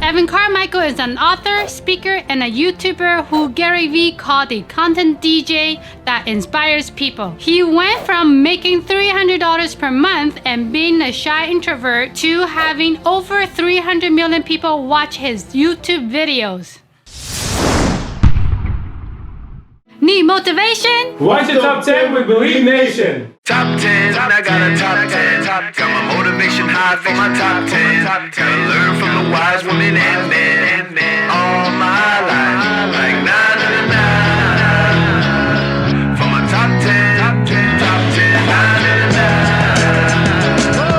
Evan Carmichael is an author, speaker, and a YouTuber who Gary Vee called a content DJ that inspires people. He went from making $300 per month and being a shy introvert to having over 300 million people watch his YouTube videos. Need motivation? Watch the Top 10 with Believe Nation. Top 10, I got a top 10. Got my motivation high for my top 10. Gotta learn from the wise women and men. All my life, like na na na na. For my top 10, top 10, na na na na.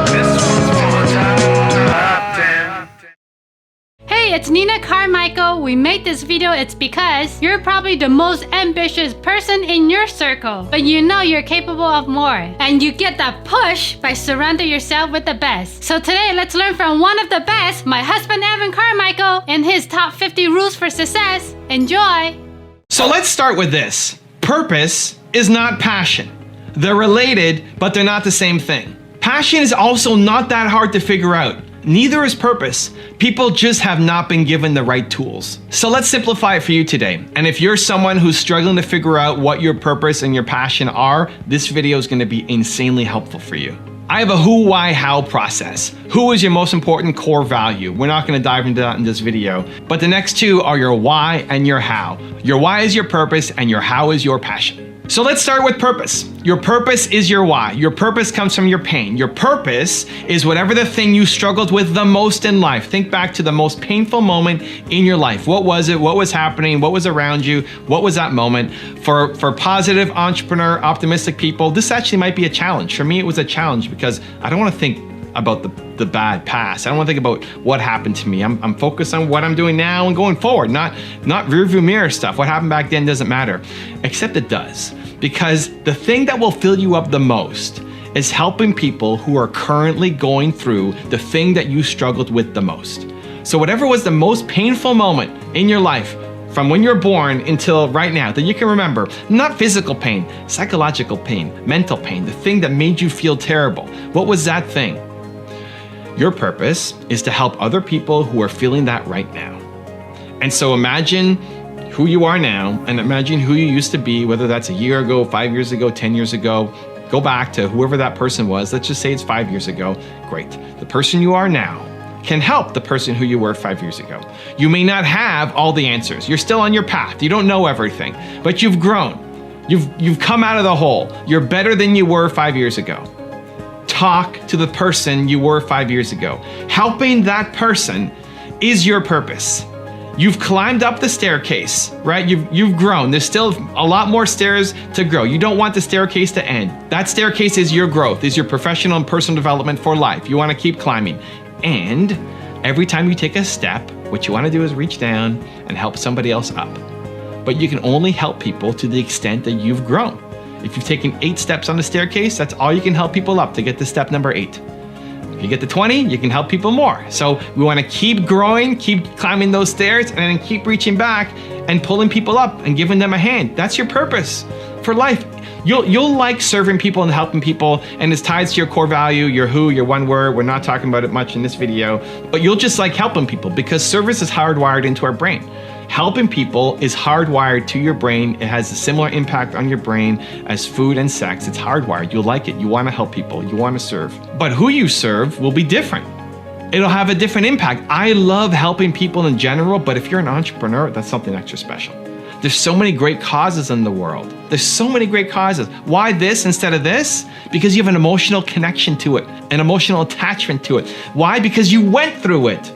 This one's for my top 10. Hey, it's Nina Carmichael. We made this video, it's because you're probably the most ambitious person in your circle, but you know you're capable of more, and you get that push by surrounding yourself with the best. So today, let's learn from one of the best, my husband Evan Carmichael, and his top 50 rules for success. Enjoy! So let's start with this. Purpose is not passion. They're related, but they're not the same thing. Passion is also not that hard to figure out. Neither is purpose. People just have not been given the right tools. So let's simplify it for you today. And if you're someone who's struggling to figure out what your purpose and your passion are, this video is going to be insanely helpful for you. I have a who, why, how process. Who is your most important core value? We're not going to dive into that in this video, but the next two are your why and your how. Your why is your purpose and your how is your passion. So let's start with purpose. Your purpose is your why. Your purpose comes from your pain. Your purpose is whatever the thing you struggled with the most in life. Think back to the most painful moment in your life. What was it? What was happening? What was around you? What was that moment? For positive, entrepreneur, optimistic people, this actually might be a challenge. For me, it was a challenge because I don't want to think about the bad past. I don't want to think about what happened to me. I'm focused on what I'm doing now and going forward, not rearview mirror stuff. What happened back then doesn't matter, except it does. Because the thing that will fill you up the most is helping people who are currently going through the thing that you struggled with the most. So whatever was the most painful moment in your life, from when you're born until right now, that you can remember, not physical pain, psychological pain, mental pain, the thing that made you feel terrible. What was that thing? Your purpose is to help other people who are feeling that right now. And so imagine who you are now and imagine who you used to be, whether that's a year ago, 5 years ago, 10 years ago. Go back to whoever that person was. Let's just say it's 5 years ago. Great. The person you are now can help the person who you were 5 years ago. You may not have all the answers. You're still on your path. You don't know everything, but you've grown. You've come out of the hole. You're better than you were 5 years ago. Talk to the person you were 5 years ago. Helping that person is your purpose. You've climbed up the staircase, right? You've grown. There's still a lot more stairs to grow. You don't want the staircase to end. That staircase is your growth, is your professional and personal development for life. You want to keep climbing. And every time you take a step, what you want to do is reach down and help somebody else up. But you can only help people to the extent that you've grown. If you've taken 8 steps on the staircase, that's all you can help people up to get to step number 8. If you get to 20, you can help people more. So we want to keep growing, keep climbing those stairs, and then keep reaching back and pulling people up and giving them a hand. That's your purpose for life. You'll like serving people and helping people, and it's tied to your core value, your who, your one word. We're not talking about it much in this video, but you'll just like helping people because service is hardwired into our brain. Helping people is hardwired to your brain. It has a similar impact on your brain as food and sex. It's hardwired. You'll like it. You want to help people. You want to serve. But who you serve will be different. It'll have a different impact. I love helping people in general, but if you're an entrepreneur, that's something extra special. There's so many great causes in the world. There's so many great causes. Why this instead of this? Because you have an emotional connection to it, an emotional attachment to it. Why? Because you went through it.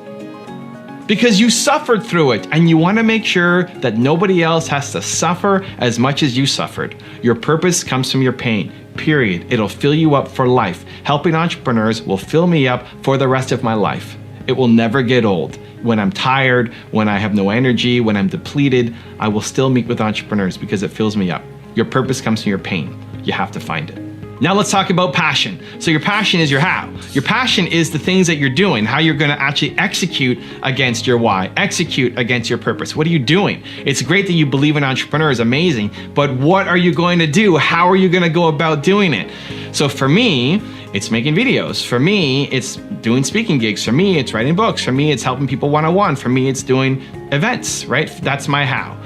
Because you suffered through it, and you want to make sure that nobody else has to suffer as much as you suffered. Your purpose comes from your pain, period. It'll fill you up for life. Helping entrepreneurs will fill me up for the rest of my life. It will never get old. When I'm tired, when I have no energy, when I'm depleted, I will still meet with entrepreneurs because it fills me up. Your purpose comes from your pain. You have to find it. Now let's talk about passion. So your passion is your how. Your passion is the things that you're doing, how you're going to actually execute against your why, execute against your purpose. What are you doing? It's great that you believe in entrepreneurs, amazing, but what are you going to do? How are you going to go about doing it? So for me, it's making videos. For me, it's doing speaking gigs. For me, it's writing books. For me, it's helping people one-on-one. For me, it's doing events, right? That's my how.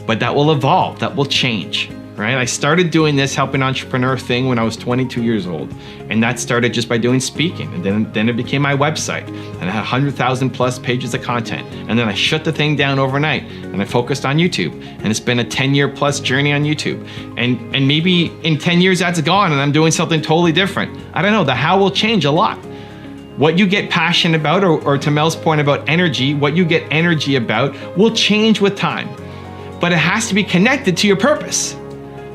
But that will evolve, that will change, right? I started doing this helping entrepreneur thing when I was 22 years old. And that started just by doing speaking. And then it became my website. And I had 100,000 plus pages of content. And then I shut the thing down overnight and I focused on YouTube. And it's been a 10-year plus journey on YouTube. And maybe in 10 years that's gone and I'm doing something totally different. I don't know, the how will change a lot. What you get passionate about, or to Mel's point about energy, what you get energy about will change with time. But it has to be connected to your purpose.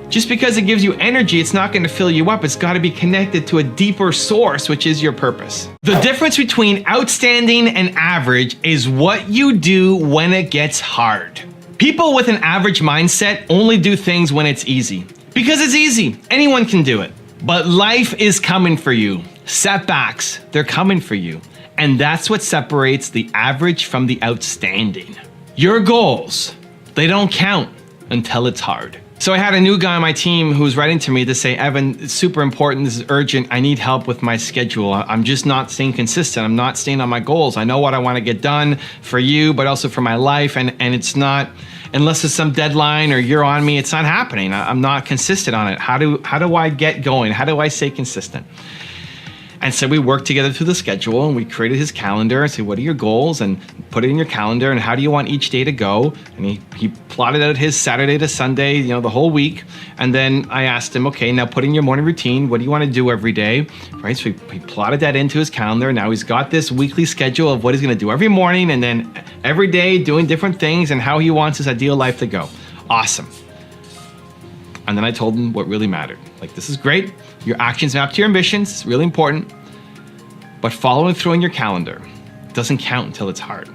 Just because it gives you energy, it's not going to fill you up. It's got to be connected to a deeper source, which is your purpose. The difference between outstanding and average is what you do when it gets hard. People with an average mindset only do things when it's easy. Because it's easy. Anyone can do it. But life is coming for you. Setbacks, they're coming for you. And that's what separates the average from the outstanding. Your goals, they don't count until it's hard. So I had a new guy on my team who was writing to me to say, Evan, it's super important, this is urgent, I need help with my schedule. I'm just not staying consistent, I'm not staying on my goals. I know what I want to get done for you, but also for my life, and it's not, unless it's some deadline or you're on me, it's not happening. I'm not consistent on it. How do I get going? How do I stay consistent? And so we worked together through the schedule and we created his calendar and said, what are your goals? And put it in your calendar and how do you want each day to go? And he plotted out his Saturday to Sunday, the whole week. And then I asked him, okay, now put in your morning routine. What do you want to do every day? Right, so he plotted that into his calendar. Now he's got this weekly schedule of what he's going to do every morning and then every day doing different things and how he wants his ideal life to go. Awesome. And then I told him what really mattered. Like, this is great. Your actions map to your ambitions. It's really important. But following through on your calendar doesn't count until it's hard.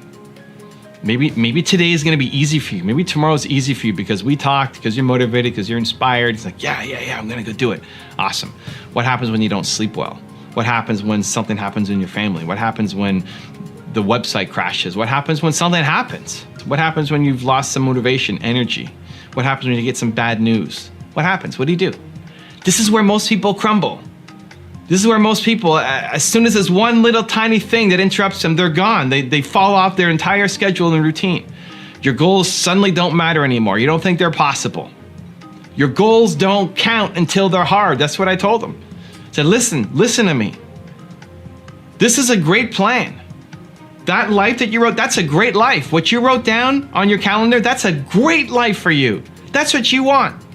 Maybe today is going to be easy for you. Maybe tomorrow's easy for you because we talked, because you're motivated, because you're inspired. It's like, yeah, I'm going to go do it. Awesome. What happens when you don't sleep well? What happens when something happens in your family? What happens when the website crashes? What happens when something happens? What happens when you've lost some motivation, energy? What happens when you get some bad news? What happens? What do? This is where most people crumble. This is where most people, as soon as there's one little tiny thing that interrupts them, they're gone. They fall off their entire schedule and routine. Your goals suddenly don't matter anymore. You don't think they're possible. Your goals don't count until they're hard. That's what I told them. I said, listen to me. This is a great plan. That life that you wrote, that's a great life. What you wrote down on your calendar, that's a great life for you. That's what you want.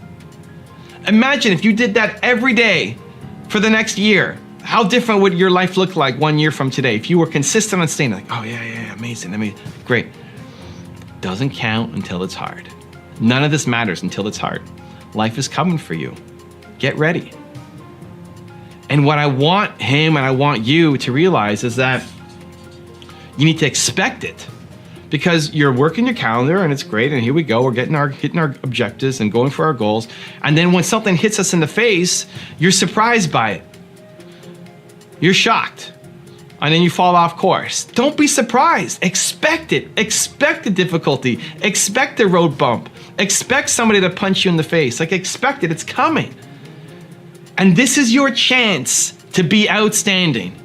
Imagine if you did that every day for the next year. How different would your life look like 1 year from today? If you were consistent on staying like, oh yeah, amazing, great. Doesn't count until it's hard. None of this matters until it's hard. Life is coming for you. Get ready. And what I want him and I want you to realize is that you need to expect it. Because you're working your calendar and it's great, and here we go, we're hitting our objectives and going for our goals. And then when something hits us in the face, you're surprised by it. You're shocked. And then you fall off course. Don't be surprised. Expect it. Expect the difficulty. Expect the road bump. Expect somebody to punch you in the face. Like, expect it. It's coming. And this is your chance to be outstanding.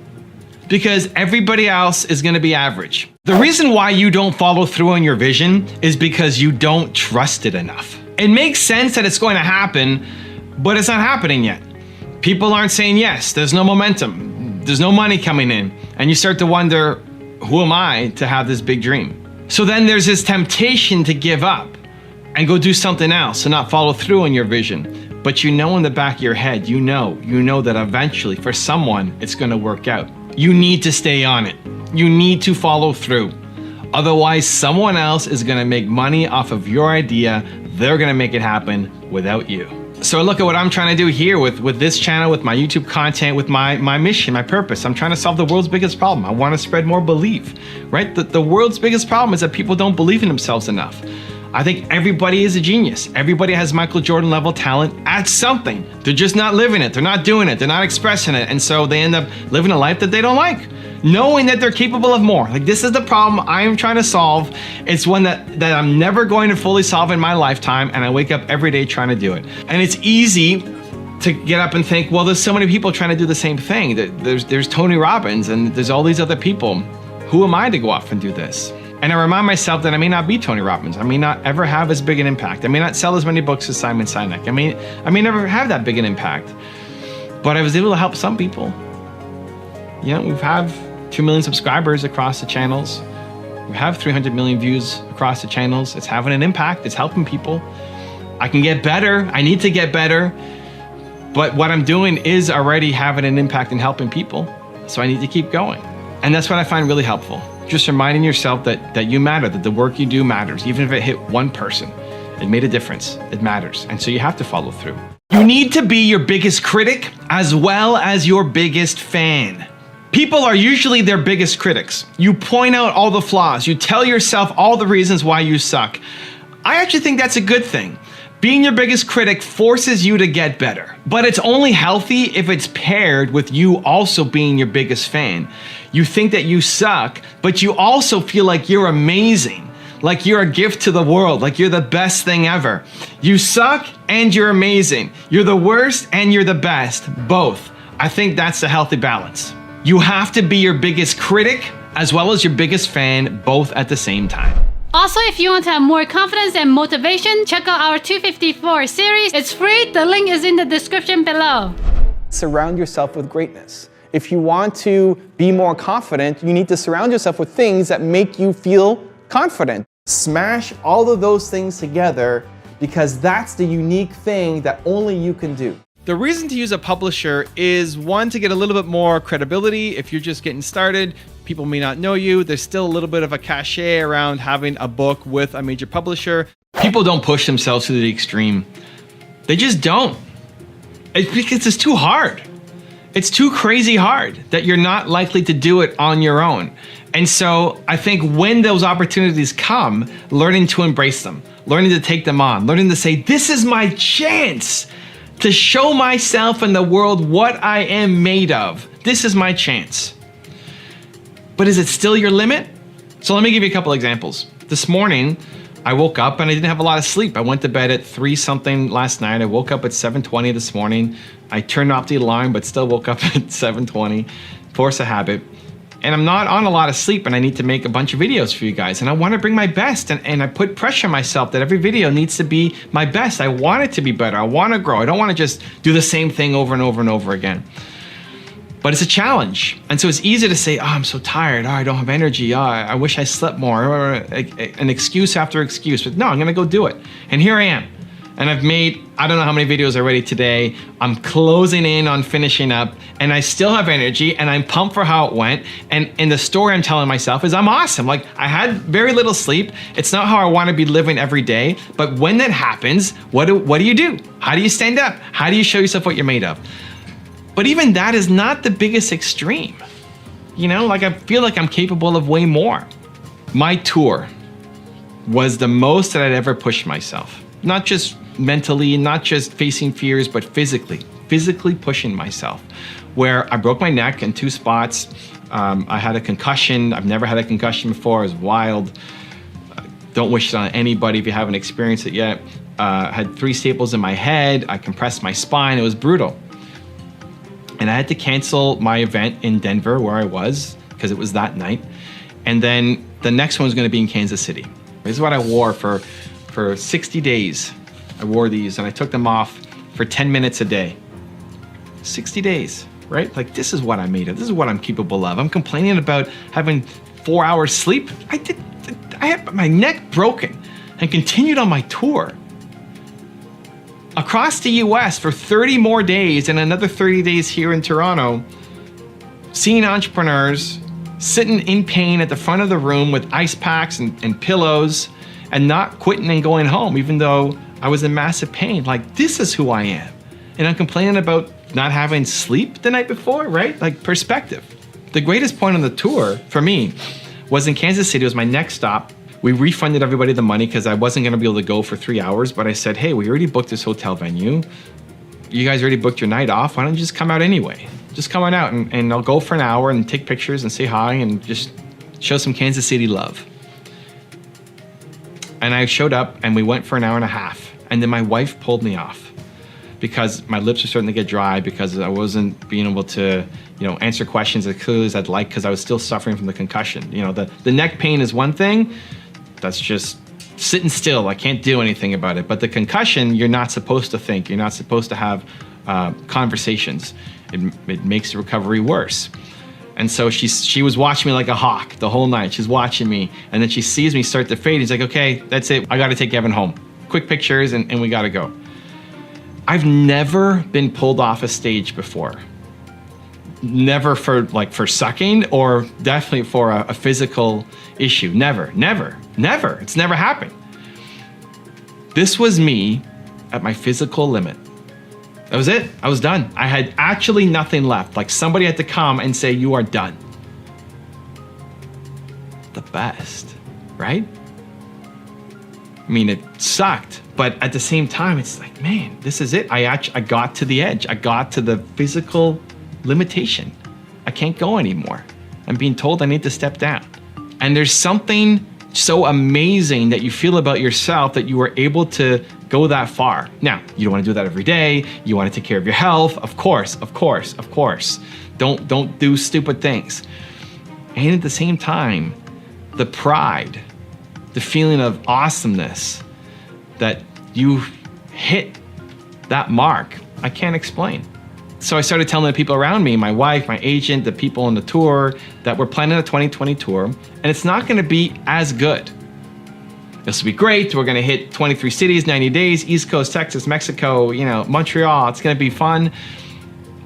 Because everybody else is going to be average. The reason why you don't follow through on your vision is because you don't trust it enough. It makes sense that it's going to happen, but it's not happening yet. People aren't saying yes. There's no momentum. There's no money coming in. And you start to wonder, who am I to have this big dream? So then there's this temptation to give up and go do something else and not follow through on your vision. But you know in the back of your head, you know that eventually for someone, it's going to work out. You need to stay on it. You need to follow through. Otherwise, someone else is going to make money off of your idea. They're going to make it happen without you. So look at what I'm trying to do here with this channel, with my YouTube content, with my mission, my purpose. I'm trying to solve the world's biggest problem. I want to spread more belief, right? The world's biggest problem is that people don't believe in themselves enough. I think everybody is a genius. Everybody has Michael Jordan level talent at something. They're just not living it. They're not doing it. They're not expressing it. And so they end up living a life that they don't like, knowing that they're capable of more. Like, this is the problem I am trying to solve. It's one that I'm never going to fully solve in my lifetime. And I wake up every day trying to do it. And it's easy to get up and think, well, there's so many people trying to do the same thing. There's Tony Robbins and there's all these other people. Who am I to go off and do this? And I remind myself that I may not be Tony Robbins. I may not ever have as big an impact. I may not sell as many books as Simon Sinek. I may never have that big an impact. But I was able to help some people. You know, we have 2 million subscribers across the channels. We have 300 million views across the channels. It's having an impact. It's helping people. I can get better. I need to get better. But what I'm doing is already having an impact and helping people. So I need to keep going. And that's what I find really helpful. Just reminding yourself that you matter, that the work you do matters. Even if it hit one person, it made a difference. It matters. And so you have to follow through. You need to be your biggest critic as well as your biggest fan. People are usually their biggest critics. You point out all the flaws. You tell yourself all the reasons why you suck. I actually think that's a good thing. Being your biggest critic forces you to get better, but it's only healthy if it's paired with you also being your biggest fan. You think that you suck, but you also feel like you're amazing, like you're a gift to the world, like you're the best thing ever. You suck and you're amazing. You're the worst and you're the best, both. I think that's a healthy balance. You have to be your biggest critic as well as your biggest fan, both at the same time. Also, if you want to have more confidence and motivation, check out our 254 series. It's free. The link is in the description below. Surround yourself with greatness. If you want to be more confident, you need to surround yourself with things that make you feel confident. Smash all of those things together because that's the unique thing that only you can do. The reason to use a publisher is one, to get a little bit more credibility. If you're just getting started, people may not know you. There's still a little bit of a cachet around having a book with a major publisher. People don't push themselves to the extreme. They just don't. It's because it's too hard. It's too crazy hard that you're not likely to do it on your own. And so I think when those opportunities come, learning to embrace them, learning to take them on, learning to say, this is my chance to show myself and the world what I am made of. This is my chance. But is it still your limit? So let me give you a couple examples. This morning, I woke up and I didn't have a lot of sleep. I went to bed at 3 something last night. I woke up at 7:20 this morning. I turned off the alarm, but still woke up at 7:20, force a habit. And I'm not on a lot of sleep and I need to make a bunch of videos for you guys. And I want to bring my best. And I put pressure on myself that every video needs to be my best. I want it to be better. I want to grow. I don't want to just do the same thing over and over and over again. But it's a challenge. And so it's easy to say, oh, I'm so tired. Oh, I don't have energy. Oh, I wish I slept more. Or an excuse after excuse. But no, I'm going to go do it. And here I am. And I've made, I don't know how many videos already today. I'm closing in on finishing up and I still have energy and I'm pumped for how it went. And the story I'm telling myself is I'm awesome. Like I had very little sleep. It's not how I want to be living every day. But when that happens, what do you do? How do you stand up? How do you show yourself what you're made of? But even that is not the biggest extreme. You know, like I feel like I'm capable of way more. My tour was the most that I'd ever pushed myself. Not just mentally, not just facing fears, but physically pushing myself. Where I broke my neck in 2 spots. I had a concussion. I've never had a concussion before. It was wild. Don't wish it on anybody if you haven't experienced it yet. I had 3 staples in my head. I compressed my spine. It was brutal. And I had to cancel my event in Denver where I was because it was that night. And then the next one was going to be in Kansas City. This is what I wore for 60 days. I wore these and I took them off for 10 minutes a day. 60 days, right? Like this is what I'm made of. This is what I'm capable of. I'm complaining about having 4 hours sleep. I had my neck broken and continued on my tour across the US for 30 more days and another 30 days here in Toronto, seeing entrepreneurs sitting in pain at the front of the room with ice packs and pillows and not quitting and going home, even though I was in massive pain. Like, this is who I am. And I'm complaining about not having sleep the night before, right? Like, perspective. The greatest point on the tour for me was in Kansas City. It was my next stop. We refunded everybody the money because I wasn't going to be able to go for 3 hours, but I said, hey, we already booked this hotel venue. You guys already booked your night off. Why don't you just come out anyway? Just come on out and I'll go for an hour and take pictures and say hi and just show some Kansas City love. And I showed up and we went for an hour and a half. And then my wife pulled me off because my lips were starting to get dry, because I wasn't being able to, answer questions as clearly as I'd like, because I was still suffering from the concussion. The neck pain is one thing, that's just sitting still. I can't do anything about it. But the concussion, you're not supposed to think. You're not supposed to have conversations. It makes the recovery worse. And so she was watching me like a hawk the whole night. She's watching me, and then she sees me start to fade. He's like, okay, that's it. I got to take Evan home. Quick pictures, and we got to go. I've never been pulled off a stage before. Never for sucking, or definitely for a physical issue. Never. It's never happened. This was me at my physical limit. That was it. I was done. I had actually nothing left. Like somebody had to come and say, you are done. The best, right? I mean, it sucked, but at the same time, it's like, man, this is it. I got to the edge. I got to the physical limitation. I can't go anymore. I'm being told I need to step down. And there's something so amazing that you feel about yourself that you were able to go that far. Now, you don't want to do that every day. You want to take care of your health. Of course. Don't do stupid things. And at the same time, the pride, the feeling of awesomeness that you hit that mark, I can't explain. So I started telling the people around me, my wife, my agent, the people on the tour, that we're planning a 2020 tour, and it's not gonna be as good. This will be great. We're gonna hit 23 cities, 90 days, East Coast, Texas, Mexico, Montreal. It's gonna be fun,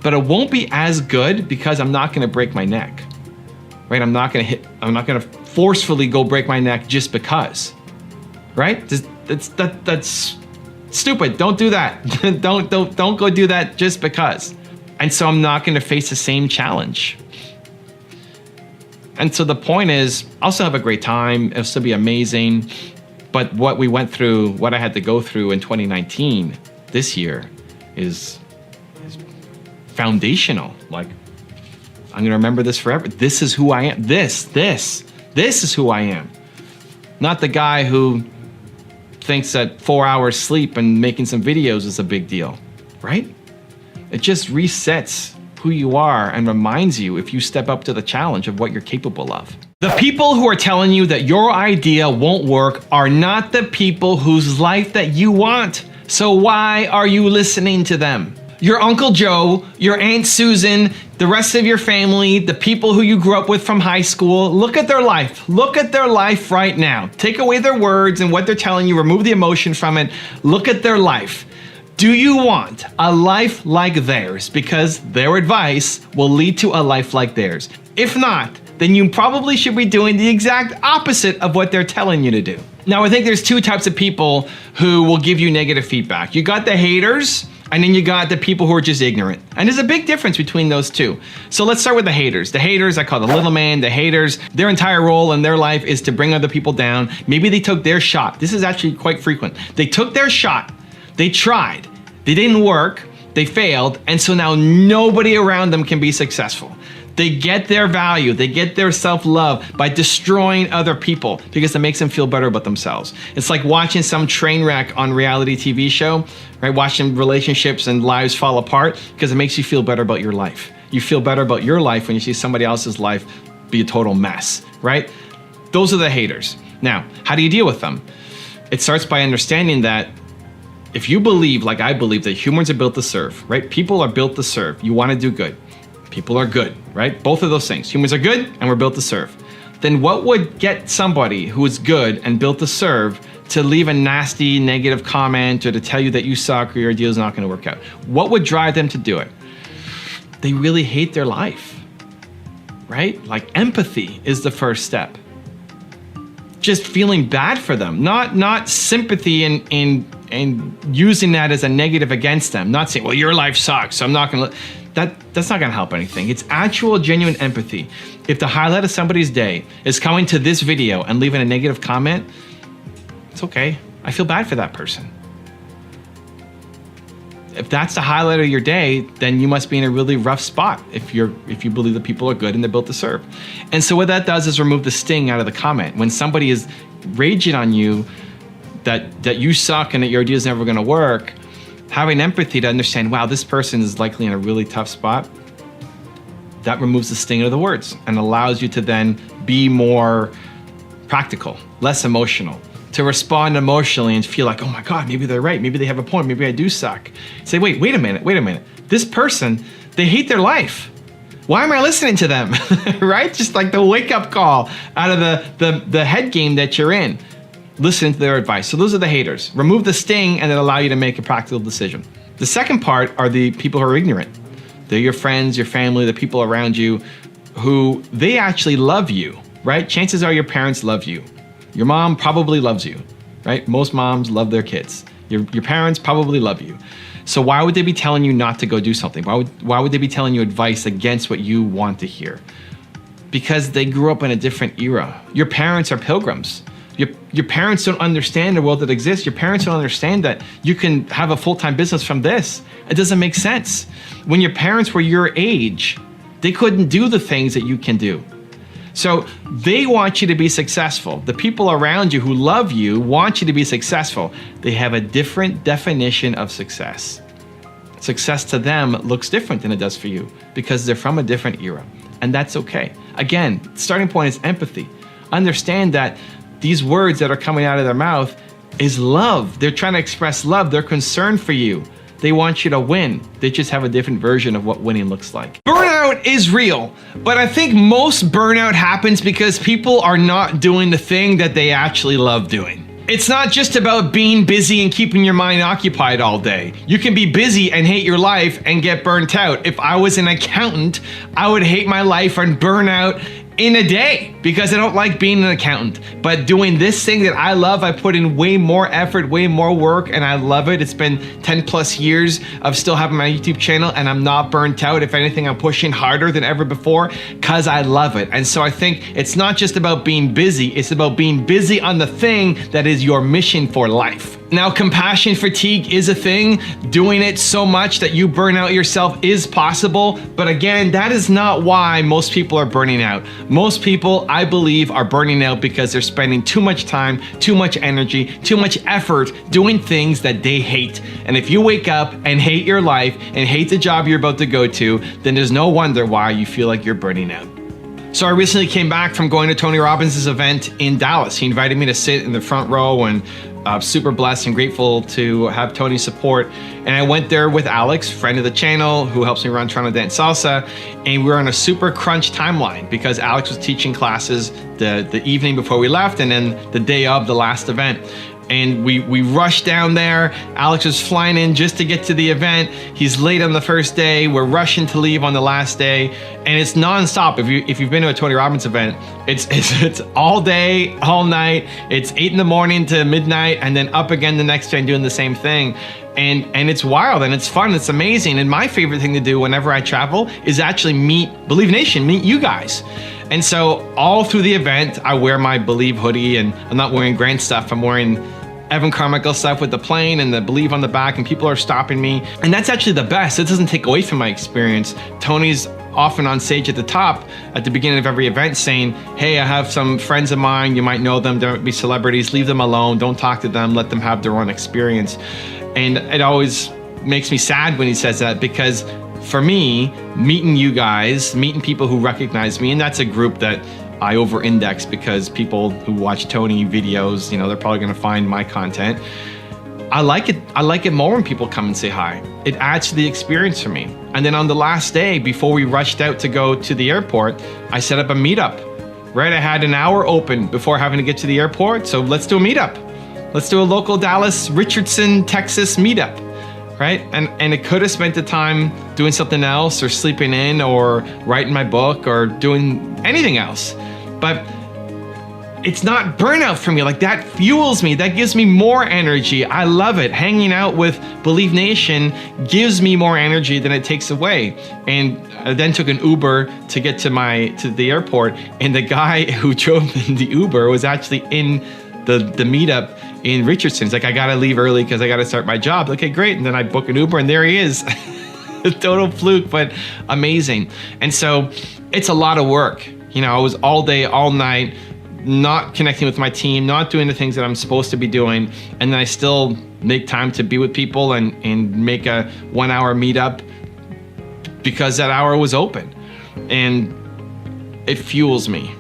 but it won't be as good because I'm not gonna break my neck, right? I'm not gonna forcefully go break my neck just because, right? That's stupid. Don't do that. don't go do that just because. And so I'm not going to face the same challenge. And so the point is, I'll still have a great time. It'll still be amazing. But what we went through, what I had to go through in 2019, this year, is foundational. Like, I'm going to remember this forever. This is who I am. This is who I am. Not the guy who thinks that 4 hours sleep and making some videos is a big deal, right? It just resets who you are and reminds you if you step up to the challenge of what you're capable of. The people who are telling you that your idea won't work are not the people whose life that you want. So why are you listening to them? Your Uncle Joe, your Aunt Susan, the rest of your family, the people who you grew up with from high school, look at their life. Look at their life right now. Take away their words and what they're telling you, remove the emotion from it. Look at their life. Do you want a life like theirs? Because their advice will lead to a life like theirs. If not, then you probably should be doing the exact opposite of what they're telling you to do. Now, I think there's two types of people who will give you negative feedback. You got the haters, and then you got the people who are just ignorant. And there's a big difference between those two. So let's start with the haters. The haters, I call the little man, the haters, their entire role in their life is to bring other people down. Maybe they took their shot. This is actually quite frequent. They took their shot, they tried, they didn't work, they failed, and so now nobody around them can be successful. They get their value, they get their self-love by destroying other people because it makes them feel better about themselves. It's like watching some train wreck on reality TV show, right? Watching relationships and lives fall apart because it makes you feel better about your life. You feel better about your life when you see somebody else's life be a total mess, right? Those are the haters. Now, how do you deal with them? It starts by understanding that if you believe, like I believe, that humans are built to serve, right? People are built to serve. You want to do good. People are good, right? Both of those things. Humans are good and we're built to serve. Then what would get somebody who is good and built to serve to leave a nasty, negative comment or to tell you that you suck or your deal is not going to work out? What would drive them to do it? They really hate their life, right? Like empathy is the first step. Just feeling bad for them, not sympathy and using that as a negative against them. Not saying, well, your life sucks, so I'm not going to... That's not gonna help anything. It's actual genuine empathy. If the highlight of somebody's day is coming to this video and leaving a negative comment, it's okay. I feel bad for that person. If that's the highlight of your day, then you must be in a really rough spot if you believe that people are good and they're built to serve. And so what that does is remove the sting out of the comment. When somebody is raging on you that you suck and that your idea is never gonna work, Having empathy to understand, wow, this person is likely in a really tough spot. That removes the sting of the words and allows you to then be more practical, less emotional, to respond emotionally and feel like, oh my God, maybe they're right. Maybe they have a point. Maybe I do suck. Say, wait a minute. This person, they hate their life. Why am I listening to them? Right? Just like the wake up call out of the head game that you're in. Listen to their advice. So those are the haters. Remove the sting and then allow you to make a practical decision. The second part are the people who are ignorant. They're your friends, your family, the people around you who they actually love you, right? Chances are your parents love you. Your mom probably loves you, right? Most moms love their kids. Your parents probably love you. So why would they be telling you not to go do something? Why would they be telling you advice against what you want to hear? Because they grew up in a different era. Your parents are pilgrims. Your parents don't understand the world that exists. Your parents don't understand that you can have a full-time business from this. It doesn't make sense. When your parents were your age, they couldn't do the things that you can do. So they want you to be successful. The people around you who love you want you to be successful. They have a different definition of success. Success to them looks different than it does for you because they're from a different era. And that's okay. Again, starting point is empathy. Understand that these words that are coming out of their mouth is love. They're trying to express love. They're concerned for you. They want you to win. They just have a different version of what winning looks like. Burnout is real, but I think most burnout happens because people are not doing the thing that they actually love doing. It's not just about being busy and keeping your mind occupied all day. You can be busy and hate your life and get burnt out. If I was an accountant, I would hate my life and burn out in a day because I don't like being an accountant. But doing this thing that I love, I put in way more effort, way more work, and I love it. It's been 10 plus years of still having my YouTube channel and I'm not burnt out. If anything, I'm pushing harder than ever before because I love it. And so I think it's not just about being busy, it's about being busy on the thing that is your mission for life. Now, compassion fatigue is a thing. Doing it so much that you burn out yourself is possible. But again, that is not why most people are burning out. Most people, I believe, are burning out because they're spending too much time, too much energy, too much effort doing things that they hate. And if you wake up and hate your life and hate the job you're about to go to, then there's no wonder why you feel like you're burning out. So I recently came back from going to Tony Robbins' event in Dallas. He invited me to sit in the front row and super blessed and grateful to have Tony's support. And I went there with Alex, friend of the channel, who helps me run Toronto Dance Salsa. And we were on a super crunch timeline because Alex was teaching classes the evening before we left and then the day of the last event. And we rushed down there. Alex was flying in just to get to the event. He's late on the first day. We're rushing to leave on the last day. And it's nonstop. If you've been to a Tony Robbins event, it's all day, all night. It's 8 in the morning to midnight and then up again the next day and doing the same thing. And it's wild and it's fun, it's amazing. And my favorite thing to do whenever I travel is actually meet you guys. And so all through the event, I wear my Believe hoodie and I'm not wearing Grant stuff, I'm wearing Evan Carmichael stuff with the plane and the Believe on the back and people are stopping me. And that's actually the best, it doesn't take away from my experience. Tony's often on stage at the top at the beginning of every event saying, hey, I have some friends of mine, you might know them, they might be celebrities, leave them alone, don't talk to them, let them have their own experience. And it always makes me sad when he says that because for me, meeting you guys, meeting people who recognize me, and that's a group that I over-index because people who watch Tony videos, they're probably gonna find my content. I like it more when people come and say hi. It adds to the experience for me. And then on the last day, before we rushed out to go to the airport, I set up a meetup, right? I had an hour open before having to get to the airport, so let's do a meetup. Let's do a local Dallas, Richardson, Texas meetup, right? And it could have spent the time doing something else or sleeping in or writing my book or doing anything else. But it's not burnout for me. Like that fuels me. That gives me more energy. I love it. Hanging out with Believe Nation gives me more energy than it takes away. And I then took an Uber to get to the airport. And the guy who drove the Uber was actually in the meetup in Richardson. He's like, I gotta leave early because I gotta start my job. Okay, great. And then I book an Uber and there he is. A total fluke, but amazing. And so it's a lot of work. I was all day, all night, not connecting with my team, not doing the things that I'm supposed to be doing, and then I still make time to be with people and make a 1 hour meetup because that hour was open. And it fuels me.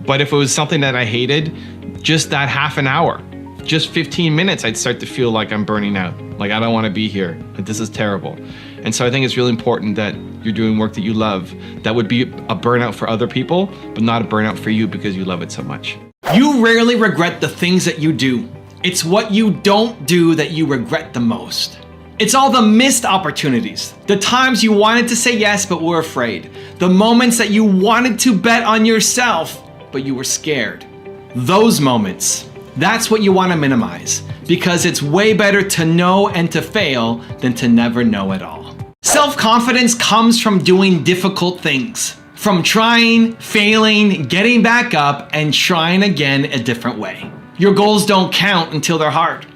But if it was something that I hated, just that half an hour, just 15 minutes, I'd start to feel like I'm burning out. Like I don't want to be here. Like this is terrible. And so I think it's really important that you're doing work that you love. That would be a burnout for other people, but not a burnout for you because you love it so much. You rarely regret the things that you do. It's what you don't do that you regret the most. It's all the missed opportunities, the times you wanted to say yes but were afraid, the moments that you wanted to bet on yourself but you were scared. Those moments, that's what you want to minimize, because it's way better to know and to fail than to never know at all. Self-confidence comes from doing difficult things, from trying, failing, getting back up, and trying again a different way. Your goals don't count until they're hard.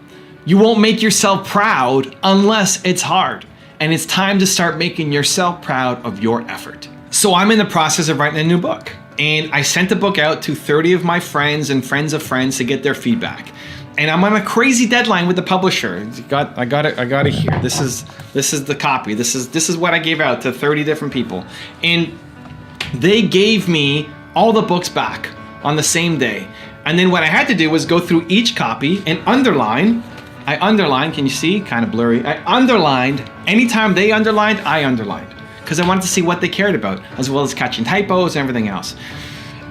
You won't make yourself proud unless it's hard, and it's time to start making yourself proud of your effort. So I'm in the process of writing a new book, and I sent the book out to 30 of my friends and friends of friends to get their feedback. And I'm on a crazy deadline with the publisher. I got it here. This is the copy. This is what I gave out to 30 different people. And they gave me all the books back on the same day. And then what I had to do was go through each copy and underline. I underlined, can you see? Kind of blurry. I underlined, anytime they underlined, I underlined. Because I wanted to see what they cared about, as well as catching typos and everything else.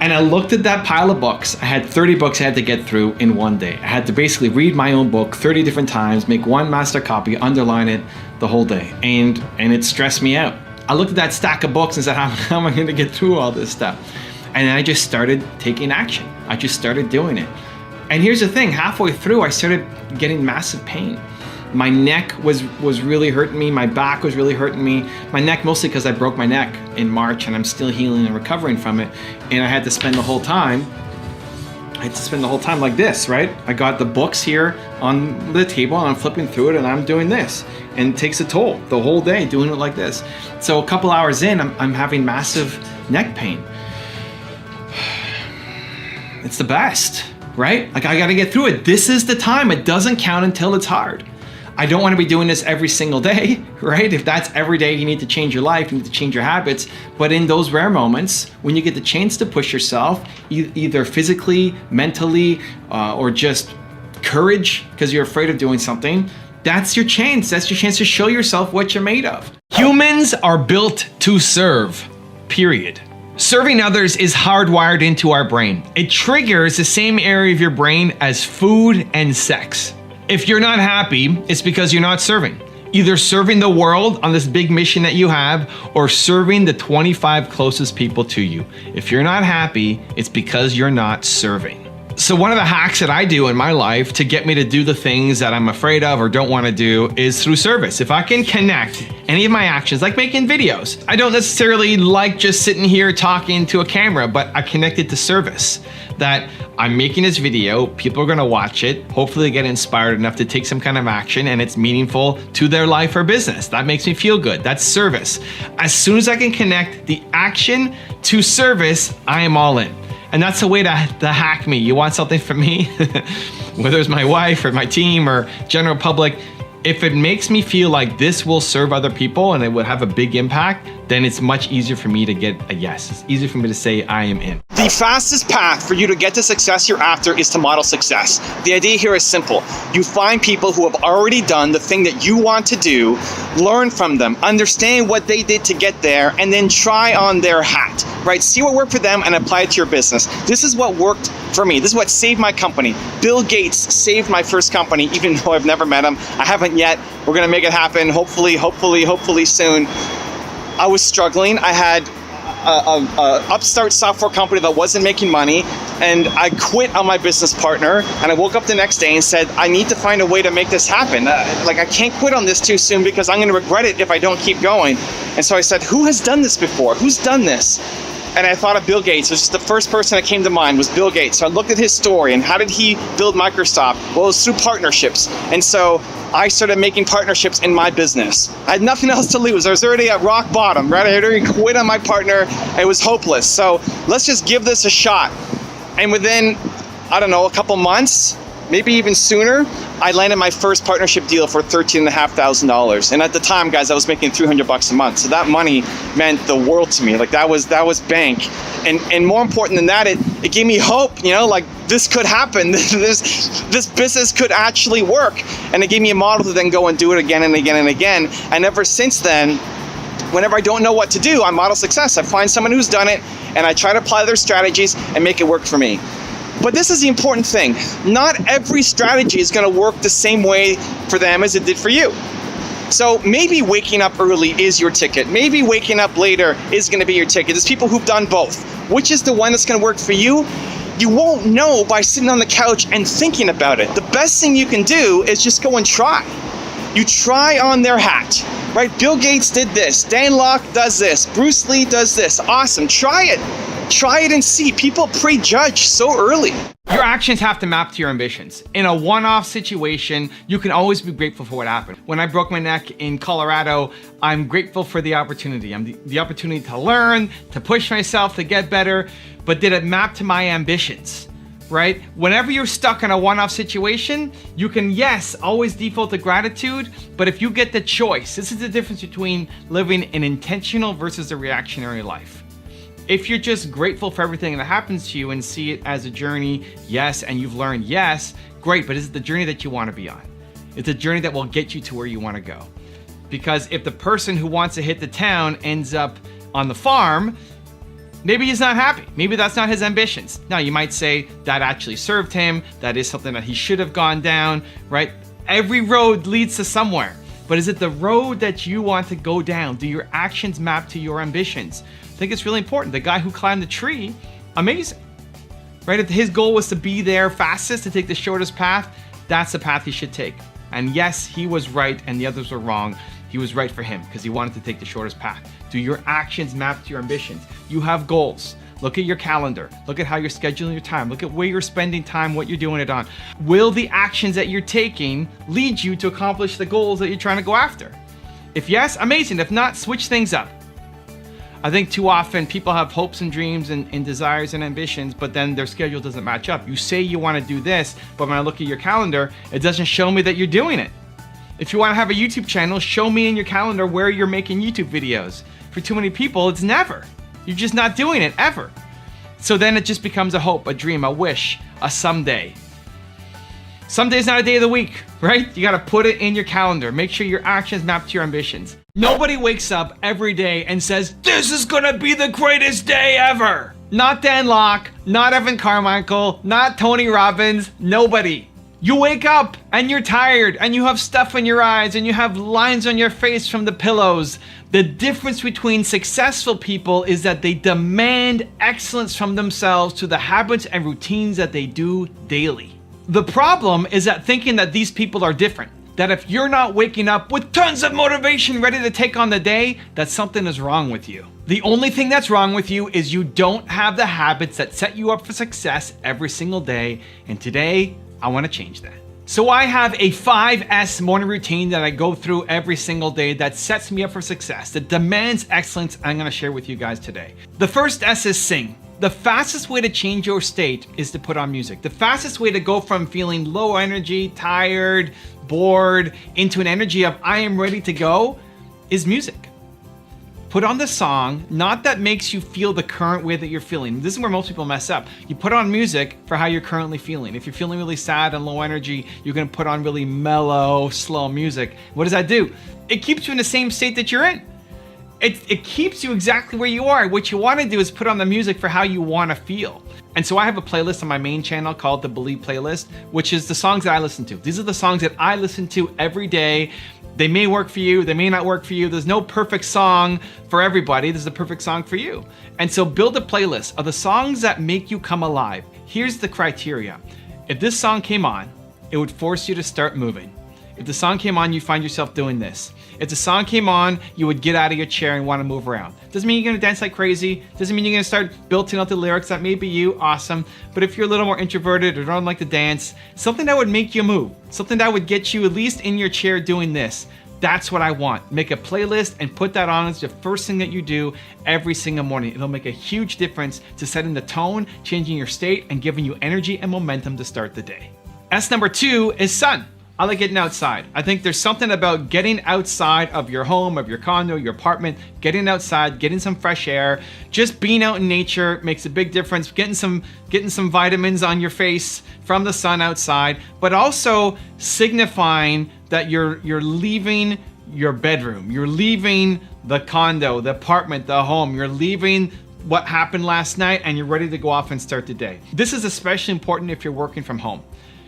And I looked at that pile of books. I had 30 books I had to get through in one day. I had to basically read my own book 30 different times, make one master copy, underline it the whole day. And it stressed me out. I looked at that stack of books and said, how am I going to get through all this stuff? And then I just started taking action. I just started doing it. And here's the thing, halfway through, I started getting massive pain. My neck was really hurting me. My back was really hurting me. My neck mostly because I broke my neck in March and I'm still healing and recovering from it. And I had to spend the whole time like this, right? I got the books here on the table and I'm flipping through it and I'm doing this. And it takes a toll the whole day doing it like this. So a couple hours in, I'm having massive neck pain. It's the best, right? Like I gotta get through it. This is the time. It doesn't count until it's hard. I don't want to be doing this every single day, right? If that's every day, you need to change your life, you need to change your habits. But in those rare moments, when you get the chance to push yourself, either physically, mentally, or just courage, because you're afraid of doing something, that's your chance. That's your chance to show yourself what you're made of. Humans are built to serve, period. Serving others is hardwired into our brain. It triggers the same area of your brain as food and sex. If you're not happy, it's because you're not serving. Either serving the world on this big mission that you have, or serving the 25 closest people to you. If you're not happy, it's because you're not serving. So one of the hacks that I do in my life to get me to do the things that I'm afraid of or don't want to do is through service. If I can connect any of my actions, like making videos, I don't necessarily like just sitting here talking to a camera, but I connect it to service. That I'm making this video, people are gonna watch it, hopefully get inspired enough to take some kind of action and it's meaningful to their life or business. That makes me feel good, that's service. As soon as I can connect the action to service, I am all in. And that's the way to hack me. You want something from me, whether it's my wife or my team or general public, if it makes me feel like this will serve other people and it will have a big impact, then it's much easier for me to get a yes. It's easier for me to say I am in. The fastest path for you to get the success you're after is to model success. The idea here is simple. You find people who have already done the thing that you want to do, learn from them, understand what they did to get there, and then try on their hat, right? See what worked for them and apply it to your business. This is what worked for me. This is what saved my company. Bill Gates saved my first company, even though I've never met him. I haven't yet. We're gonna make it happen, hopefully soon. I was struggling. I had a upstart software company that wasn't making money, and I quit on my business partner, and I woke up the next day and said, I need to find a way to make this happen. Like, I can't quit on this too soon because I'm gonna regret it if I don't keep going. And so I said, who has done this before? Who's done this? And I thought of Bill Gates. It was just the first person that came to mind was Bill Gates. So I looked at his story and how did he build Microsoft? Well, it was through partnerships. And so I started making partnerships in my business. I had nothing else to lose. I was already at rock bottom, right? I had already quit on my partner. It was hopeless. So let's just give this a shot. And within, I don't know, a couple months, maybe even sooner, I landed my first partnership deal for $13,500. And at the time, guys, I was making $300 a month. So that money meant the world to me. Like that was bank. And more important than that, it gave me hope, you know, like this could happen. This business could actually work. And it gave me a model to then go and do it again and again and again. And ever since then, whenever I don't know what to do, I model success. I find someone who's done it and I try to apply their strategies and make it work for me. But this is the important thing. Not every strategy is going to work the same way for them as it did for you. So maybe waking up early is your ticket. Maybe waking up later is going to be your ticket. There's people who've done both. Which is the one that's going to work for you? You won't know by sitting on the couch and thinking about it. The best thing you can do is just go and try. You try on their hat, right? Bill Gates did this. Dan Lok does this. Bruce Lee does this. Awesome. Try it. Try it and see. People prejudge so early. Your actions have to map to your ambitions. In a one-off situation, you can always be grateful for what happened. When I broke my neck in Colorado, I'm grateful for the opportunity. The opportunity to learn, to push myself, to get better, but did it map to my ambitions, right? Whenever you're stuck in a one-off situation, you can, yes, always default to gratitude, but if you get the choice, this is the difference between living an intentional versus a reactionary life. If you're just grateful for everything that happens to you and see it as a journey, yes, and you've learned, yes, great, but is it the journey that you want to be on? It's a journey that will get you to where you want to go. Because if the person who wants to hit the town ends up on the farm, maybe he's not happy. Maybe that's not his ambitions. Now, you might say that actually served him. That is something that he should have gone down, right? Every road leads to somewhere. But is it the road that you want to go down? Do your actions map to your ambitions? I think it's really important. The guy who climbed the tree, amazing, right? If his goal was to be there fastest, to take the shortest path, that's the path he should take. And yes, he was right and the others were wrong. He was right for him because he wanted to take the shortest path. Do your actions map to your ambitions? You have goals. Look at your calendar. Look at how you're scheduling your time. Look at where you're spending time, what you're doing it on. Will the actions that you're taking lead you to accomplish the goals that you're trying to go after? If yes, amazing. If not, switch things up. I think too often people have hopes and dreams and desires and ambitions, but then their schedule doesn't match up. You say you want to do this, but when I look at your calendar, it doesn't show me that you're doing it. If you want to have a YouTube channel, show me in your calendar where you're making YouTube videos. For too many people, it's never. You're just not doing it, ever. So then it just becomes a hope, a dream, a wish, a someday. Someday's not a day of the week, right? You gotta put it in your calendar. Make sure your actions map to your ambitions. Nobody wakes up every day and says, this is gonna be the greatest day ever. Not Dan Lok, not Evan Carmichael, not Tony Robbins, nobody. You wake up and you're tired and you have stuff in your eyes and you have lines on your face from the pillows. The difference between successful people is that they demand excellence from themselves to the habits and routines that they do daily. The problem is that thinking that these people are different, that if you're not waking up with tons of motivation ready to take on the day, that something is wrong with you. The only thing that's wrong with you is you don't have the habits that set you up for success every single day, and today, I want to change that. So I have a 5S morning routine that I go through every single day that sets me up for success, that demands excellence, I'm going to share with you guys today. The first S is sing. The fastest way to change your state is to put on music. The fastest way to go from feeling low energy, tired, bored, into an energy of I am ready to go is music. Put on the song, not that makes you feel the current way that you're feeling. This is where most people mess up. You put on music for how you're currently feeling. If you're feeling really sad and low energy, you're gonna put on really mellow, slow music. What does that do? It keeps you in the same state that you're in. It keeps you exactly where you are. What you want to do is put on the music for how you want to feel. And so I have a playlist on my main channel called the Believe playlist, which is the songs that I listen to. These are the songs that I listen to every day. They may work for you, they may not work for you. There's no perfect song for everybody. This is the perfect song for you. And so build a playlist of the songs that make you come alive. Here's the criteria. If this song came on, it would force you to start moving. If the song came on, you find yourself doing this. If the song came on, you would get out of your chair and want to move around. Doesn't mean you're gonna dance like crazy. Doesn't mean you're gonna start belting out the lyrics. That may be you, awesome. But if you're a little more introverted or don't like to dance, something that would make you move, something that would get you at least in your chair doing this, That's what I want. Make a playlist and put that on as the first thing that you do every single morning. It'll make a huge difference to setting the tone, changing your state, and giving you energy and momentum to start the day. S number 2 is sun. I like getting outside. I think there's something about getting outside of your home, of your condo, your apartment, getting outside, getting some fresh air, just being out in nature makes a big difference. Getting some vitamins on your face from the sun outside, but also signifying that you're leaving your bedroom, you're leaving the condo, the apartment, the home, you're leaving what happened last night, and you're ready to go off and start the day. This is especially important if you're working from home,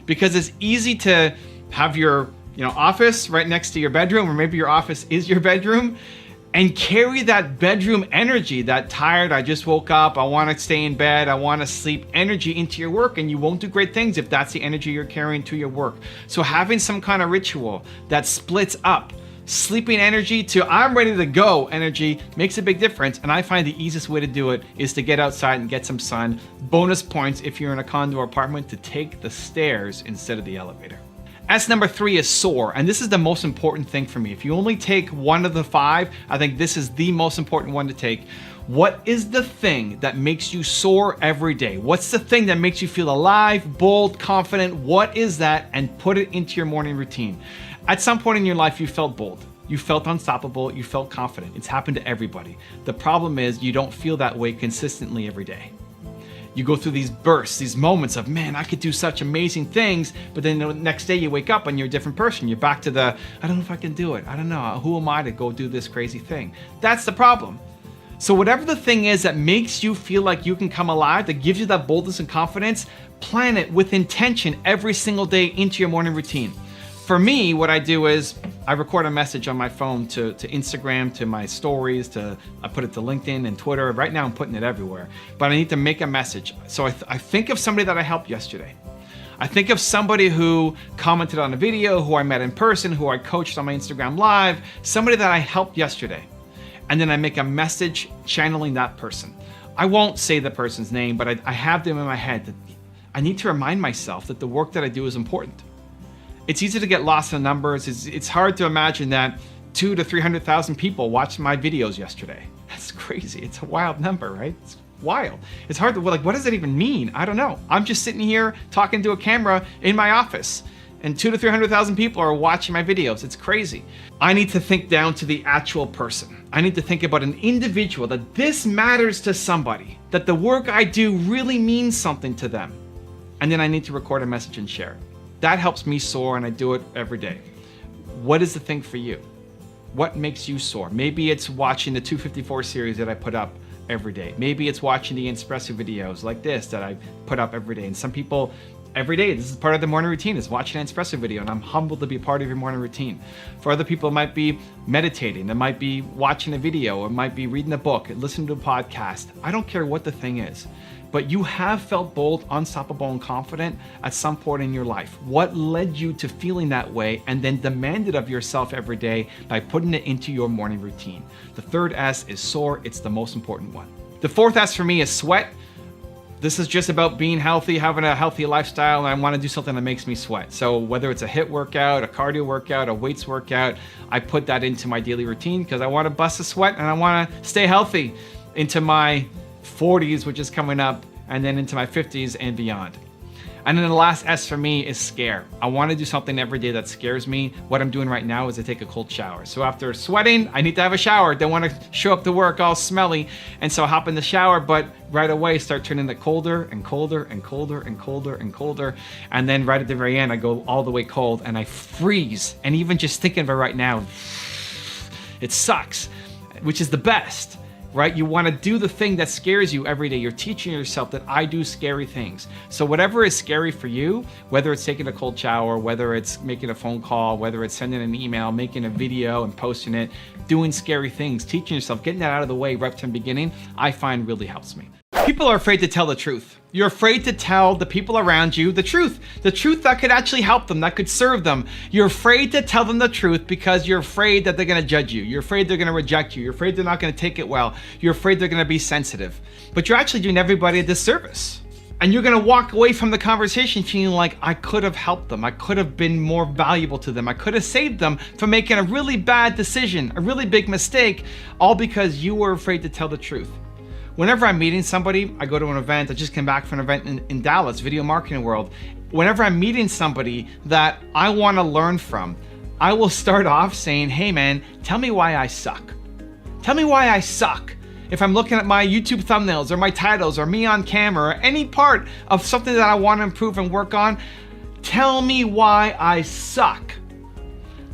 because it's easy to have your office right next to your bedroom, or maybe your office is your bedroom, and carry that bedroom energy, that tired, I just woke up, I want to stay in bed, I want to sleep energy into your work, and you won't do great things if that's the energy you're carrying to your work. So having some kind of ritual that splits up sleeping energy to I'm ready to go energy makes a big difference, and I find the easiest way to do it is to get outside and get some sun. Bonus points if you're in a condo or apartment to take the stairs instead of the elevator. S number 3 is soar, and this is the most important thing for me. If you only take one of the 5, I think this is the most important one to take. What is the thing that makes you soar every day? What's the thing that makes you feel alive, bold, confident? What is that? And put it into your morning routine. At some point in your life, you felt bold. You felt unstoppable. You felt confident. It's happened to everybody. The problem is you don't feel that way consistently every day. You go through these bursts, these moments of, man, I could do such amazing things, but then the next day you wake up and you're a different person. You're back to the, I don't know if I can do it. I don't know. Who am I to go do this crazy thing? That's the problem. So whatever the thing is that makes you feel like you can come alive, that gives you that boldness and confidence, plan it with intention every single day into your morning routine. For me, what I do is I record a message on my phone to Instagram, to my stories, I put it to LinkedIn and Twitter. Right now I'm putting it everywhere, but I need to make a message. So I think of somebody that I helped yesterday. I think of somebody who commented on a video, who I met in person, who I coached on my Instagram Live, somebody that I helped yesterday. And then I make a message channeling that person. I won't say the person's name, but I have them in my head that I need to remind myself that the work that I do is important. It's easy to get lost in numbers. It's hard to imagine that 200,000 to 300,000 people watched my videos yesterday. That's crazy. It's a wild number, right? It's wild. It's hard to, like, what does it even mean? I don't know. I'm just sitting here talking to a camera in my office, and 200,000 to 300,000 people are watching my videos. It's crazy. I need to think down to the actual person. I need to think about an individual, that this matters to somebody, that the work I do really means something to them. And then I need to record a message and share it. That helps me soar, and I do it every day. What is the thing for you? What makes you soar? Maybe it's watching the 254 series that I put up every day. Maybe it's watching the espresso videos like this that I put up every day. And some people, every day, this is part of the morning routine, is watching an espresso video, and I'm humbled to be a part of your morning routine. For other people, it might be meditating, it might be watching a video, it might be reading a book, listening to a podcast. I don't care what the thing is. But you have felt bold, unstoppable, and confident at some point in your life. What led you to feeling that way, and then demand it of yourself every day by putting it into your morning routine? The third S is soar. It's the most important one. The fourth S for me is sweat. This is just about being healthy, having a healthy lifestyle, and I want to do something that makes me sweat. So whether it's a HIIT workout, a cardio workout, a weights workout, I put that into my daily routine because I want to bust a sweat and I want to stay healthy into my 40s, which is coming up, and then into my 50s and beyond. And then the last S for me is scare. I want to do something every day that scares me. What I'm doing right now is I take a cold shower. So after sweating, I need to have a shower. Don't want to show up to work all smelly. And so I hop in the shower, but right away start turning it colder and colder and colder and colder and colder. And then right at the very end, I go all the way cold and I freeze. And even just thinking of it right now, it sucks, which is the best. Right? You want to do the thing that scares you every day. You're teaching yourself that I do scary things. So whatever is scary for you, whether it's taking a cold shower, whether it's making a phone call, whether it's sending an email, making a video and posting it, doing scary things, teaching yourself, getting that out of the way right from the beginning, I find really helps me. People are afraid to tell the truth. You're afraid to tell the people around you the truth that could actually help them, that could serve them. You're afraid to tell them the truth because you're afraid that they're gonna judge you. You're afraid they're gonna reject you. You're afraid they're not gonna take it well. You're afraid they're gonna be sensitive. But you're actually doing everybody a disservice. And you're gonna walk away from the conversation feeling like, I could have helped them. I could have been more valuable to them. I could have saved them from making a really bad decision, a really big mistake, all because you were afraid to tell the truth. Whenever I'm meeting somebody, I go to an event, I just came back from an event in Dallas, Video Marketing World. Whenever I'm meeting somebody that I wanna learn from, I will start off saying, hey man, tell me why I suck. Tell me why I suck. If I'm looking at my YouTube thumbnails or my titles or me on camera or any part of something that I want to improve and work on, tell me why I suck.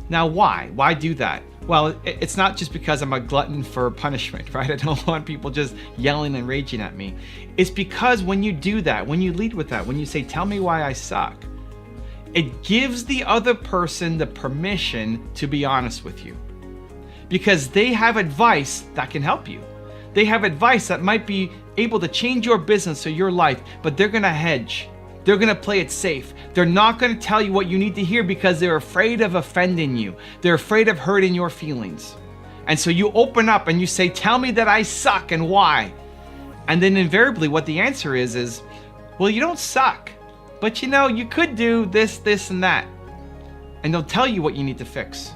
Now why? Why do that? Well, it's not just because I'm a glutton for punishment, right? I don't want people just yelling and raging at me. It's because when you do that, when you lead with that, when you say, tell me why I suck, it gives the other person the permission to be honest with you. Because they have advice that can help you. They have advice that might be able to change your business or your life, but they're gonna hedge. They're gonna play it safe. They're not gonna tell you what you need to hear because they're afraid of offending you. They're afraid of hurting your feelings. And so you open up and you say, tell me that I suck and why. And then invariably what the answer is, well, you don't suck, but you know, you could do this, this, and that. And they'll tell you what you need to fix.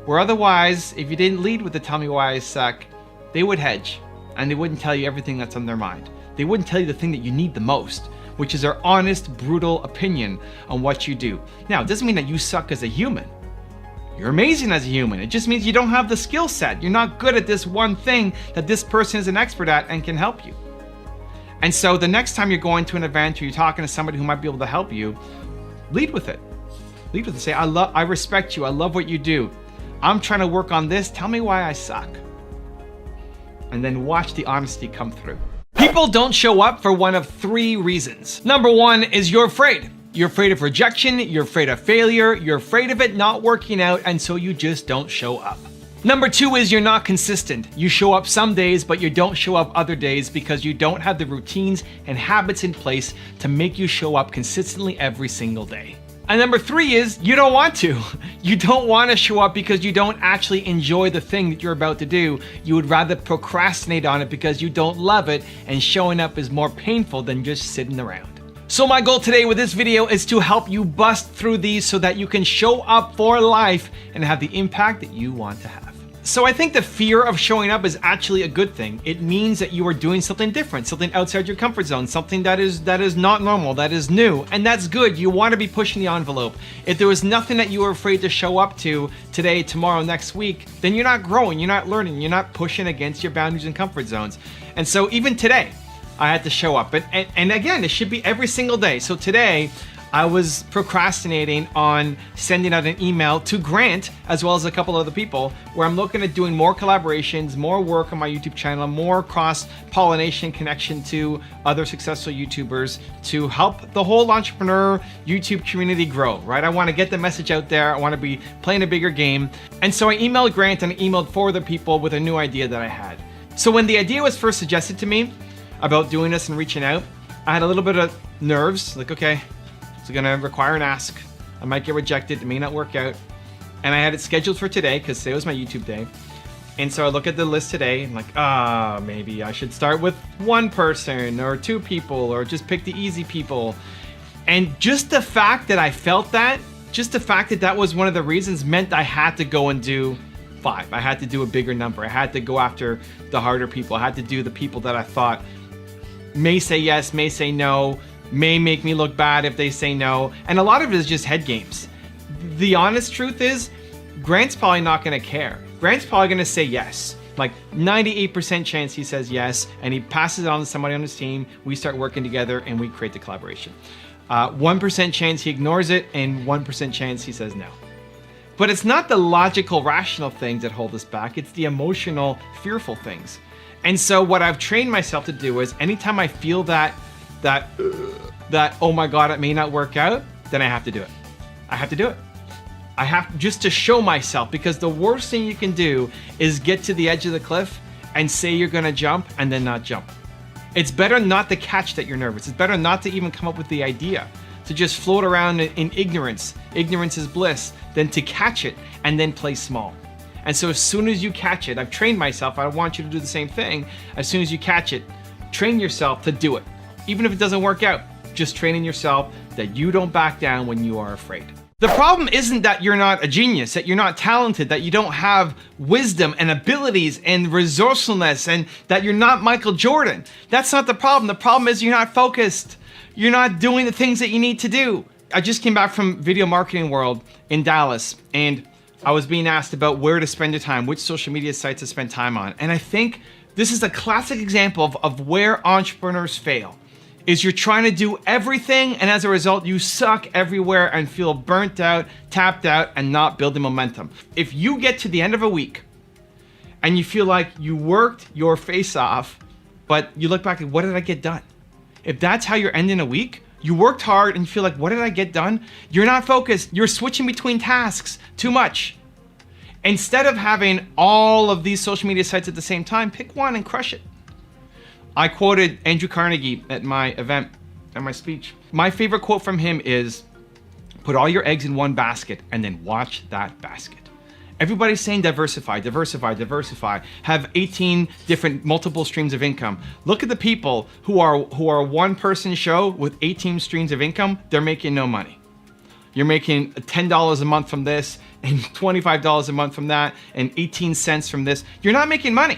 Where otherwise, if you didn't lead with the tell me why I suck, they would hedge and they wouldn't tell you everything that's on their mind. They wouldn't tell you the thing that you need the most, which is their honest, brutal opinion on what you do. Now, it doesn't mean that you suck as a human. You're amazing as a human. It just means you don't have the skill set. You're not good at this one thing that this person is an expert at and can help you. And so the next time you're going to an event or you're talking to somebody who might be able to help you, lead with it. Lead with it. Say, I respect you. I love what you do. I'm trying to work on this. Tell me why I suck. And then watch the honesty come through. People don't show up for one of three reasons. Number one is you're afraid. You're afraid of rejection, you're afraid of failure, you're afraid of it not working out, and so you just don't show up. Number two is you're not consistent. You show up some days, but you don't show up other days because you don't have the routines and habits in place to make you show up consistently every single day. And number three is you don't want to. You don't want to show up because you don't actually enjoy the thing that you're about to do. You would rather procrastinate on it because you don't love it, and showing up is more painful than just sitting around. So my goal today with this video is to help you bust through these so that you can show up for life and have the impact that you want to have. So I think the fear of showing up is actually a good thing. It means that you are doing something different, something outside your comfort zone, something that is not normal, that is new, and that's good. You want to be pushing the envelope. If there was nothing that you were afraid to show up to today, tomorrow, next week, then you're not growing, you're not learning, you're not pushing against your boundaries and comfort zones. And so even today, I had to show up. And again, it should be every single day. So today, I was procrastinating on sending out an email to Grant, as well as a couple other people, where I'm looking at doing more collaborations, more work on my YouTube channel, more cross-pollination connection to other successful YouTubers to help the whole entrepreneur YouTube community grow, right? I want to get the message out there. I want to be playing a bigger game. And so I emailed Grant and I emailed 4 other people with a new idea that I had. So when the idea was first suggested to me about doing this and reaching out, I had a little bit of nerves, like, okay, it's gonna require an ask. I might get rejected, it may not work out. And I had it scheduled for today, because today was my YouTube day. And so I look at the list today, and like, maybe I should start with 1 person, or 2 people, or just pick the easy people. And just the fact that I felt that, just the fact that that was one of the reasons meant I had to go and do 5. I had to do a bigger number. I had to go after the harder people. I had to do the people that I thought may say yes, may say no, may make me look bad if they say no. And a lot of it is just head games. The honest truth is, Grant's probably not gonna care. Grant's probably gonna say yes. Like 98% chance he says yes, and he passes it on to somebody on his team, we start working together, and we create the collaboration. 1% chance he ignores it, and 1% chance he says no. But it's not the logical, rational things that hold us back, it's the emotional, fearful things. And so what I've trained myself to do is anytime I feel that oh my God, it may not work out, then I have to do it. I have to do it. I have just to show myself, because the worst thing you can do is get to the edge of the cliff and say you're gonna jump and then not jump. It's better not to catch that you're nervous. It's better not to even come up with the idea, to just float around in ignorance. Ignorance is bliss, than to catch it and then play small. And so as soon as you catch it, I've trained myself, I want you to do the same thing. As soon as you catch it, train yourself to do it. even if it doesn't work out. Just training yourself that you don't back down when you are afraid. The problem isn't that you're not a genius, that you're not talented, that you don't have wisdom and abilities and resourcefulness, and that you're not Michael Jordan. That's not the problem. The problem is you're not focused. You're not doing the things that you need to do. I just came back from Video Marketing World in Dallas, and I was being asked about where to spend your time, which social media sites to spend time on. And I think this is a classic example of where entrepreneurs fail. Is you're trying to do everything, and as a result, you suck everywhere and feel burnt out, tapped out, and not building momentum. If you get to the end of a week and you feel like you worked your face off, but you look back and what did I get done? If that's how you're ending a week, you worked hard and you feel like, what did I get done? You're not focused. You're switching between tasks too much. Instead of having all of these social media sites at the same time, pick one and crush it. I quoted Andrew Carnegie at my event, at my speech. My favorite quote from him is, put all your eggs in one basket and then watch that basket. Everybody's saying diversify, diversify, diversify. Have 18 different multiple streams of income. Look at the people who are one person show with 18 streams of income, they're making no money. You're making $10 a month from this and $25 a month from that and 18 cents from this. You're not making money.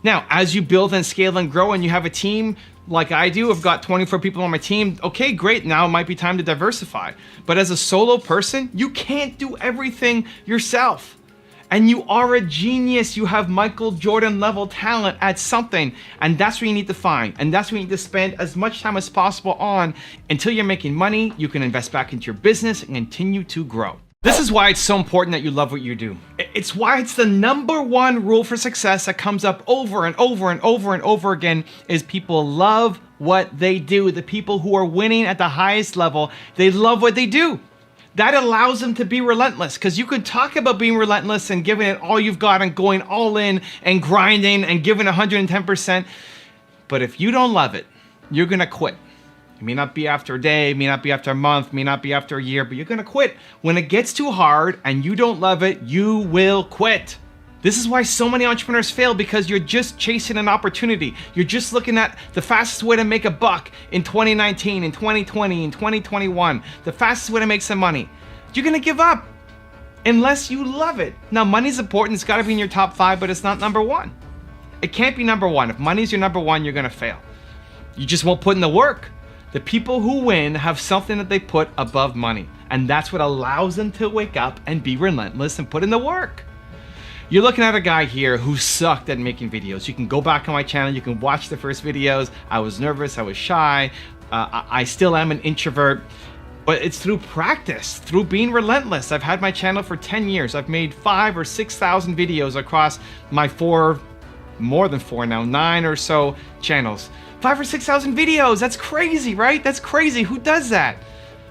Now, as you build and scale and grow and you have a team like I do, I've got 24 people on my team, okay, great, now it might be time to diversify. But as a solo person, you can't do everything yourself. And you are a genius, you have Michael Jordan level talent at something, and that's what you need to find. And that's what you need to spend as much time as possible on until you're making money, you can invest back into your business and continue to grow. This is why it's so important that you love what you do. It's why it's the #1 rule for success that comes up over and over and over and over again is people love what they do. The people who are winning at the highest level, they love what they do. That allows them to be relentless, because you could talk about being relentless and giving it all you've got and going all in and grinding and giving 110%. But if you don't love it, you're gonna quit. It may not be after a day, it may not be after a month, it may not be after a year, but you're gonna quit. When it gets too hard and you don't love it, you will quit. This is why so many entrepreneurs fail, because you're just chasing an opportunity. You're just looking at the fastest way to make a buck in 2019, in 2020, in 2021, the fastest way to make some money. You're gonna give up unless you love it. Now, money's important, it's gotta be in your top 5, but it's not #1. It can't be #1. If money's your #1, you're gonna fail. You just won't put in the work. The people who win have something that they put above money, and that's what allows them to wake up and be relentless and put in the work. You're looking at a guy here who sucked at making videos. You can go back on my channel, you can watch the first videos. I was nervous, I was shy, I still am an introvert, but it's through practice, through being relentless. I've had my channel for 10 years. I've made 5,000 or 6,000 videos across my more than 4 now, 9 or so channels. 5,000 or 6,000 videos, that's crazy, right? That's crazy, who does that?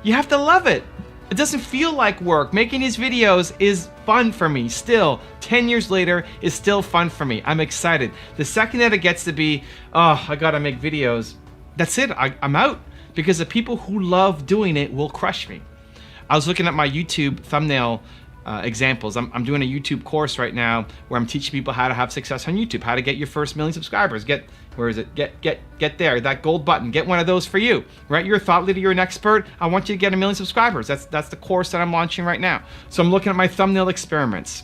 You have to love it. It doesn't feel like work. Making these videos is fun for me still. 10 years later, it's still fun for me. I'm excited. The second that it gets to be, oh, I gotta make videos, that's it, I'm out. Because the people who love doing it will crush me. I was looking at my YouTube thumbnail examples. I'm doing a YouTube course right now where I'm teaching people how to have success on YouTube, how to get your first 1,000,000 subscribers. Where is it? Get there, that gold button, get one of those for you, right? You're a thought leader, you're an expert. I want you to get 1,000,000 subscribers. That's the course that I'm launching right now. So I'm looking at my thumbnail experiments.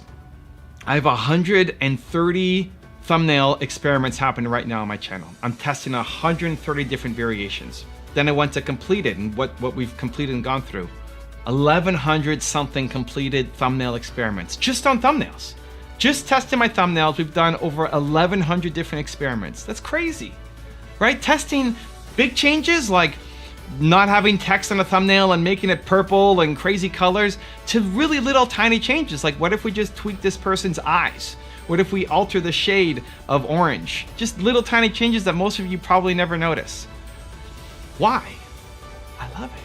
I have 130 thumbnail experiments happening right now on my channel. I'm testing 130 different variations. Then I went to completed and what we've completed and gone through. 1,100 something completed thumbnail experiments, just on thumbnails. Just testing my thumbnails, we've done over 1,100 different experiments. That's crazy, right? Testing big changes like not having text on a thumbnail and making it purple and crazy colors, to really little tiny changes. Like, what if we just tweak this person's eyes? What if we alter the shade of orange? Just little tiny changes that most of you probably never notice. Why? I love it.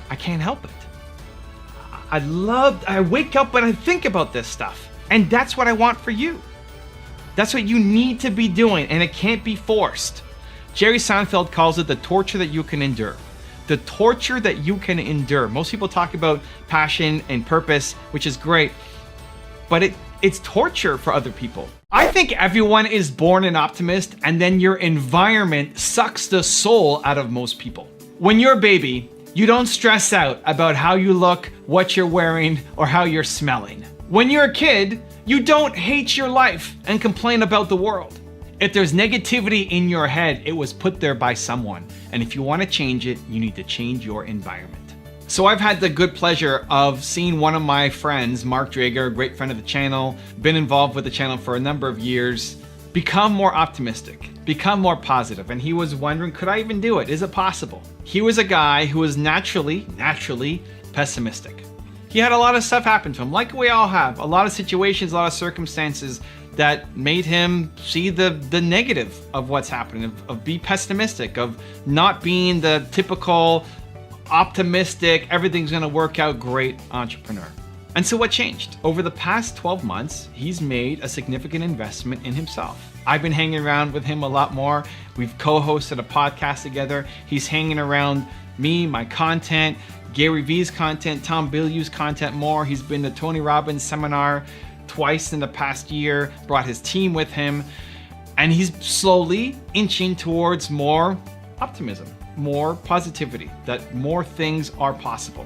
I can't help it. I wake up and I think about this stuff, and that's what I want for you. That's what you need to be doing, and it can't be forced. Jerry Seinfeld calls it the torture that you can endure. The torture that you can endure. Most people talk about passion and purpose, which is great, but it's torture for other people. I think everyone is born an optimist, and then your environment sucks the soul out of most people. When you're a baby, you don't stress out about how you look, what you're wearing, or how you're smelling. When you're a kid, you don't hate your life and complain about the world. If there's negativity in your head, it was put there by someone. And if you want to change it, you need to change your environment. So I've had the good pleasure of seeing one of my friends, Mark Drager, a great friend of the channel, been involved with the channel for a number of years, become more optimistic, become more positive. And he was wondering, could I even do it? Is it possible? He was a guy who was naturally pessimistic. He had a lot of stuff happen to him, like we all have. A lot of situations, a lot of circumstances that made him see the negative of what's happening, of be pessimistic, of not being the typical optimistic, everything's gonna work out great entrepreneur. And so what changed? Over the past 12 months, he's made a significant investment in himself. I've been hanging around with him a lot more. We've co-hosted a podcast together. He's hanging around me, my content, Gary Vee's content, Tom Bilyeu's content more. He's been to Tony Robbins' seminar twice in the past year, brought his team with him, and he's slowly inching towards more optimism, more positivity, that more things are possible.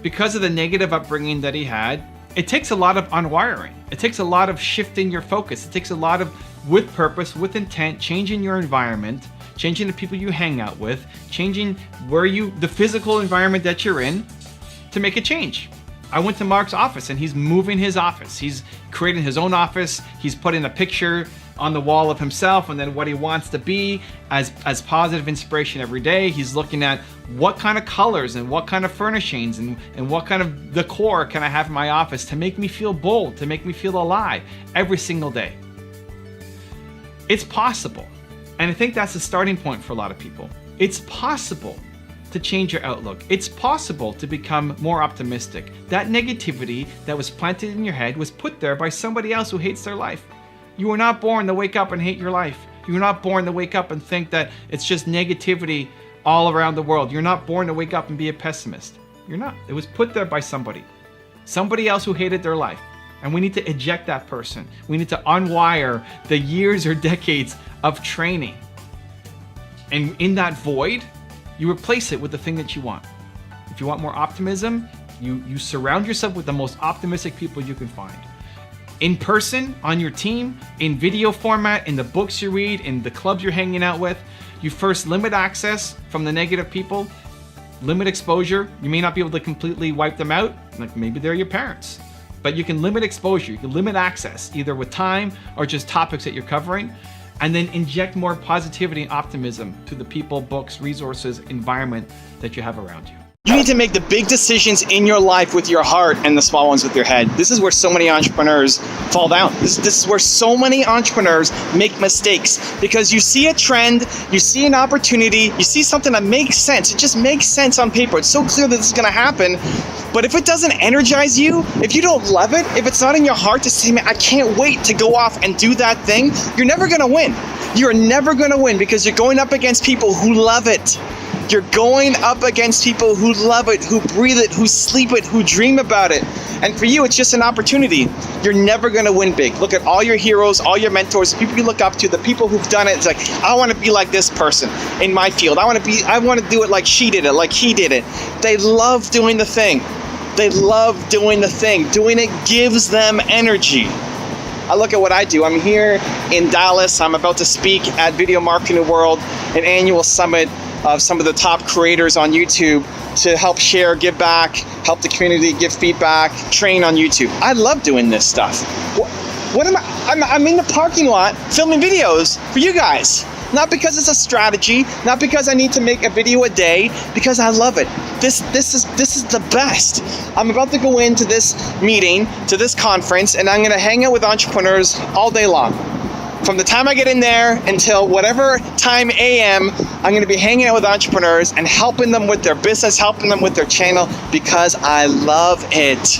Because of the negative upbringing that he had, it takes a lot of unwiring. It takes a lot of shifting your focus. It takes a lot of, with purpose, with intent, changing your environment, changing the people you hang out with, changing the physical environment that you're in to make a change. I went to Mark's office and he's moving his office. He's creating his own office. He's putting a picture on the wall of himself and then what he wants to be as positive inspiration every day. He's looking at what kind of colors and what kind of furnishings and what kind of decor can I have in my office to make me feel bold, to make me feel alive every single day. It's possible. And I think that's the starting point for a lot of people. It's possible to change your outlook. It's possible to become more optimistic. That negativity that was planted in your head was put there by somebody else who hates their life. You were not born to wake up and hate your life. You were not born to wake up and think that it's just negativity all around the world. You're not born to wake up and be a pessimist. You're not. It was put there by somebody else who hated their life. And we need to eject that person. We need to unwire the years or decades of training. And in that void, you replace it with the thing that you want. If you want more optimism, you surround yourself with the most optimistic people you can find. In person, on your team, in video format, in the books you read, in the clubs you're hanging out with, you first limit access from the negative people, limit exposure. You may not be able to completely wipe them out, like maybe they're your parents, but you can limit exposure, you can limit access, either with time or just topics that you're covering, and then inject more positivity and optimism to the people, books, resources, environment that you have around you. You need to make the big decisions in your life with your heart and the small ones with your head. This is where so many entrepreneurs fall down. This is where so many entrepreneurs make mistakes, because you see a trend, you see an opportunity, you see something that makes sense. It just makes sense on paper. It's so clear that this is going to happen. But if it doesn't energize you, if you don't love it, if it's not in your heart to say, man, I can't wait to go off and do that thing, you're never going to win. You're never going to win, because you're going up against people who love it. You're going up against people who love it, who breathe it, who sleep it, who dream about it. And for you, it's just an opportunity. You're never going to win big. Look at all your heroes, all your mentors, people you look up to, the people who've done it. It's like, I want to be like this person in my field. I want to do it like she did it, like he did it. They love doing the thing. They love doing the thing. Doing it gives them energy. I look at what I do. I'm here in Dallas. I'm about to speak at Video Marketing World, an annual summit of some of the top creators on YouTube, to help share, give back, help the community, give feedback, train on YouTube. I love doing this stuff. What am I'm in the parking lot filming videos for you guys. Not because it's a strategy, not because I need to make a video a day, because I love it. This is the best. I'm about to go into this meeting, to this conference, and I'm gonna hang out with entrepreneurs all day long. From the time I get in there until whatever time AM, I'm gonna be hanging out with entrepreneurs and helping them with their business, helping them with their channel, because I love it.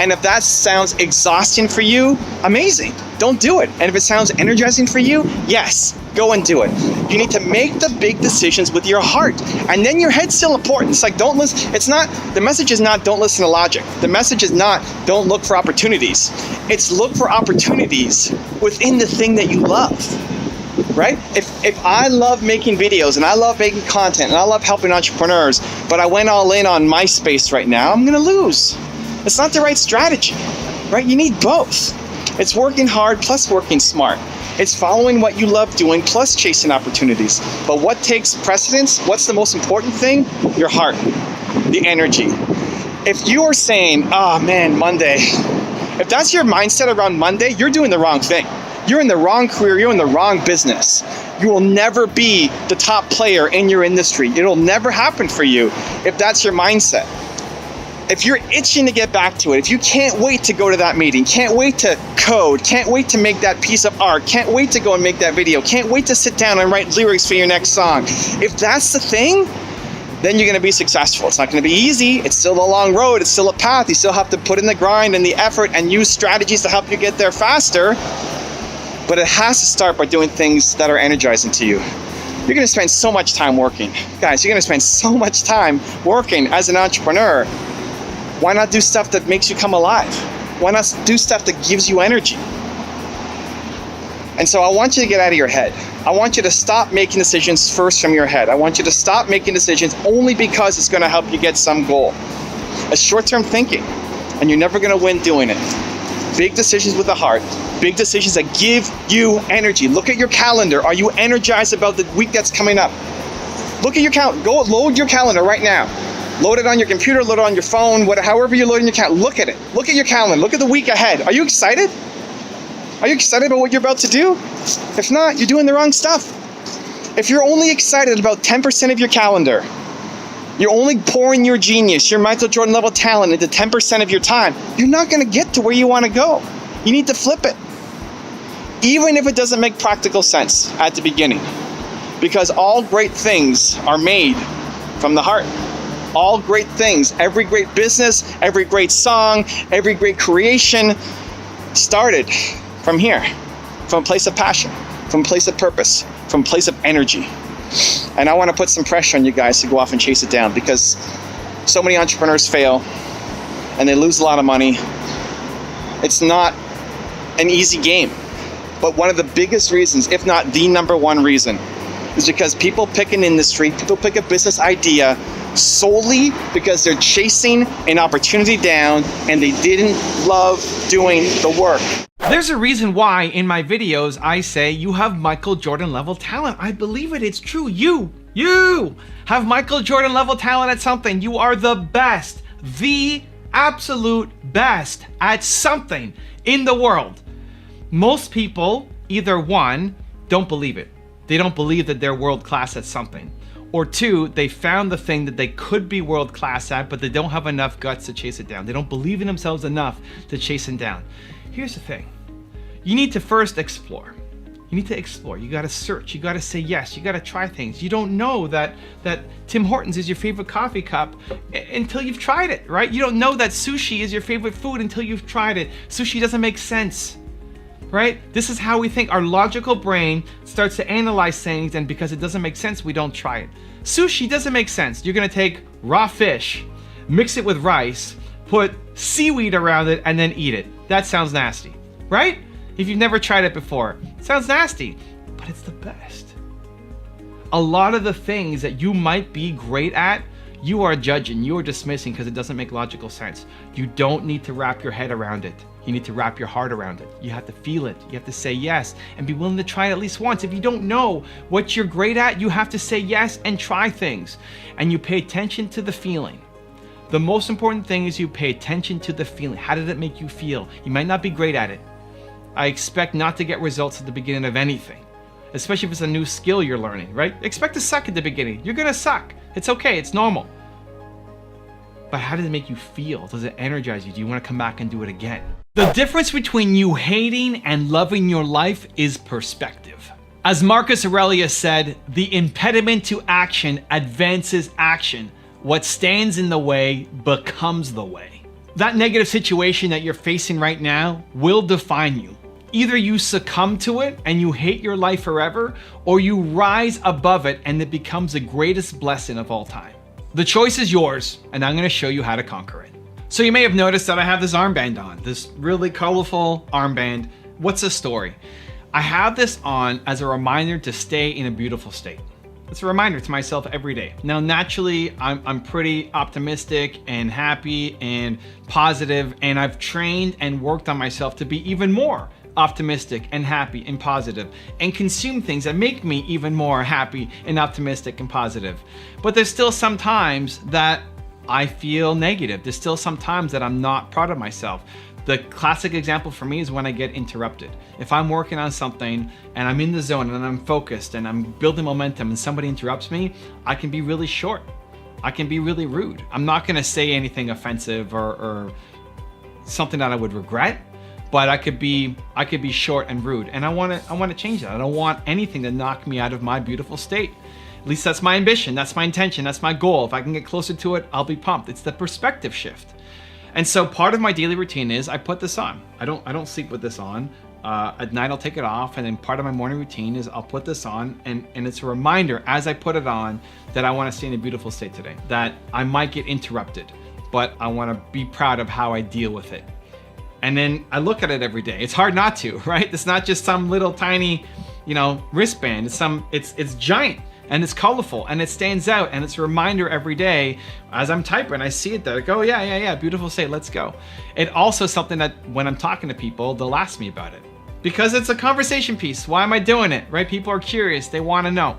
And if that sounds exhausting for you, amazing. Don't do it. And if it sounds energizing for you, yes. go and do it. You need to make the big decisions with your heart. And then your head's still important. It's like, don't listen. It's not, the message is not, don't listen to logic. The message is not, don't look for opportunities. It's look for opportunities within the thing that you love, right? If I love making videos and I love making content and I love helping entrepreneurs, but I went all in on MySpace right now, I'm gonna lose. It's not the right strategy, right? You need both. It's working hard plus working smart. It's following what you love doing plus chasing opportunities. But what takes precedence? What's the most important thing? Your heart, the energy. If you are saying, oh man, Monday, if that's your mindset around Monday, you're doing the wrong thing. You're in the wrong career, you're in the wrong business. You will never be the top player in your industry. It'll never happen for you if that's your mindset. If you're itching to get back to it, if you can't wait to go to that meeting, can't wait to code, can't wait to make that piece of art, can't wait to go and make that video, can't wait to sit down and write lyrics for your next song, if that's the thing, then you're gonna be successful. It's not gonna be easy, it's still a long road, it's still a path, you still have to put in the grind and the effort and use strategies to help you get there faster, but it has to start by doing things that are energizing to you. You're gonna spend so much time working. Guys, you're gonna spend so much time working as an entrepreneur. Why not do stuff that makes you come alive? Why not do stuff that gives you energy? And so I want you to get out of your head. I want you to stop making decisions first from your head. I want you to stop making decisions only because it's gonna help you get some goal. It's short-term thinking, and you're never gonna win doing it. Big decisions with the heart, big decisions that give you energy. Look at your calendar. Are you energized about the week that's coming up? Look at your calendar, go load your calendar right now. Load it on your computer, load it on your phone, however you're loading your calendar. Look at it. Look at your calendar. Look at the week ahead. Are you excited? Are you excited about what you're about to do? If not, you're doing the wrong stuff. If you're only excited about 10% of your calendar, you're only pouring your genius, your Michael Jordan level talent into 10% of your time, you're not gonna get to where you wanna go. You need to flip it. Even if it doesn't make practical sense at the beginning. Because all great things are made from the heart. All great things, every great business, every great song, every great creation started from here, from a place of passion, from a place of purpose, from a place of energy. And I want to put some pressure on you guys to go off and chase it down, because so many entrepreneurs fail and they lose a lot of money. It's not an easy game, but one of the biggest reasons, if not the number one reason, is because people pick an industry, people pick a business idea solely because they're chasing an opportunity down and they didn't love doing the work. There's a reason why in my videos I say you have Michael Jordan level talent. I believe it, it's true. You have Michael Jordan level talent at something. You are the best, the absolute best at something in the world. Most people, either one, don't believe it. They don't believe that they're world class at something. Or two, they found the thing that they could be world class at, but they don't have enough guts to chase it down. They don't believe in themselves enough to chase it down. Here's the thing. You need to first explore. You need to explore. You gotta search. You gotta say yes. You gotta try things. You don't know that Tim Hortons is your favorite coffee cup until you've tried it, right? You don't know that sushi is your favorite food until you've tried it. Sushi doesn't make sense. Right? This is how we think. Our logical brain starts to analyze things, and because it doesn't make sense, we don't try it. Sushi doesn't make sense. You're gonna take raw fish, mix it with rice, put seaweed around it, and then eat it. That sounds nasty, right? If you've never tried it before, it sounds nasty, but it's the best. A lot of the things that you might be great at, you are judging, you are dismissing because it doesn't make logical sense. You don't need to wrap your head around it. You need to wrap your heart around it. You have to feel it. You have to say yes and be willing to try it at least once. If you don't know what you're great at, you have to say yes and try things. And you pay attention to the feeling. The most important thing is you pay attention to the feeling. How did it make you feel? You might not be great at it. I expect not to get results at the beginning of anything, especially if it's a new skill you're learning, right? Expect to suck at the beginning. You're gonna suck. It's okay, it's normal. But how does it make you feel? Does it energize you? Do you wanna come back and do it again? The difference between you hating and loving your life is perspective. As Marcus Aurelius said, the impediment to action advances action. What stands in the way becomes the way. That negative situation that you're facing right now will define you. Either you succumb to it and you hate your life forever, or you rise above it and it becomes the greatest blessing of all time. The choice is yours, and I'm gonna show you how to conquer it. So you may have noticed that I have this armband on, this really colorful armband. What's the story? I have this on as a reminder to stay in a beautiful state. It's a reminder to myself every day. Now, naturally, I'm pretty optimistic and happy and positive, and I've trained and worked on myself to be even more optimistic and happy and positive, and consume things that make me even more happy and optimistic and positive. But there's still some times that I feel negative. There's still some times that I'm not proud of myself. The classic example for me is when I get interrupted. If I'm working on something and I'm in the zone and I'm focused and I'm building momentum and somebody interrupts me, I can be really short. I can be really rude. I'm not gonna say anything offensive or something that I would regret, but I could be short and rude. And I wanna change that. I don't want anything to knock me out of my beautiful state. At least that's my ambition, that's my intention, that's my goal. If I can get closer to it, I'll be pumped. It's the perspective shift. And so part of my daily routine is I put this on. I don't sleep with this on. At night I'll take it off, and then part of my morning routine is I'll put this on, and it's a reminder as I put it on that I want to stay in a beautiful state today, that I might get interrupted, but I want to be proud of how I deal with it. And then I look at it every day. It's hard not to, right? It's not just some little tiny, wristband. It's giant. And it's colorful and it stands out, and it's a reminder every day as I'm typing. I see it there. I go, yeah, beautiful state, let's go. It also is something that when I'm talking to people, they'll ask me about it because it's a conversation piece. Why am I doing it, right? People are curious, they want to know.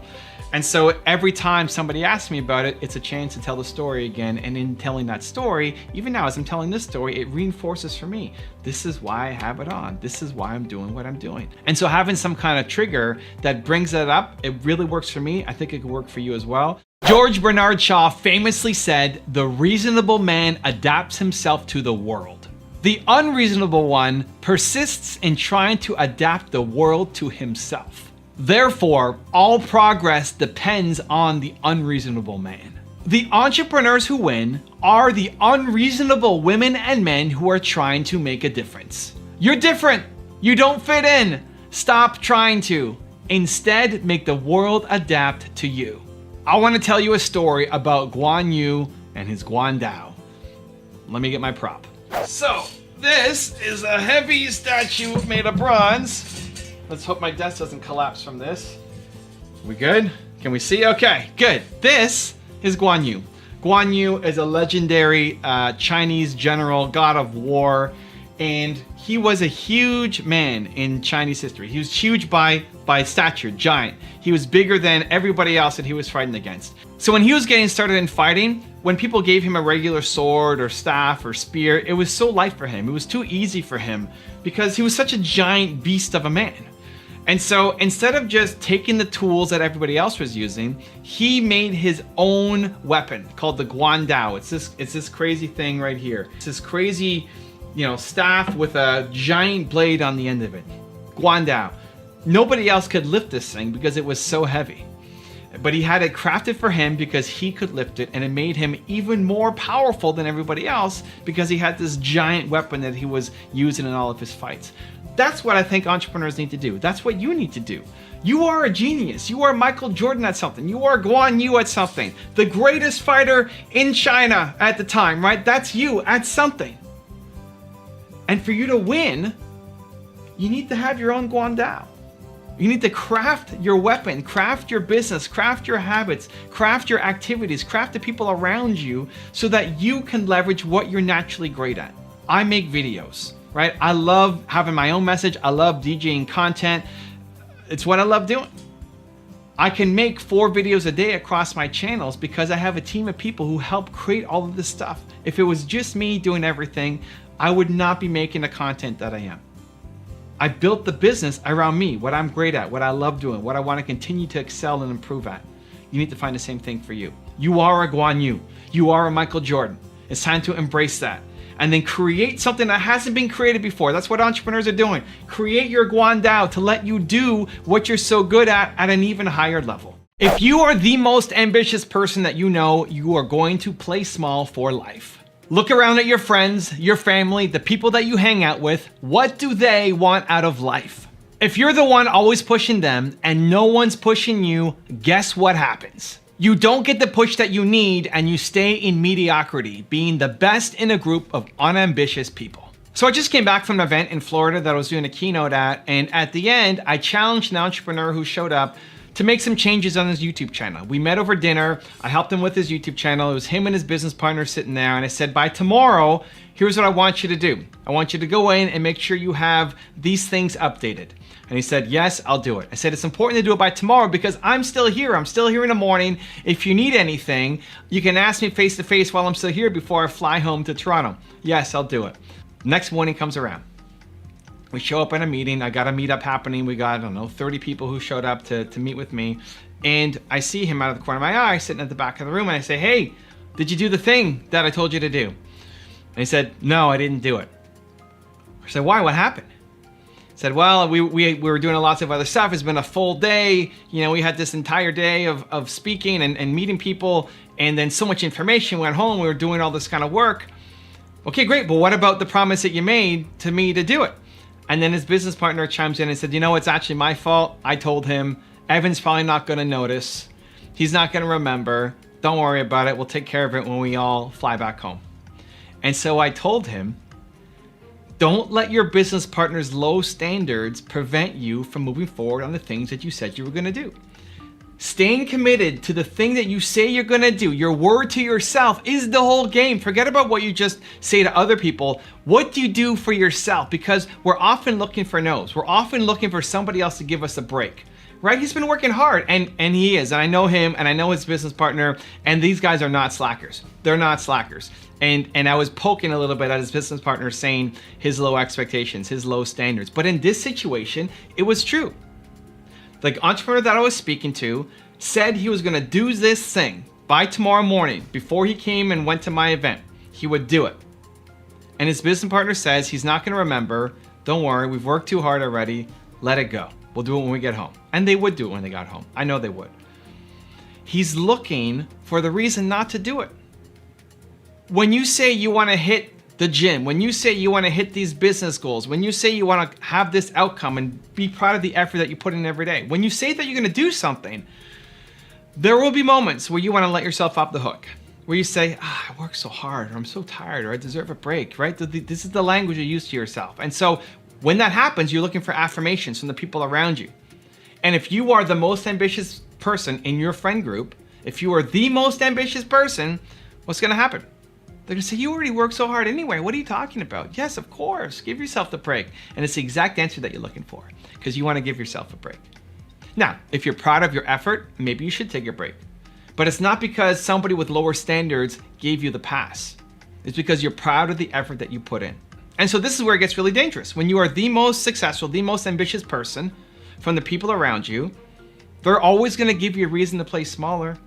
And so every time somebody asks me about it, it's a chance to tell the story again. And in telling that story, even now as I'm telling this story, it reinforces for me, this is why I have it on. This is why I'm doing what I'm doing. And so having some kind of trigger that brings it up, it really works for me. I think it could work for you as well. George Bernard Shaw famously said, "The reasonable man adapts himself to the world. The unreasonable one persists in trying to adapt the world to himself. Therefore, all progress depends on the unreasonable man." The entrepreneurs who win are the unreasonable women and men who are trying to make a difference. You're different. You don't fit in. Stop trying to. Instead, make the world adapt to you. I want to tell you a story about Guan Yu and his Guan Dao. Let me get my prop. So, this is a heavy statue made of bronze. Let's hope my desk doesn't collapse from this. We good? Can we see? Okay, good. This is Guan Yu. Guan Yu is a legendary Chinese general, god of war, and he was a huge man in Chinese history. He was huge by stature, giant. He was bigger than everybody else that he was fighting against. So when he was getting started in fighting, when people gave him a regular sword or staff or spear, it was so light for him. It was too easy for him because he was such a giant beast of a man. And so instead of just taking the tools that everybody else was using, he made his own weapon called the Guan Dao. It's this crazy thing right here. It's this crazy, staff with a giant blade on the end of it. Guan Dao. Nobody else could lift this thing because it was so heavy. But he had it crafted for him because he could lift it, and it made him even more powerful than everybody else because he had this giant weapon that he was using in all of his fights. That's what I think entrepreneurs need to do. That's what you need to do. You are a genius. You are Michael Jordan at something. You are Guan Yu at something. The greatest fighter in China at the time, right? That's you at something. And for you to win, you need to have your own Guan Dao. You need to craft your weapon, craft your business, craft your habits, craft your activities, craft the people around you so that you can leverage what you're naturally great at. I make videos. Right? I love having my own message. I love DJing content. It's what I love doing. I can make 4 videos a day across my channels because I have a team of people who help create all of this stuff. If it was just me doing everything, I would not be making the content that I am. I built the business around me, what I'm great at, what I love doing, what I want to continue to excel and improve at. You need to find the same thing for you. You are a Guan Yu. You are a Michael Jordan. It's time to embrace that. And then create something that hasn't been created before. That's what entrepreneurs are doing. Create your Guan Dao to let you do what you're so good at an even higher level. If you are the most ambitious person that you know, you are going to play small for life. Look around at your friends, your family, the people that you hang out with. What do they want out of life? If you're the one always pushing them and no one's pushing you, guess what happens? You don't get the push that you need and you stay in mediocrity, being the best in a group of unambitious people. So I just came back from an event in Florida that I was doing a keynote at, and at the end, I challenged an entrepreneur who showed up to make some changes on his YouTube channel. We met over dinner, I helped him with his YouTube channel, it was him and his business partner sitting there, and I said, by tomorrow, here's what I want you to do. I want you to go in and make sure you have these things updated. And he said, yes, I'll do it. I said, it's important to do it by tomorrow because I'm still here. I'm still here in the morning. If you need anything, you can ask me face to face while I'm still here before I fly home to Toronto. Yes, I'll do it. Next morning comes around. We show up in a meeting. I got a meetup happening. We got, I don't know, 30 people who showed up to meet with me. And I see him out of the corner of my eye sitting at the back of the room. And I say, hey, did you do the thing that I told you to do? And he said, no, I didn't do it. I said, why? What happened? He said, well, we were doing lots of other stuff. It's been a full day. You know, we had this entire day of speaking and meeting people. And then so much information. We went home. We were doing all this kind of work. Okay, great. But what about the promise that you made to me to do it? And then his business partner chimes in and said, you know, it's actually my fault. I told him, Evan's probably not going to notice. He's not going to remember. Don't worry about it. We'll take care of it when we all fly back home. And so I told him, don't let your business partner's low standards prevent you from moving forward on the things that you said you were going to do. Staying committed to the thing that you say you're gonna do, your word to yourself, is the whole game. Forget about what you just say to other people. What do you do for yourself? Because we're often looking for no's. We're often looking for somebody else to give us a break, right? He's been working hard, and he is. And I know him, and I know his business partner, and these guys are not slackers. They're not slackers. And I was poking a little bit at his business partner, saying his low expectations, his low standards. But in this situation, it was true. The entrepreneur that I was speaking to said he was gonna do this thing by tomorrow morning before he came and went to my event. He would do it. And his business partner says he's not gonna remember. Don't worry, we've worked too hard already. Let it go. We'll do it when we get home. And they would do it when they got home. I know they would. He's looking for the reason not to do it. When you say you wanna hit the gym, when you say you want to hit these business goals, when you say you want to have this outcome and be proud of the effort that you put in every day, when you say that you're going to do something, there will be moments where you want to let yourself off the hook, where you say, I work so hard, or I'm so tired, or I deserve a break, right? This is the language you use to yourself. And so when that happens, you're looking for affirmations from the people around you. And if you are the most ambitious person in your friend group, if you are the most ambitious person, what's going to happen? They're gonna say, you already work so hard anyway. What are you talking about? Yes, of course. Give yourself the break. And it's the exact answer that you're looking for, because you want to give yourself a break. Now, if you're proud of your effort, maybe you should take a break. But it's not because somebody with lower standards gave you the pass. It's because you're proud of the effort that you put in. And so this is where it gets really dangerous. When you are the most successful, the most ambitious person from the people around you, they're always gonna give you a reason to play smaller.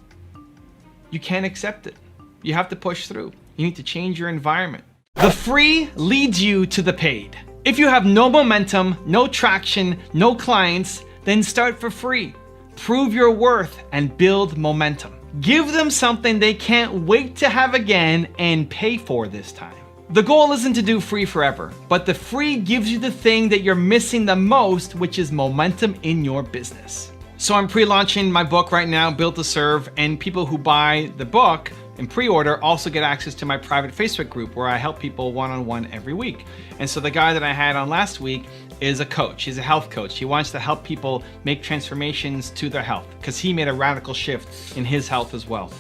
You can't accept it. You have to push through. You need to change your environment. The free leads you to the paid. If you have no momentum, no traction, no clients, then start for free. Prove your worth and build momentum. Give them something they can't wait to have again and pay for this time. The goal isn't to do free forever, but the free gives you the thing that you're missing the most, which is momentum in your business. So I'm pre-launching my book right now, Built to Serve, and people who buy the book and pre-order also get access to my private Facebook group where I help people one-on-one every week. And so the guy that I had on last week is a coach. He's a health coach. He wants to help people make transformations to their health because he made a radical shift in his health as well.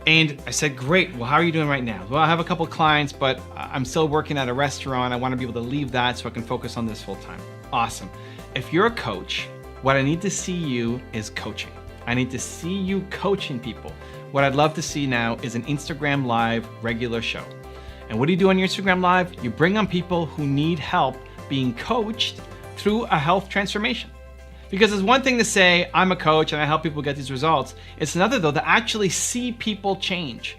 And I said, great, well, how are you doing right now? Well, I have a couple clients, but I'm still working at a restaurant. I want to be able to leave that so I can focus on this full time. Awesome. If you're a coach, what I need to see you is coaching. I need to see you coaching people. What I'd love to see now is an Instagram Live regular show. And what do you do on your Instagram Live? You bring on people who need help being coached through a health transformation. Because it's one thing to say, I'm a coach and I help people get these results. It's another though to actually see people change.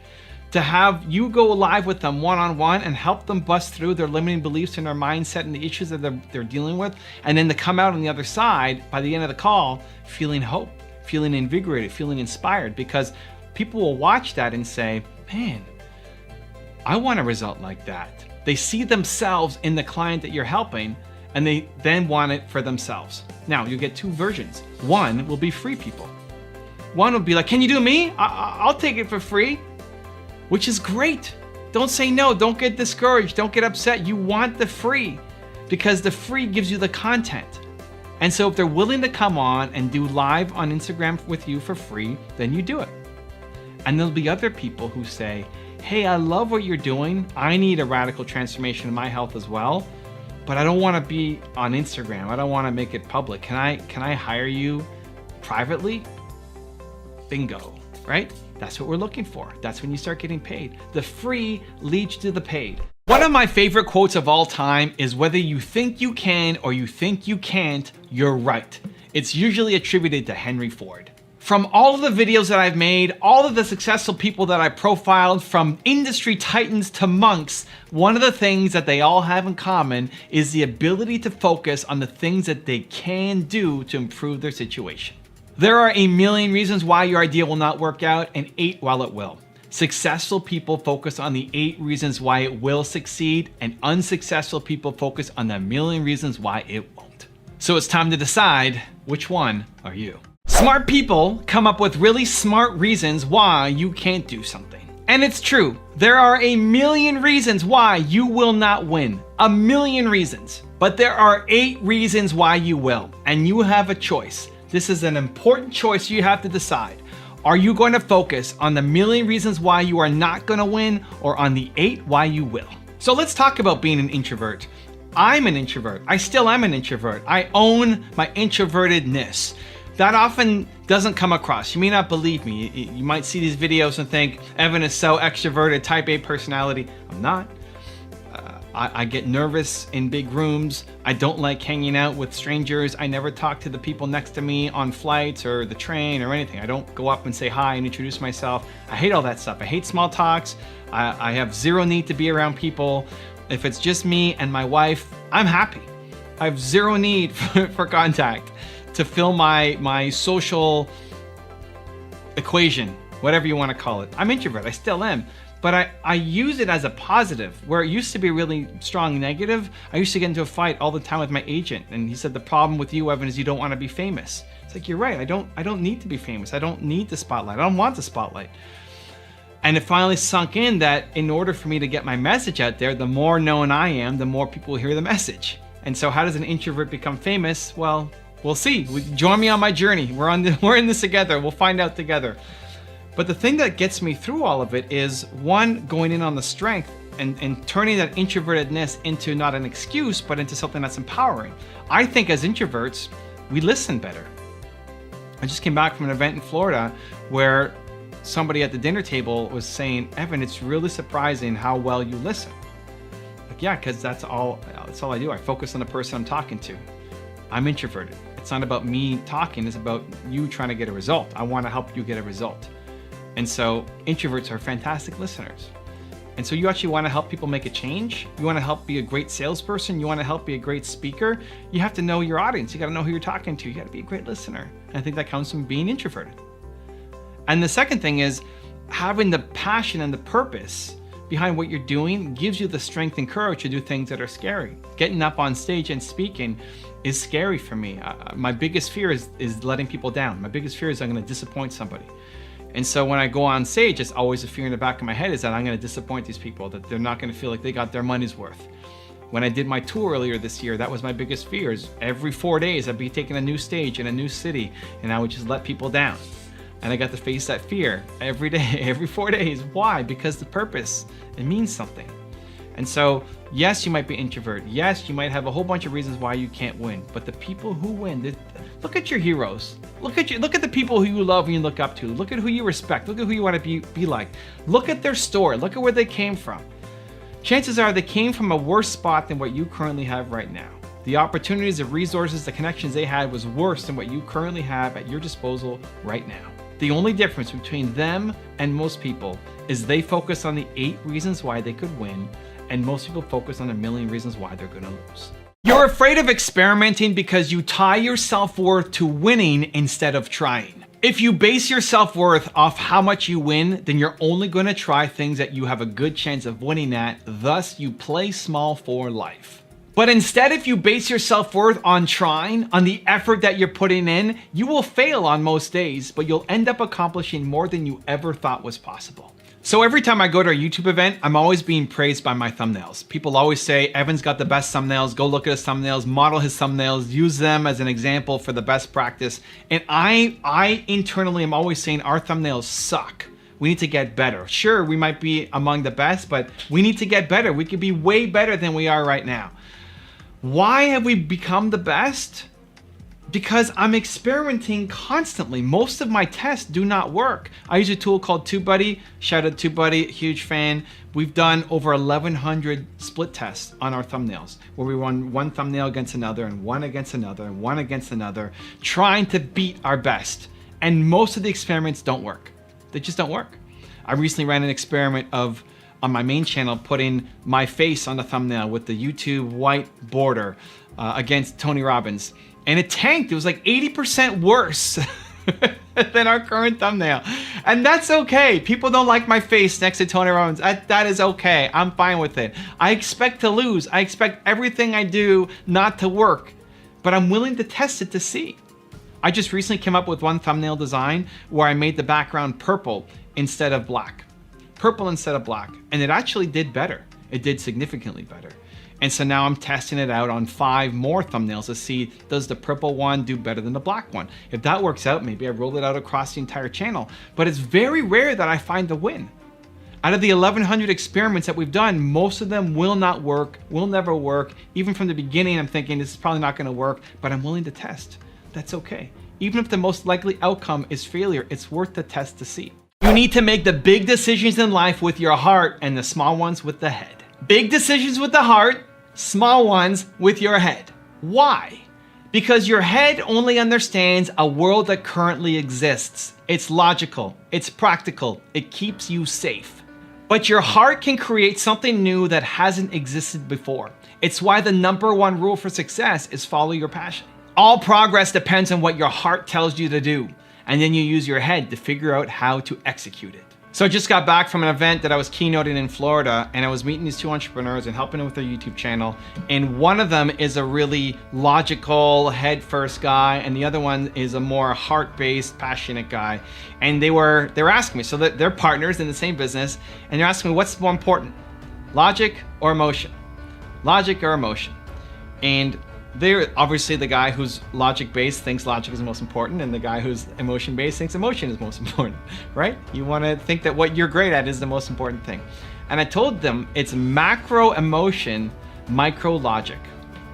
To have you go live with them one-on-one and help them bust through their limiting beliefs and their mindset and the issues that they're dealing with. And then to come out on the other side, by the end of the call, feeling hope, feeling invigorated, feeling inspired. Because people will watch that and say, man, I want a result like that. They see themselves in the client that you're helping, and they then want it for themselves. Now, you get two versions. One will be free people. One will be like, can you do me? I'll take it for free, which is great. Don't say no. Don't get discouraged. Don't get upset. You want the free because the free gives you the content. And so if they're willing to come on and do live on Instagram with you for free, then you do it. And there'll be other people who say, hey, I love what you're doing. I need a radical transformation in my health as well, but I don't want to be on Instagram. I don't want to make it public. Can I hire you privately? Bingo, right? That's what we're looking for. That's when you start getting paid. The free leads to the paid. One of my favorite quotes of all time is, whether you think you can or you think you can't, you're right. It's usually attributed to Henry Ford. From all of the videos that I've made, all of the successful people that I profiled, from industry titans to monks, one of the things that they all have in common is the ability to focus on the things that they can do to improve their situation. There are a million reasons why your idea will not work out, and 8 while it will. Successful people focus on the 8 reasons why it will succeed, and unsuccessful people focus on the million reasons why it won't. So it's time to decide, which one are you? Smart people come up with really smart reasons why you can't do something. And it's true, there are a million reasons why you will not win. A million reasons. But there are 8 reasons why you will, and you have a choice. This is an important choice you have to decide. Are you going to focus on the million reasons why you are not going to win, or on the 8 why you will? So let's talk about being an introvert. I'm an introvert. I still am an introvert. I own my introvertedness. That often doesn't come across. You may not believe me. You might see these videos and think, Evan is so extroverted, type A personality. I'm not. I get nervous in big rooms. I don't like hanging out with strangers. I never talk to the people next to me on flights or the train or anything. I don't go up and say hi and introduce myself. I hate all that stuff. I hate small talks. I have zero need to be around people. If it's just me and my wife, I'm happy. I have zero need for contact to fill my social equation, whatever you want to call it. I'm introvert. I still am. But I use it as a positive, where it used to be a really strong negative. I used to get into a fight all the time with my agent, and he said, the problem with you, Evan, is you don't want to be famous. It's like, you're right, I don't need to be famous. I don't need the spotlight. I don't want the spotlight. And it finally sunk in that in order for me to get my message out there, the more known I am, the more people will hear the message. And so how does an introvert become famous? Well, we'll see. Join me on my journey. We're in this together. We'll find out together. But the thing that gets me through all of it is, one, going in on the strength and turning that introvertedness into not an excuse, but into something that's empowering. I think as introverts, we listen better. I just came back from an event in Florida where somebody at the dinner table was saying, Evan, it's really surprising how well you listen. Like, yeah, because that's all I do. I focus on the person I'm talking to. I'm introverted. It's not about me talking, it's about you trying to get a result. I want to help you get a result. And so introverts are fantastic listeners. And so you actually want to help people make a change. You want to help be a great salesperson. You want to help be a great speaker. You have to know your audience. You got to know who you're talking to. You got to be a great listener. And I think that comes from being introverted. And the second thing is, having the passion and the purpose behind what you're doing gives you the strength and courage to do things that are scary. Getting up on stage and speaking is scary for me. My biggest fear is letting people down. My biggest fear is I'm going to disappoint somebody. And so when I go on stage, it's always a fear in the back of my head is that I'm going to disappoint these people, that they're not going to feel like they got their money's worth. When I did my tour earlier this year, that was my biggest fear. Is every 4 days I'd be taking a new stage in a new city, and I would just let people down. And I got to face that fear every day, every 4 days. Why? Because the purpose, it means something. And so, yes, you might be an introvert. Yes, you might have a whole bunch of reasons why you can't win. But the people who win, look at your heroes. Look at the people who you love and you look up to. Look at who you respect. Look at who you want to be like. Look at their story. Look at where they came from. Chances are they came from a worse spot than what you currently have right now. The opportunities, the resources, the connections they had was worse than what you currently have at your disposal right now. The only difference between them and most people is they focus on the 8 reasons why they could win, and most people focus on a million reasons why they're going to lose. You're afraid of experimenting because you tie your self-worth to winning instead of trying. If you base your self-worth off how much you win, then you're only going to try things that you have a good chance of winning at. Thus, you play small for life. But instead, if you base your self-worth on trying, on the effort that you're putting in, you will fail on most days, but you'll end up accomplishing more than you ever thought was possible. So every time I go to a YouTube event, I'm always being praised by my thumbnails. People always say, Evan's got the best thumbnails, go look at his thumbnails, model his thumbnails, use them as an example for the best practice. And I internally am always saying our thumbnails suck. We need to get better. Sure, we might be among the best, but we need to get better. We could be way better than we are right now. Why have we become the best? Because I'm experimenting constantly. Most of my tests do not work. I use a tool called TubeBuddy. Shout out TubeBuddy, huge fan. We've done over 1,100 split tests on our thumbnails, where we run one thumbnail against another and one against another and one against another, trying to beat our best. And most of the experiments don't work. They just don't work. I recently ran an experiment of, on my main channel, putting my face on the thumbnail with the YouTube white border against Tony Robbins. And it tanked. It was like 80% worse than our current thumbnail. And that's okay. People don't like my face next to Tony Robbins. That is okay. I'm fine with it. I expect to lose. I expect everything I do not to work. But I'm willing to test it to see. I just recently came up with one thumbnail design where I made the background purple instead of black. Purple instead of black. And it actually did better. It did significantly better. And so now I'm testing it out on 5 more thumbnails to see, does the purple one do better than the black one? If that works out, maybe I roll it out across the entire channel. But it's very rare that I find the win. Out of the 1,100 experiments that we've done, most of them will not work, will never work. Even from the beginning, I'm thinking this is probably not gonna work, but I'm willing to test. That's okay. Even if the most likely outcome is failure, it's worth the test to see. You need to make the big decisions in life with your heart and the small ones with the head. Big decisions with the heart, small ones with your head. Why? Because your head only understands a world that currently exists. It's logical, it's practical, it keeps you safe. But your heart can create something new that hasn't existed before. It's why the #1 rule for success is follow your passion. All progress depends on what your heart tells you to do, and then you use your head to figure out how to execute it. So I just got back from an event that I was keynoting in Florida, and I was meeting these 2 entrepreneurs and helping them with their YouTube channel. And one of them is a really logical, head-first guy, and the other one is a more heart-based, passionate guy. And they were asking me, so they're partners in the same business, and they're asking me, what's more important, logic or emotion? Logic or emotion? And they're obviously the guy who's logic-based thinks logic is the most important, and the guy who's emotion-based thinks emotion is most important, right? You want to think that what you're great at is the most important thing. And I told them it's macro emotion, micro logic.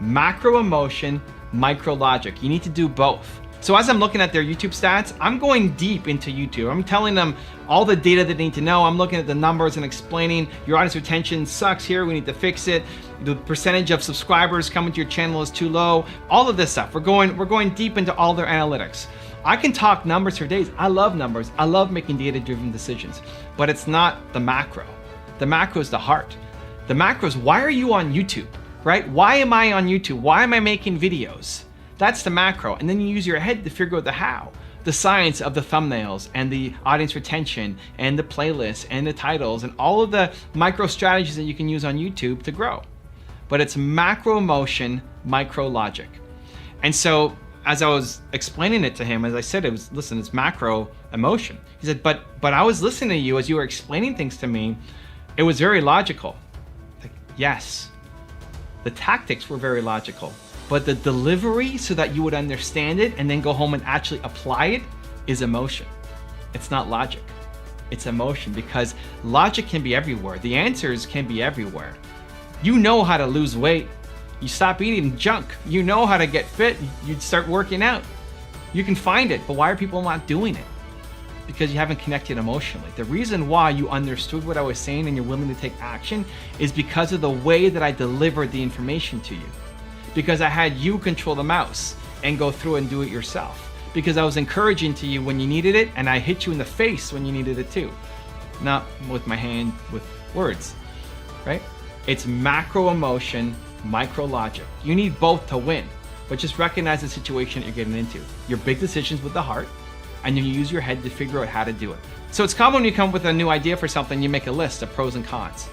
Macro emotion, micro logic. You need to do both. So as I'm looking at their YouTube stats, I'm going deep into YouTube. I'm telling them all the data they need to know. I'm looking at the numbers and explaining your audience retention sucks here, we need to fix it. The percentage of subscribers coming to your channel is too low. All of this stuff. We're going deep into all their analytics. I can talk numbers for days. I love numbers. I love making data-driven decisions. But it's not the macro. The macro is the heart. The macro is, why are you on YouTube, right? Why am I on YouTube? Why am I making videos? That's the macro. And then you use your head to figure out the how. The science of the thumbnails and the audience retention and the playlists and the titles and all of the micro strategies that you can use on YouTube to grow. But it's macro emotion, micro logic. And so as I was explaining it to him, as I said, listen, it's macro emotion. He said, but I was listening to you as you were explaining things to me. It was very logical. Like, yes, the tactics were very logical. But the delivery so that you would understand it and then go home and actually apply it is emotion. It's not logic. It's emotion, because logic can be everywhere. The answers can be everywhere. You know how to lose weight. You stop eating junk. You know how to get fit. You start working out. You can find it, but why are people not doing it? Because you haven't connected emotionally. The reason why you understood what I was saying and you're willing to take action is because of the way that I delivered the information to you. Because I had you control the mouse and go through and do it yourself. Because I was encouraging to you when you needed it, and I hit you in the face when you needed it too. Not with my hand, with words, right? It's macro emotion, micro logic. You need both to win, but just recognize the situation that you're getting into. Your big decisions with the heart and then you use your head to figure out how to do it. So it's common when you come up with a new idea for something, you make a list of pros and cons,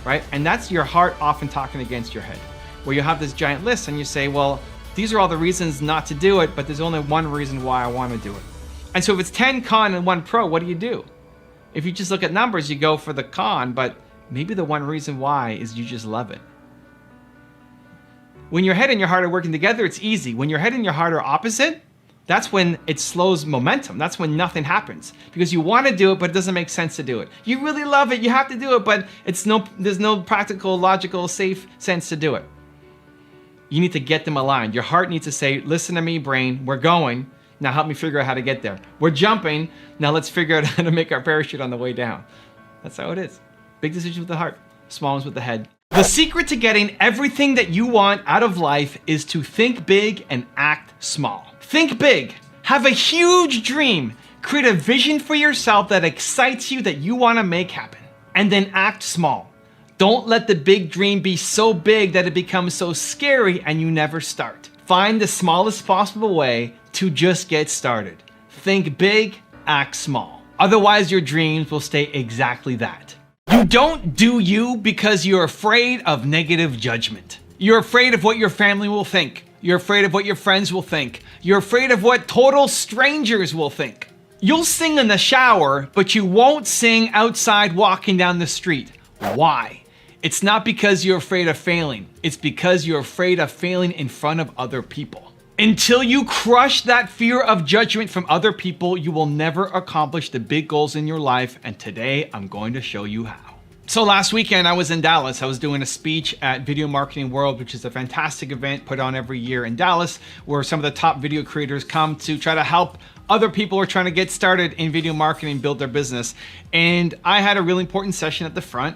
right? And that's your heart often talking against your head, where you have this giant list and you say, well, these are all the reasons not to do it, but there's only one reason why I want to do it. And so if it's 10 con and 1 pro, what do? If you just look at numbers, you go for the con, but maybe the one reason why is you just love it. When your head and your heart are working together, it's easy. When your head and your heart are opposite, that's when it slows momentum. That's when nothing happens because you want to do it, but it doesn't make sense to do it. You really love it, you have to do it, but there's no practical, logical, safe sense to do it. You need to get them aligned. Your heart needs to say, listen to me, brain, we're going. Now help me figure out how to get there. We're jumping. Now let's figure out how to make our parachute on the way down. That's how it is. Big decisions with the heart, small ones with the head. The secret to getting everything that you want out of life is to think big and act small. Think big. Have a huge dream. Create a vision for yourself that excites you that you want to make happen. And then act small. Don't let the big dream be so big that it becomes so scary and you never start. Find the smallest possible way to just get started. Think big, act small. Otherwise, your dreams will stay exactly that. You don't do you because you're afraid of negative judgment. You're afraid of what your family will think. You're afraid of what your friends will think. You're afraid of what total strangers will think. You'll sing in the shower, but you won't sing outside walking down the street. Why? It's not because you're afraid of failing. It's because you're afraid of failing in front of other people. Until you crush that fear of judgment from other people, you will never accomplish the big goals in your life, and today I'm going to show you how. So last weekend I was in Dallas. I was doing a speech at Video Marketing World, which is a fantastic event put on every year in Dallas, where some of the top video creators come to try to help other people who are trying to get started in video marketing, build their business. And I had a really important session at the front,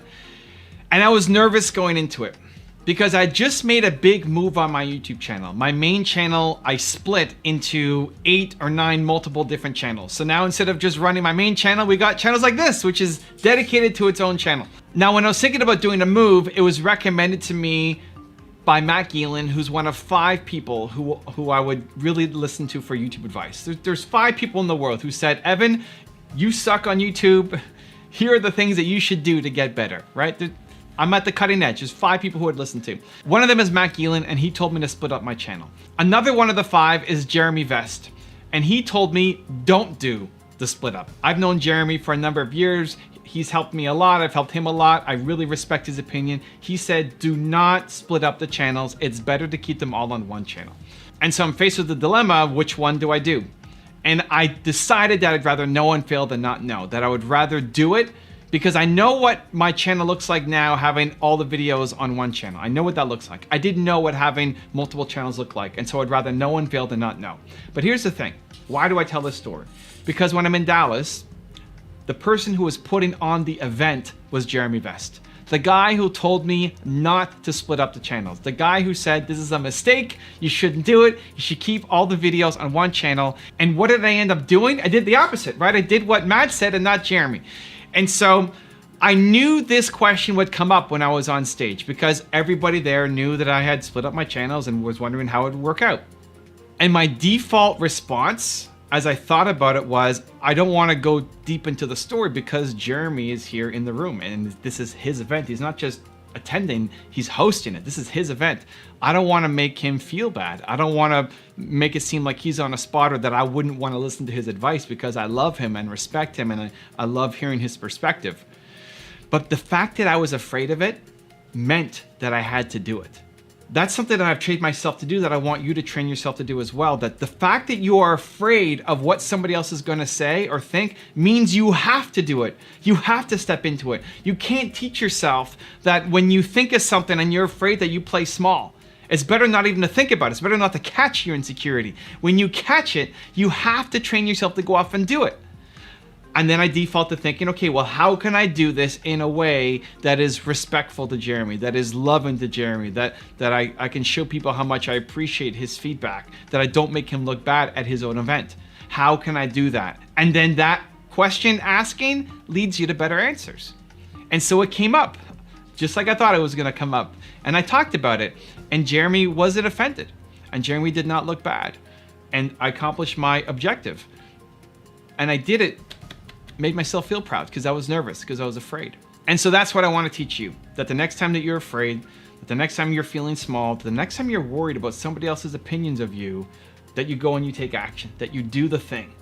and I was nervous going into it because I just made a big move on my YouTube channel. My main channel, I split into 8 or 9 multiple different channels. So now instead of just running my main channel, we got channels like this, which is dedicated to its own channel. Now, when I was thinking about doing a move, it was recommended to me by Matt Geelan, who's one of 5 people who I would really listen to for YouTube advice. There's 5 people in the world who said, Evan, you suck on YouTube. Here are the things that you should do to get better, right? I'm at the cutting edge. There's 5 people who would listen to. One of them is Matt Geelan, and he told me to split up my channel. Another one of the 5 is Jeremy Vest, and he told me don't do the split up. I've known Jeremy for a number of years. He's helped me a lot. I've helped him a lot. I really respect his opinion. He said, do not split up the channels. It's better to keep them all on one channel. And so I'm faced with the dilemma of which one do I do? And I decided that I'd rather know and fail than not know, that I would rather do it because I know what my channel looks like now having all the videos on one channel. I know what that looks like. I didn't know what having multiple channels look like. And so I'd rather know and fail than not know. But here's the thing. Why do I tell this story? Because when I'm in Dallas, the person who was putting on the event was Jeremy Vest. The guy who told me not to split up the channels. The guy who said, this is a mistake, you shouldn't do it, you should keep all the videos on one channel. And what did I end up doing? I did the opposite, right? I did what Matt said and not Jeremy. And so I knew this question would come up when I was on stage because everybody there knew that I had split up my channels and was wondering how it would work out. And my default response, as I thought about it, was I don't want to go deep into the story because Jeremy is here in the room and this is his event. He's not just attending, he's hosting it. This is his event. I don't want to make him feel bad. I don't want to make it seem like he's on a spot or that I wouldn't want to listen to his advice because I love him and respect him and I love hearing his perspective. But the fact that I was afraid of it meant that I had to do it. That's something that I've trained myself to do that I want you to train yourself to do as well. That the fact that you are afraid of what somebody else is going to say or think means you have to do it. You have to step into it. You can't teach yourself that when you think of something and you're afraid that you play small. It's better not even to think about it. It's better not to catch your insecurity. When you catch it, you have to train yourself to go off and do it. And then I default to thinking, okay, well, how can I do this in a way that is respectful to Jeremy, that is loving to Jeremy, that I can show people how much I appreciate his feedback, that I don't make him look bad at his own event. How can I do that? And then that question asking leads you to better answers. And so it came up, just like I thought it was gonna come up. And I talked about it, and Jeremy wasn't offended, and Jeremy did not look bad. And I accomplished my objective. And I did it, made myself feel proud because I was nervous, because I was afraid. And so that's what I want to teach you, that the next time that you're afraid, that the next time you're feeling small, the next time you're worried about somebody else's opinions of you, that you go and you take action, that you do the thing.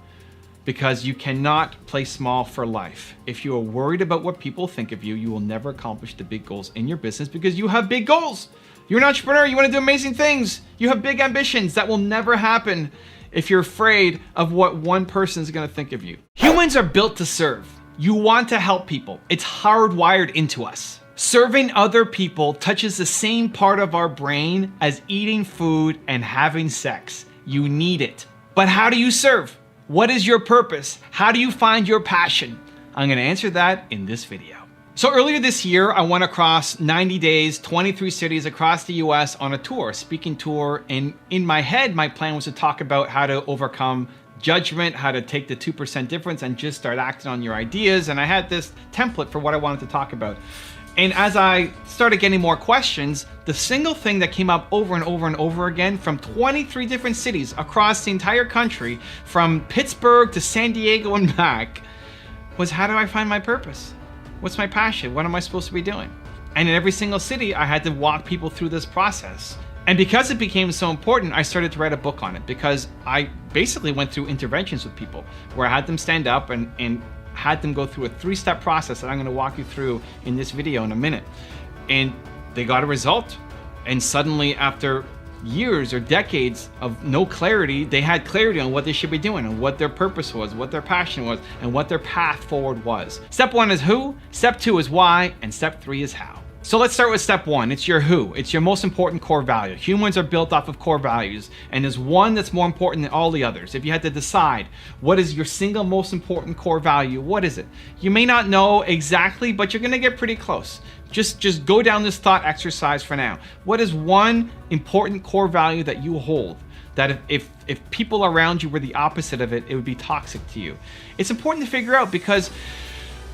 Because you cannot play small for life. If you are worried about what people think of you, you will never accomplish the big goals in your business because you have big goals. You're an entrepreneur, you want to do amazing things. You have big ambitions. That will never happen if you're afraid of what one person is going to think of you. Humans are built to serve. You want to help people. It's hardwired into us. Serving other people touches the same part of our brain as eating food and having sex. You need it. But how do you serve? What is your purpose? How do you find your passion? I'm going to answer that in this video. So earlier this year, I went across 90 days, 23 cities across the US on a tour, speaking tour. And in my head, my plan was to talk about how to overcome judgment, how to take the 2% difference and just start acting on your ideas. And I had this template for what I wanted to talk about. And as I started getting more questions, the single thing that came up over and over and over again from 23 different cities across the entire country, from Pittsburgh to San Diego and back, was how do I find my purpose? What's my passion? What am I supposed to be doing? And in every single city, I had to walk people through this process. And because it became so important, I started to write a book on it because I basically went through interventions with people where I had them stand up and had them go through a 3-step process that I'm going to walk you through in this video in a minute. And they got a result. And suddenly, after years or decades of no clarity, they had clarity on what they should be doing and what their purpose was, what their passion was, and what their path forward was. Step 1 is who, step 2 is why, and step 3 is how. So let's start with step 1. It's your who. It's your most important core value. Humans are built off of core values, and there's one that's more important than all the others. If you had to decide what is your single most important core value, what is it? You may not know exactly, but you're gonna get pretty close. Just go down this thought exercise for now. What is one important core value that you hold? That if people around you were the opposite of it, it would be toxic to you. It's important to figure out because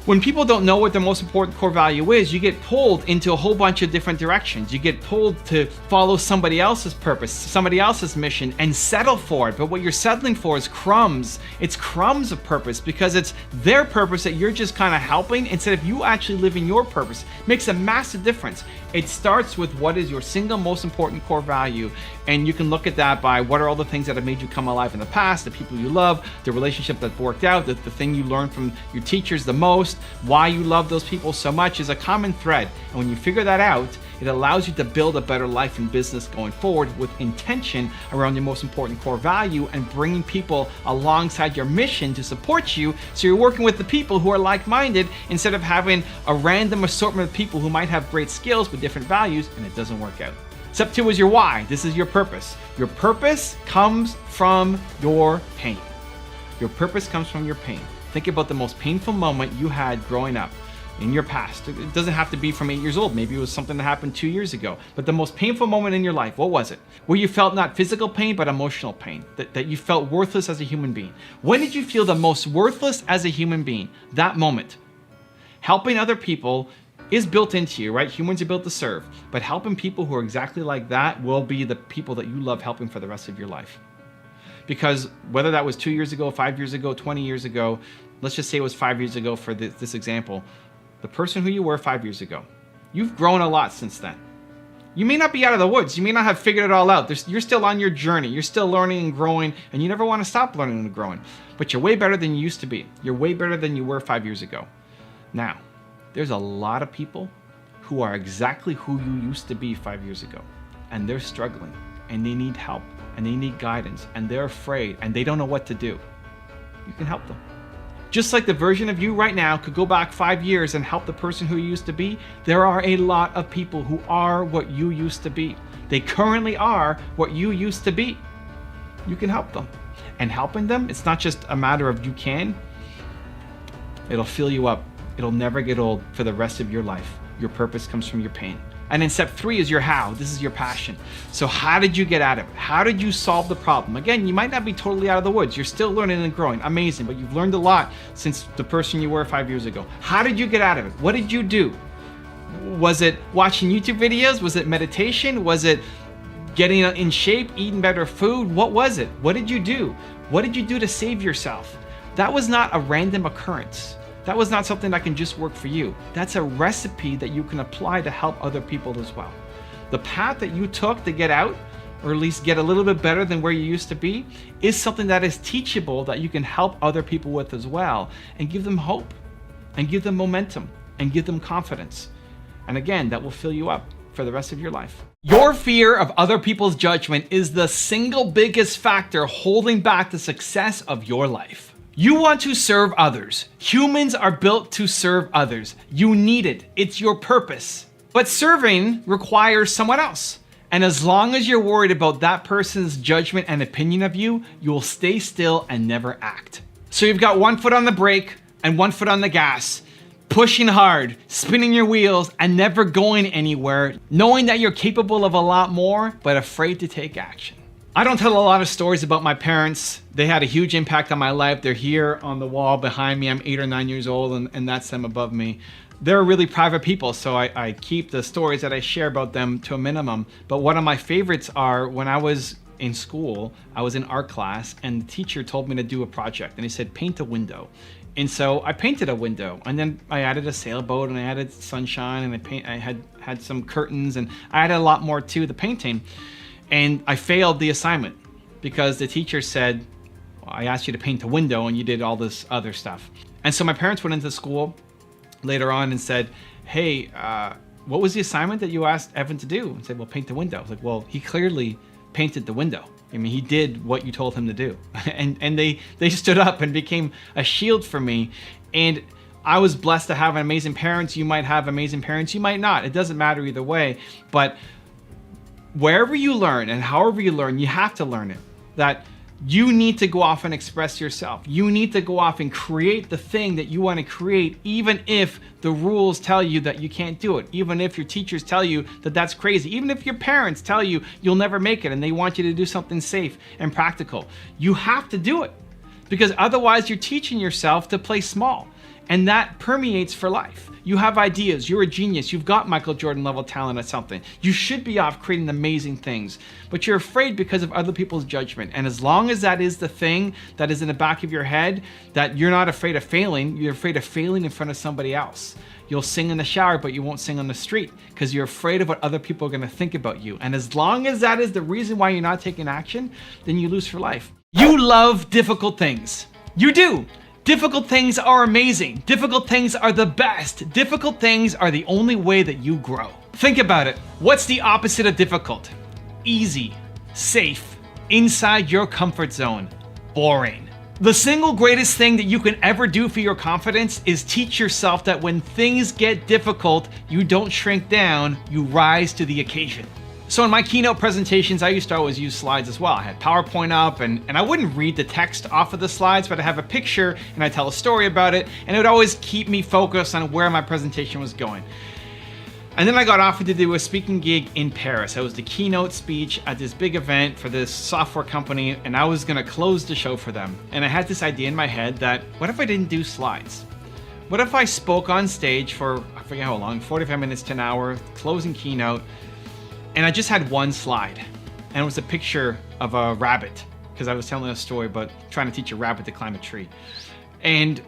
when people don't know what their most important core value is, you get pulled into a whole bunch of different directions. You get pulled to follow somebody else's purpose, somebody else's mission, and settle for it. But what you're settling for is crumbs. It's crumbs of purpose because it's their purpose that you're just kind of helping instead of you actually living your purpose. It makes a massive difference. It starts with what is your single most important core value, and you can look at that by what are all the things that have made you come alive in the past, the people you love, the relationship that worked out, the thing you learned from your teachers the most, why you love those people so much is a common thread. And when you figure that out, it allows you to build a better life and business going forward with intention around your most important core value and bringing people alongside your mission to support you. So you're working with the people who are like-minded instead of having a random assortment of people who might have great skills with different values and it doesn't work out. Step 2 is your why. This is your purpose. Your purpose comes from your pain. Your purpose comes from your pain. Think about the most painful moment you had growing up in your past. It doesn't have to be from 8 years old. Maybe it was something that happened 2 years ago. But the most painful moment in your life, what was it? Where you felt not physical pain, but emotional pain. That you felt worthless as a human being. When did you feel the most worthless as a human being? That moment. Helping other people is built into you, right? Humans are built to serve. But helping people who are exactly like that will be the people that you love helping for the rest of your life. Because whether that was 2 years ago, 5 years ago, 20 years ago, let's just say it was 5 years ago for this example, the person who you were 5 years ago, you've grown a lot since then. You may not be out of the woods. You may not have figured it all out. You're still on your journey. You're still learning and growing, and you never want to stop learning and growing. But you're way better than you used to be. You're way better than you were 5 years ago. Now, there's a lot of people who are exactly who you used to be 5 years ago, and they're struggling, and they need help, and they need guidance, and they're afraid, and they don't know what to do. You can help them. Just like the version of you right now could go back 5 years and help the person who you used to be, there are a lot of people who are what you used to be. They currently are what you used to be. You can help them. And helping them, it's not just a matter of you can. It'll fill you up. It'll never get old for the rest of your life. Your purpose comes from your pain. And then step 3 is your how. This is your passion. So how did you get out of it? How did you solve the problem? Again, you might not be totally out of the woods. You're still learning and growing. Amazing. But you've learned a lot since the person you were 5 years ago. How did you get out of it? What did you do? Was it watching YouTube videos? Was it meditation? Was it getting in shape, eating better food? What was it? What did you do? What did you do to save yourself? That was not a random occurrence. That was not something that can just work for you. That's a recipe that you can apply to help other people as well. The path that you took to get out, or at least get a little bit better than where you used to be, is something that is teachable that you can help other people with as well, and give them hope, and give them momentum, and give them confidence. And again, that will fill you up for the rest of your life. Your fear of other people's judgment is the single biggest factor holding back the success of your life. You want to serve others. Humans are built to serve others. You need it. It's your purpose. But serving requires someone else. And as long as you're worried about that person's judgment and opinion of you, you will stay still and never act. So you've got one foot on the brake and one foot on the gas, pushing hard, spinning your wheels, and never going anywhere, knowing that you're capable of a lot more, but afraid to take action. I don't tell a lot of stories about my parents. They had a huge impact on my life. They're here on the wall behind me. I'm 8 or 9 years old, and that's them above me. They're really private people, so I keep the stories that I share about them to a minimum. But one of my favorites are when I was in school, I was in art class, and the teacher told me to do a project, and he said, paint a window. And so I painted a window, and then I added a sailboat, and I added sunshine, and I had some curtains, and I added a lot more to the painting. And I failed the assignment because the teacher said, well, I asked you to paint a window and you did all this other stuff. And so my parents went into school later on and said, hey, what was the assignment that you asked Evan to do? And said, well, paint the window. I was like, well, he clearly painted the window. I mean, he did what you told him to do. and they stood up and became a shield for me. And I was blessed to have amazing parents. You might have amazing parents, you might not. It doesn't matter either way. But wherever you learn and however you learn, you have to learn it. That you need to go off and express yourself. You need to go off and create the thing that you want to create, even if the rules tell you that you can't do it, even if your teachers tell you that that's crazy, even if your parents tell you you'll never make it and they want you to do something safe and practical. You have to do it, because otherwise you're teaching yourself to play small, and that permeates for life. You have ideas, you're a genius, you've got Michael Jordan level talent at something. You should be off creating amazing things, but you're afraid because of other people's judgment. And as long as that is the thing that is in the back of your head, that you're not afraid of failing, you're afraid of failing in front of somebody else. You'll sing in the shower, but you won't sing on the street because you're afraid of what other people are gonna think about you. And as long as that is the reason why you're not taking action, then you lose for life. You love difficult things. You do. Difficult things are amazing. Difficult things are the best. Difficult things are the only way that you grow. Think about it. What's the opposite of difficult? Easy, safe, inside your comfort zone, boring. The single greatest thing that you can ever do for your confidence is teach yourself that when things get difficult, you don't shrink down, you rise to the occasion. So in my keynote presentations, I used to always use slides as well. I had PowerPoint up and I wouldn't read the text off of the slides, but I have a picture and I tell a story about it, and it would always keep me focused on where my presentation was going. And then I got offered to do a speaking gig in Paris. I was the keynote speech at this big event for this software company, and I was gonna close the show for them. And I had this idea in my head that, what if I didn't do slides? What if I spoke on stage for, I forget how long, 45 minutes to an hour, closing keynote, and I just had one slide, and it was a picture of a rabbit, because I was telling a story about trying to teach a rabbit to climb a tree. And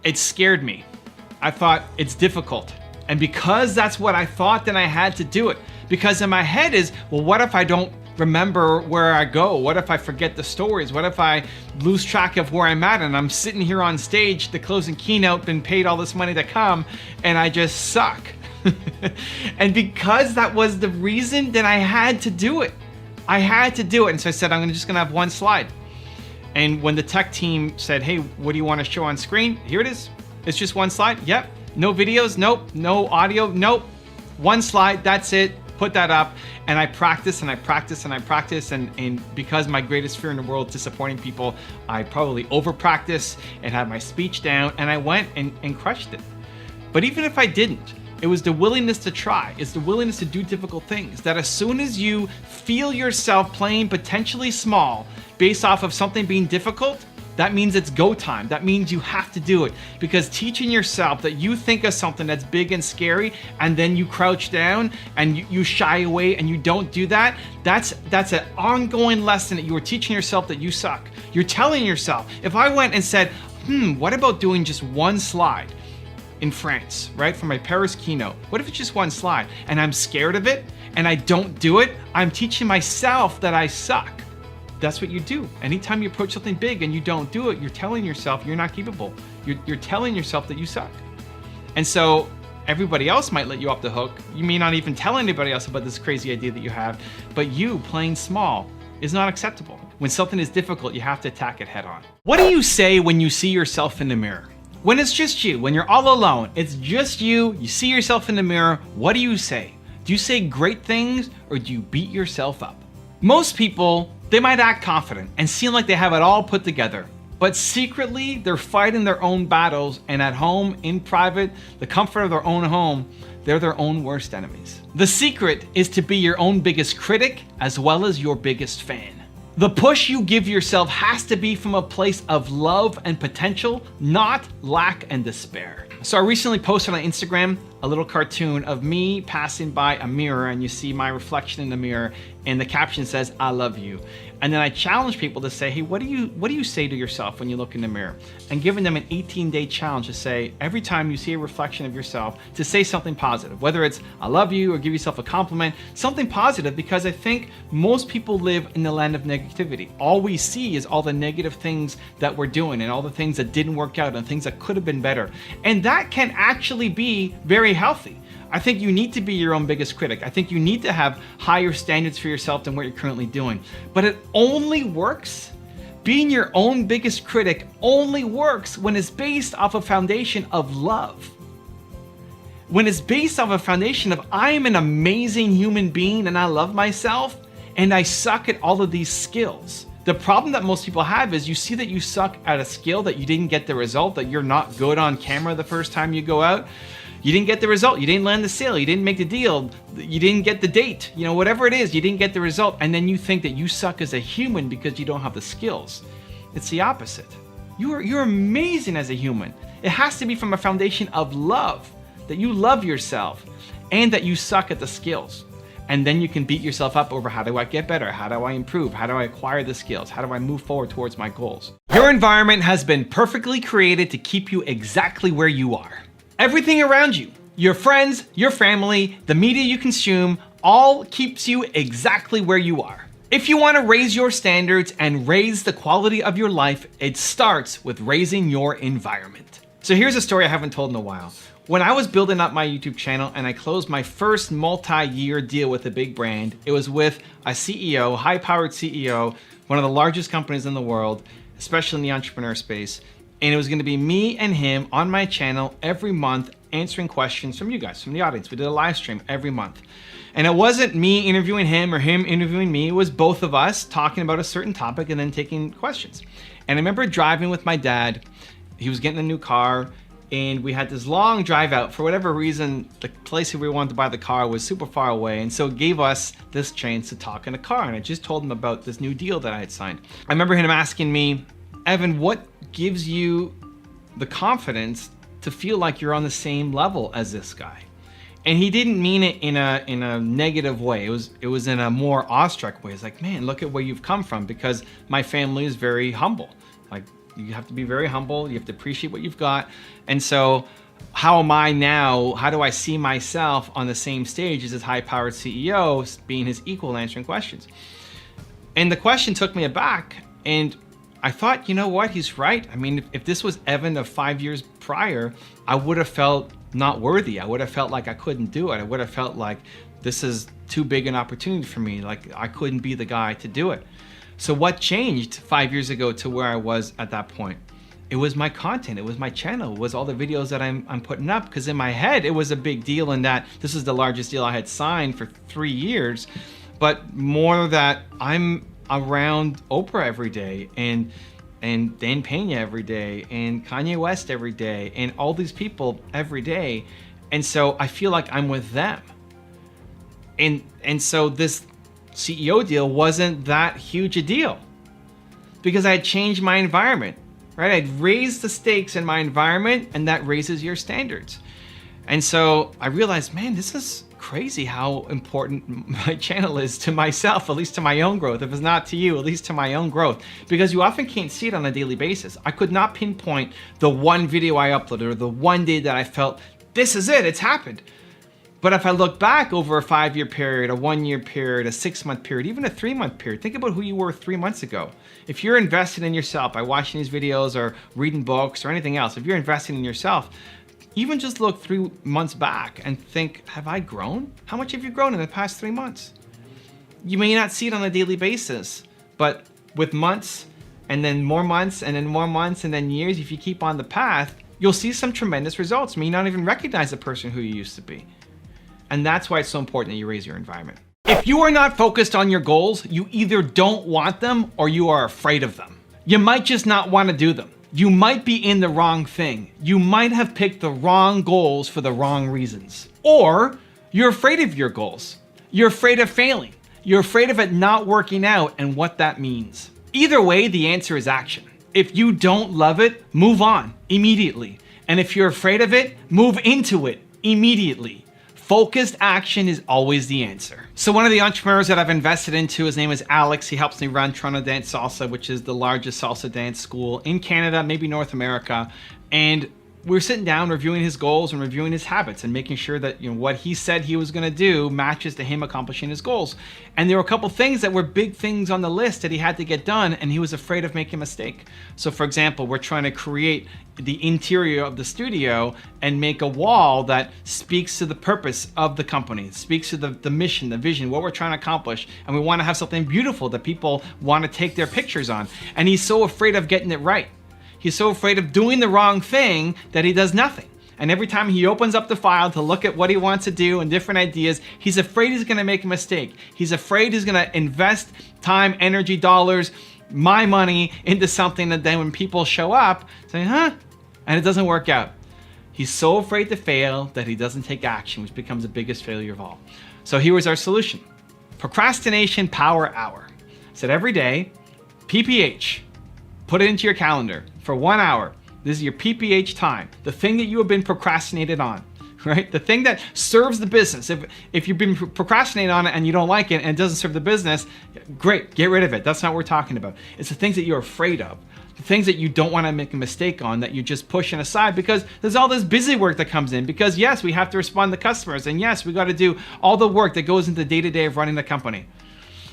it scared me. I thought, it's difficult. And because that's what I thought, then I had to do it. Because in my head is, well, what if I don't remember where I go? What if I forget the stories? What if I lose track of where I'm at and I'm sitting here on stage, the closing keynote, been paid all this money to come, and I just suck? And because that was the reason, then I had to do it. I had to do it. And so I said, I'm just gonna have one slide. And when the tech team said, hey, what do you want to show on screen? Here it is. It's just one slide. Yep. No videos. Nope. No audio. Nope. One slide. That's it. Put that up. And I practice and I practice and I practice. And because my greatest fear in the world is disappointing people, I probably over practice and had my speech down, and I went and crushed it. But even if I didn't, it was the willingness to try. It's the willingness to do difficult things. That as soon as you feel yourself playing potentially small based off of something being difficult, that means it's go time. That means you have to do it. Because teaching yourself that you think of something that's big and scary and then you crouch down and you shy away and you don't do that, that's an ongoing lesson that you are teaching yourself that you suck. You're telling yourself, if I went and said, what about doing just one slide in France, right? For my Paris keynote. What if it's just one slide and I'm scared of it and I don't do it? I'm teaching myself that I suck. That's what you do. Anytime you approach something big and you don't do it, you're telling yourself you're not capable. You're telling yourself that you suck. And so everybody else might let you off the hook. You may not even tell anybody else about this crazy idea that you have, but you playing small is not acceptable. When something is difficult, you have to attack it head on. What do you say when you see yourself in the mirror? When it's just you, when you're all alone, it's just you, you see yourself in the mirror, what do you say? Do you say great things or do you beat yourself up? Most people, they might act confident and seem like they have it all put together, but secretly they're fighting their own battles, and at home, in private, the comfort of their own home, they're their own worst enemies. The secret is to be your own biggest critic as well as your biggest fan. The push you give yourself has to be from a place of love and potential, not lack and despair. So I recently posted on Instagram a little cartoon of me passing by a mirror, and you see my reflection in the mirror, and the caption says, "I love you." And then I challenge people to say, hey, what do you say to yourself when you look in the mirror? And giving them an 18-day challenge to say, every time you see a reflection of yourself, to say something positive, whether it's I love you or give yourself a compliment, something positive, because I think most people live in the land of negativity. All we see is all the negative things that we're doing and all the things that didn't work out and things that could have been better. And that can actually be very healthy. I think you need to be your own biggest critic. I think you need to have higher standards for yourself than what you're currently doing. But it only works, being your own biggest critic only works when it's based off a foundation of love. When it's based off a foundation of I am an amazing human being and I love myself and I suck at all of these skills. The problem that most people have is you see that you suck at a skill, that you didn't get the result, that you're not good on camera the first time you go out. You didn't get the result, you didn't land the sale, you didn't make the deal, you didn't get the date, whatever it is, you didn't get the result, and then you think that you suck as a human because you don't have the skills. It's the opposite. You're amazing as a human. It has to be from a foundation of love, that you love yourself and that you suck at the skills. And then you can beat yourself up over how do I get better? How do I improve? How do I acquire the skills? How do I move forward towards my goals? Your environment has been perfectly created to keep you exactly where you are. Everything around you, your friends, your family, the media you consume, all keeps you exactly where you are. If you want to raise your standards and raise the quality of your life, it starts with raising your environment. So here's a story I haven't told in a while. When I was building up my YouTube channel and I closed my first multi-year deal with a big brand, it was with a CEO, high-powered CEO, one of the largest companies in the world, especially in the entrepreneur space. And it was gonna be me and him on my channel every month answering questions from you guys, from the audience. We did a live stream every month. And it wasn't me interviewing him or him interviewing me, it was both of us talking about a certain topic and then taking questions. And I remember driving with my dad, he was getting a new car, and we had this long drive out. For whatever reason, the place where we wanted to buy the car was super far away, and so it gave us this chance to talk in a car. And I just told him about this new deal that I had signed. I remember him asking me, Evan, what gives you the confidence to feel like you're on the same level as this guy? And he didn't mean it in a negative way. It was in a more awestruck way. It's like, man, look at where you've come from, because my family is very humble. Like, you have to be very humble. You have to appreciate what you've got. And so how am I now? How do I see myself on the same stage as this high-powered CEO, being his equal, answering questions? And the question took me aback, and I thought, you know what, he's right. I mean, if this was Evan of 5 years prior, I would have felt not worthy. I would have felt like I couldn't do it. I would have felt like this is too big an opportunity for me. Like I couldn't be the guy to do it. So what changed 5 years ago to where I was at that point? It was my content, it was my channel, it was all the videos that I'm putting up, because in my head, it was a big deal in that this is the largest deal I had signed for 3 years, but more that I'm around Oprah every day and Dan Pena every day and Kanye West every day and all these people every day. And so I feel like I'm with them. And so this CEO deal wasn't that huge a deal because I had changed my environment, right? I'd raised the stakes in my environment, and that raises your standards. And so I realized, man, this crazy how important my channel is to myself, at least to my own growth. If it's not to you, at least to my own growth, because you often can't see it on a daily basis. I could not pinpoint the one video I uploaded or the one day that I felt, this is it, it's happened. But if I look back over a 5-year period, a 1-year period, a 6-month period, even a 3-month period, think about who you were 3 months ago. If you're invested in yourself by watching these videos or reading books or anything else, if you're investing in yourself, even just look 3 months back and think, have I grown? How much have you grown in the past 3 months? You may not see it on a daily basis, but with months and then more months and then more months and then years, if you keep on the path, you'll see some tremendous results. You may not even recognize the person who you used to be. And that's why it's so important that you raise your environment. If you are not focused on your goals, you either don't want them or you are afraid of them. You might just not want to do them. You might be in the wrong thing. You might have picked the wrong goals for the wrong reasons. Or you're afraid of your goals. You're afraid of failing. You're afraid of it not working out and what that means. Either way, the answer is action. If you don't love it, move on immediately. And if you're afraid of it, move into it immediately. Focused action is always the answer. So one of the entrepreneurs that I've invested into, his name is Alex. He helps me run Toronto Dance Salsa, which is the largest salsa dance school in Canada, maybe North America. And we're sitting down reviewing his goals and reviewing his habits and making sure that what he said he was going to do matches to him accomplishing his goals. And there were a couple things that were big things on the list that he had to get done, and he was afraid of making a mistake. So for example, we're trying to create the interior of the studio and make a wall that speaks to the purpose of the company, speaks to the mission, the vision, what we're trying to accomplish. And we want to have something beautiful that people want to take their pictures on. And he's so afraid of getting it right. He's so afraid of doing the wrong thing that he does nothing. And every time he opens up the file to look at what he wants to do and different ideas, he's afraid he's gonna make a mistake. He's afraid he's gonna invest time, energy, dollars, my money into something that then when people show up, say, huh? And it doesn't work out. He's so afraid to fail that he doesn't take action, which becomes the biggest failure of all. So here was our solution. Procrastination Power Hour. I said every day, PPH, put it into your calendar for 1 hour. This is your PPH time, the thing that you have been procrastinated on, right? The thing that serves the business. If you've been procrastinating on it and you don't like it and it doesn't serve the business, great, get rid of it. That's not what we're talking about. It's the things that you're afraid of, the things that you don't want to make a mistake on, that you're just pushing aside because there's all this busy work that comes in. Because yes, we have to respond to customers, and yes, we got to do all the work that goes into the day-to-day of running the company.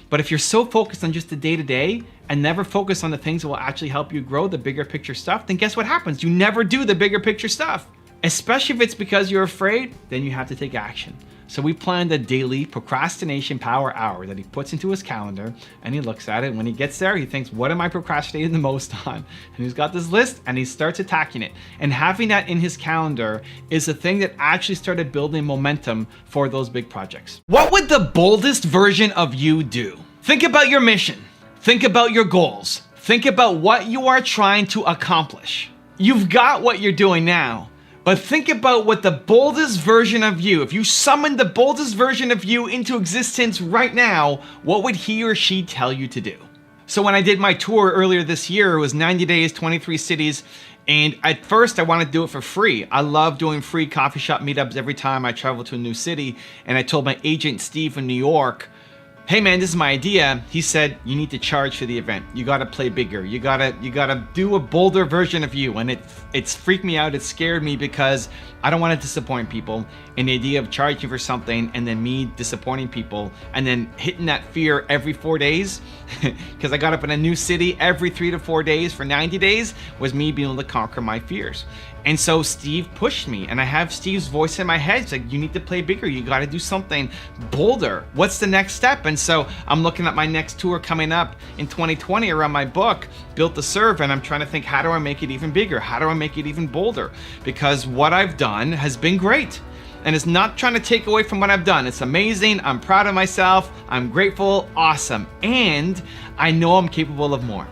But if you're so focused on just the day-to-day and never focus on the things that will actually help you grow the bigger picture stuff, then guess what happens? You never do the bigger picture stuff. Especially if it's because you're afraid, then you have to take action. So we planned a daily procrastination power hour that he puts into his calendar, and he looks at it. When he gets there, he thinks, what am I procrastinating the most on? And he's got this list and he starts attacking it. And having that in his calendar is the thing that actually started building momentum for those big projects. What would the boldest version of you do? Think about your mission. Think about your goals. Think about what you are trying to accomplish. You've got what you're doing now. But think about what the boldest version of you, if you summoned the boldest version of you into existence right now, what would he or she tell you to do? So when I did my tour earlier this year, it was 90 days, 23 cities. And at first I wanted to do it for free. I love doing free coffee shop meetups every time I travel to a new city. And I told my agent, Steve in New York, hey man, this is my idea. He said, you need to charge for the event. You gotta play bigger. You gotta do a bolder version of you. And it's freaked me out. It scared me because I don't want to disappoint people. And the idea of charging for something and then me disappointing people and then hitting that fear every 4 days, because I got up in a new city every 3 to 4 days for 90 days, was me being able to conquer my fears. And so Steve pushed me, and I have Steve's voice in my head. It's like, you need to play bigger. You got to do something bolder. What's the next step? And so I'm looking at my next tour coming up in 2020 around my book, Built to Serve, and I'm trying to think, how do I make it even bigger? How do I make it even bolder? Because what I've done has been great. And it's not trying to take away from what I've done. It's amazing. I'm proud of myself. I'm grateful. Awesome. And I know I'm capable of more.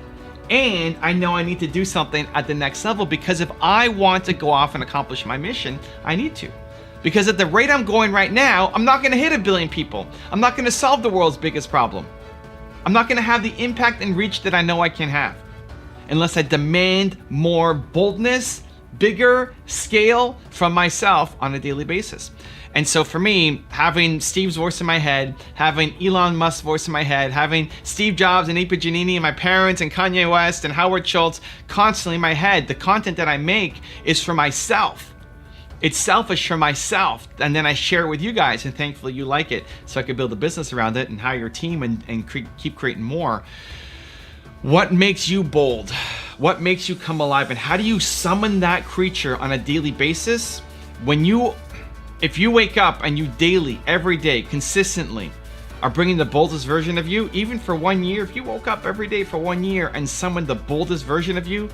And I know I need to do something at the next level, because if I want to go off and accomplish my mission, I need to. Because at the rate I'm going right now, I'm not going to hit 1 billion people. I'm not going to solve the world's biggest problem. I'm not going to have the impact and reach that I know I can have unless I demand more boldness, bigger scale from myself on a daily basis. And so for me, having Steve's voice in my head, having Elon Musk's voice in my head, having Steve Jobs and Ipa Giannini and my parents and Kanye West and Howard Schultz constantly in my head, the content that I make is for myself. It's selfish for myself, and then I share it with you guys, and thankfully you like it, so I could build a business around it and hire a team and keep creating more. What makes you bold? What makes you come alive? And how do you summon that creature on a daily basis? If you wake up and you daily, every day, consistently are bringing the boldest version of you, even for 1 year, if you woke up every day for 1 year and summoned the boldest version of you,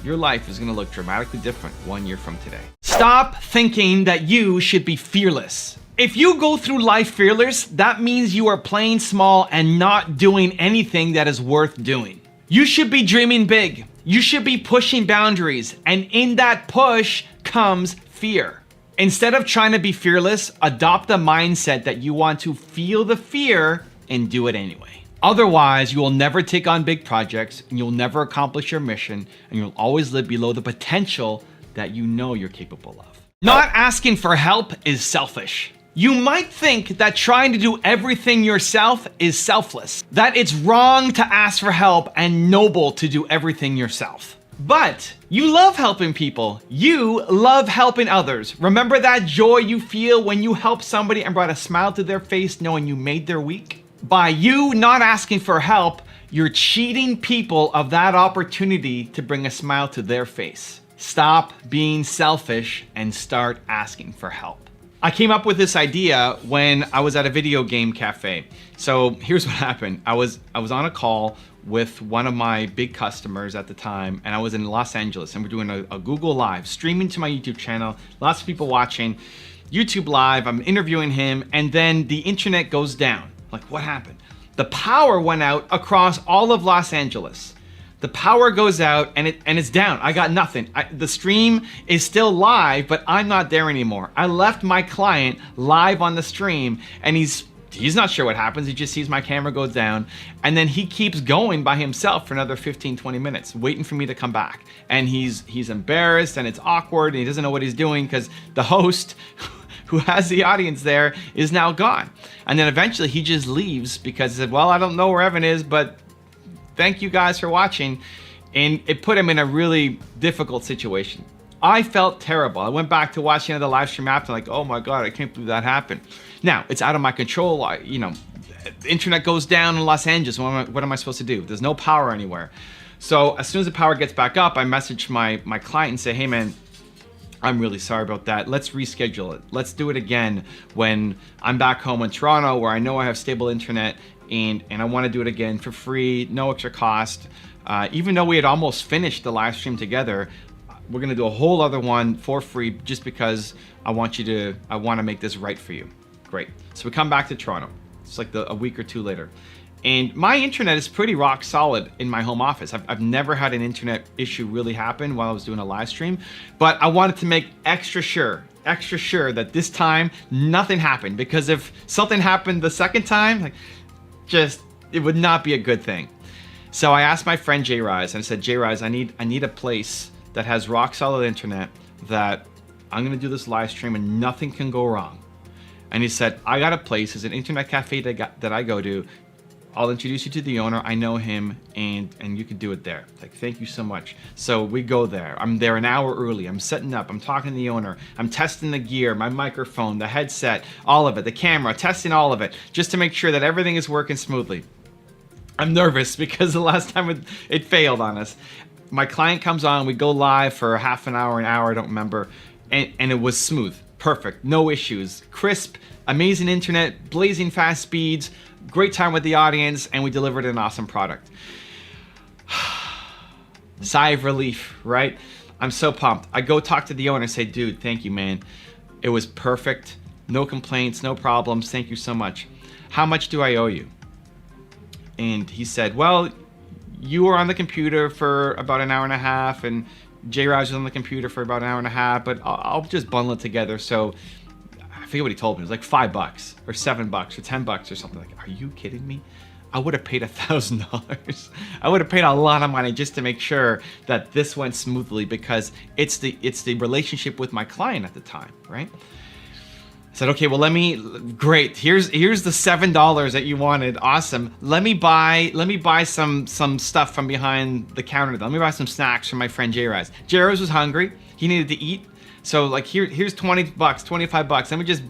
your life is gonna look dramatically different 1 year from today. Stop thinking that you should be fearless. If you go through life fearless, that means you are playing small and not doing anything that is worth doing. You should be dreaming big. You should be pushing boundaries, and in that push comes fear. Instead of trying to be fearless, adopt the mindset that you want to feel the fear and do it anyway. Otherwise, you will never take on big projects, and you'll never accomplish your mission, and you'll always live below the potential that you know you're capable of. Not asking for help is selfish. You might think that trying to do everything yourself is selfless, that it's wrong to ask for help and noble to do everything yourself. But you love helping people. You love helping others. Remember that joy you feel when you help somebody and brought a smile to their face knowing you made their week? By you not asking for help, you're cheating people of that opportunity to bring a smile to their face. Stop being selfish and start asking for help. I came up with this idea when I was at a video game cafe. So here's what happened. I was on a call with one of my big customers at the time, and I was in Los Angeles, and we're doing a Google Live, streaming to my YouTube channel, lots of people watching, YouTube Live, I'm interviewing him, and then the internet goes down. Like, what happened? The power went out across all of Los Angeles. The power goes out and it's down. I got nothing. The stream is still live, but I'm not there anymore. I left my client live on the stream, and he's not sure what happens. He just sees my camera go down, and then he keeps going by himself for another 15, 20 minutes, waiting for me to come back. And he's embarrassed, and it's awkward, and he doesn't know what he's doing because the host who has the audience there is now gone. And then eventually he just leaves because he said, well, I don't know where Evan is, but thank you guys for watching. And it put him in a really difficult situation. I felt terrible. I went back to watching the live stream after, like, oh my God, I can't believe that happened. Now, it's out of my control. The internet goes down in Los Angeles. What am I supposed to do? There's no power anywhere. So as soon as the power gets back up, I message my client and say, hey man, I'm really sorry about that. Let's reschedule it. Let's do it again when I'm back home in Toronto, where I know I have stable internet, and I want to do it again for free, no extra cost. Even though we had almost finished the live stream together, we're gonna do a whole other one for free just because I want to make this right for you. Great. So we come back to Toronto. It's like a week or two later. And my internet is pretty rock solid in my home office. I've never had an internet issue really happen while I was doing a live stream, but I wanted to make extra sure that this time nothing happened, because if something happened the second time, it would not be a good thing. So I asked my friend Jay Rise, and I said, Jay Rise, I need a place that has rock solid internet that I'm gonna do this live stream and nothing can go wrong. And he said, I got a place, it's an internet cafe that I go to. I'll introduce you to the owner. I know him, and you can do it there. Like, thank you so much. So we go there. I'm there an hour early. I'm setting up. I'm talking to the owner. I'm testing the gear, my microphone, the headset, all of it, the camera, testing all of it, just to make sure that everything is working smoothly. I'm nervous because the last time it failed on us. My client comes on. We go live for half an hour, I don't remember, and it was smooth, perfect, no issues, crisp, amazing internet, blazing fast speeds. Great time with the audience, and we delivered an awesome product. Sigh of relief, right? I'm so pumped. I go talk to the owner and say, dude, thank you, man. It was perfect. No complaints, no problems. Thank you so much. How much do I owe you? And he said, well, you were on the computer for about an hour and a half, and Jay Raj was on the computer for about an hour and a half, but I'll just bundle it together. So I forget what he told me. It was like $5 or $7 or $10 or something. Like, are you kidding me? I would have paid $1,000. I would have paid a lot of money just to make sure that this went smoothly, because it's the relationship with my client at the time, right? I said, okay, well, great. Here's the $7 that you wanted. Awesome. Let me buy some stuff from behind the counter. Let me buy some snacks from my friend J-Raz. J-Raz was hungry. He needed to eat. So like, here's $20, $25. Let me just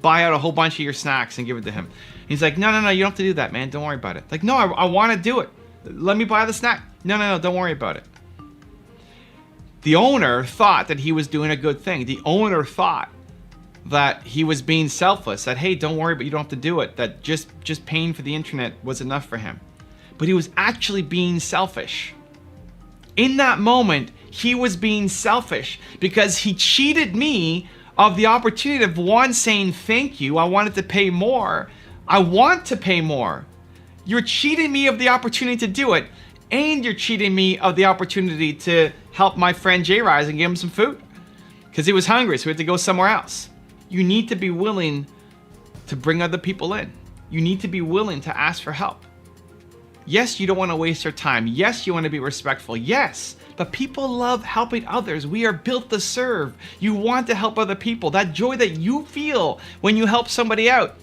buy out a whole bunch of your snacks and give it to him. He's like, no, you don't have to do that, man. Don't worry about it. Like, no, I want to do it. Let me buy the snack. No, don't worry about it. The owner thought that he was doing a good thing. The owner thought that he was being selfless, that, hey, don't worry, but you don't have to do it, that just paying for the internet was enough for him. But he was actually being selfish. In that moment, he was being selfish because he cheated me of the opportunity of, one, saying thank you. I wanted to pay more. I want to pay more. You're cheating me of the opportunity to do it, and you're cheating me of the opportunity to help my friend J-Rise and give him some food because he was hungry, so we had to go somewhere else. You need to be willing to bring other people in. You need to be willing to ask for help. Yes, you don't want to waste your time. Yes, you want to be respectful. Yes, but people love helping others. We are built to serve. You want to help other people. That joy that you feel when you help somebody out,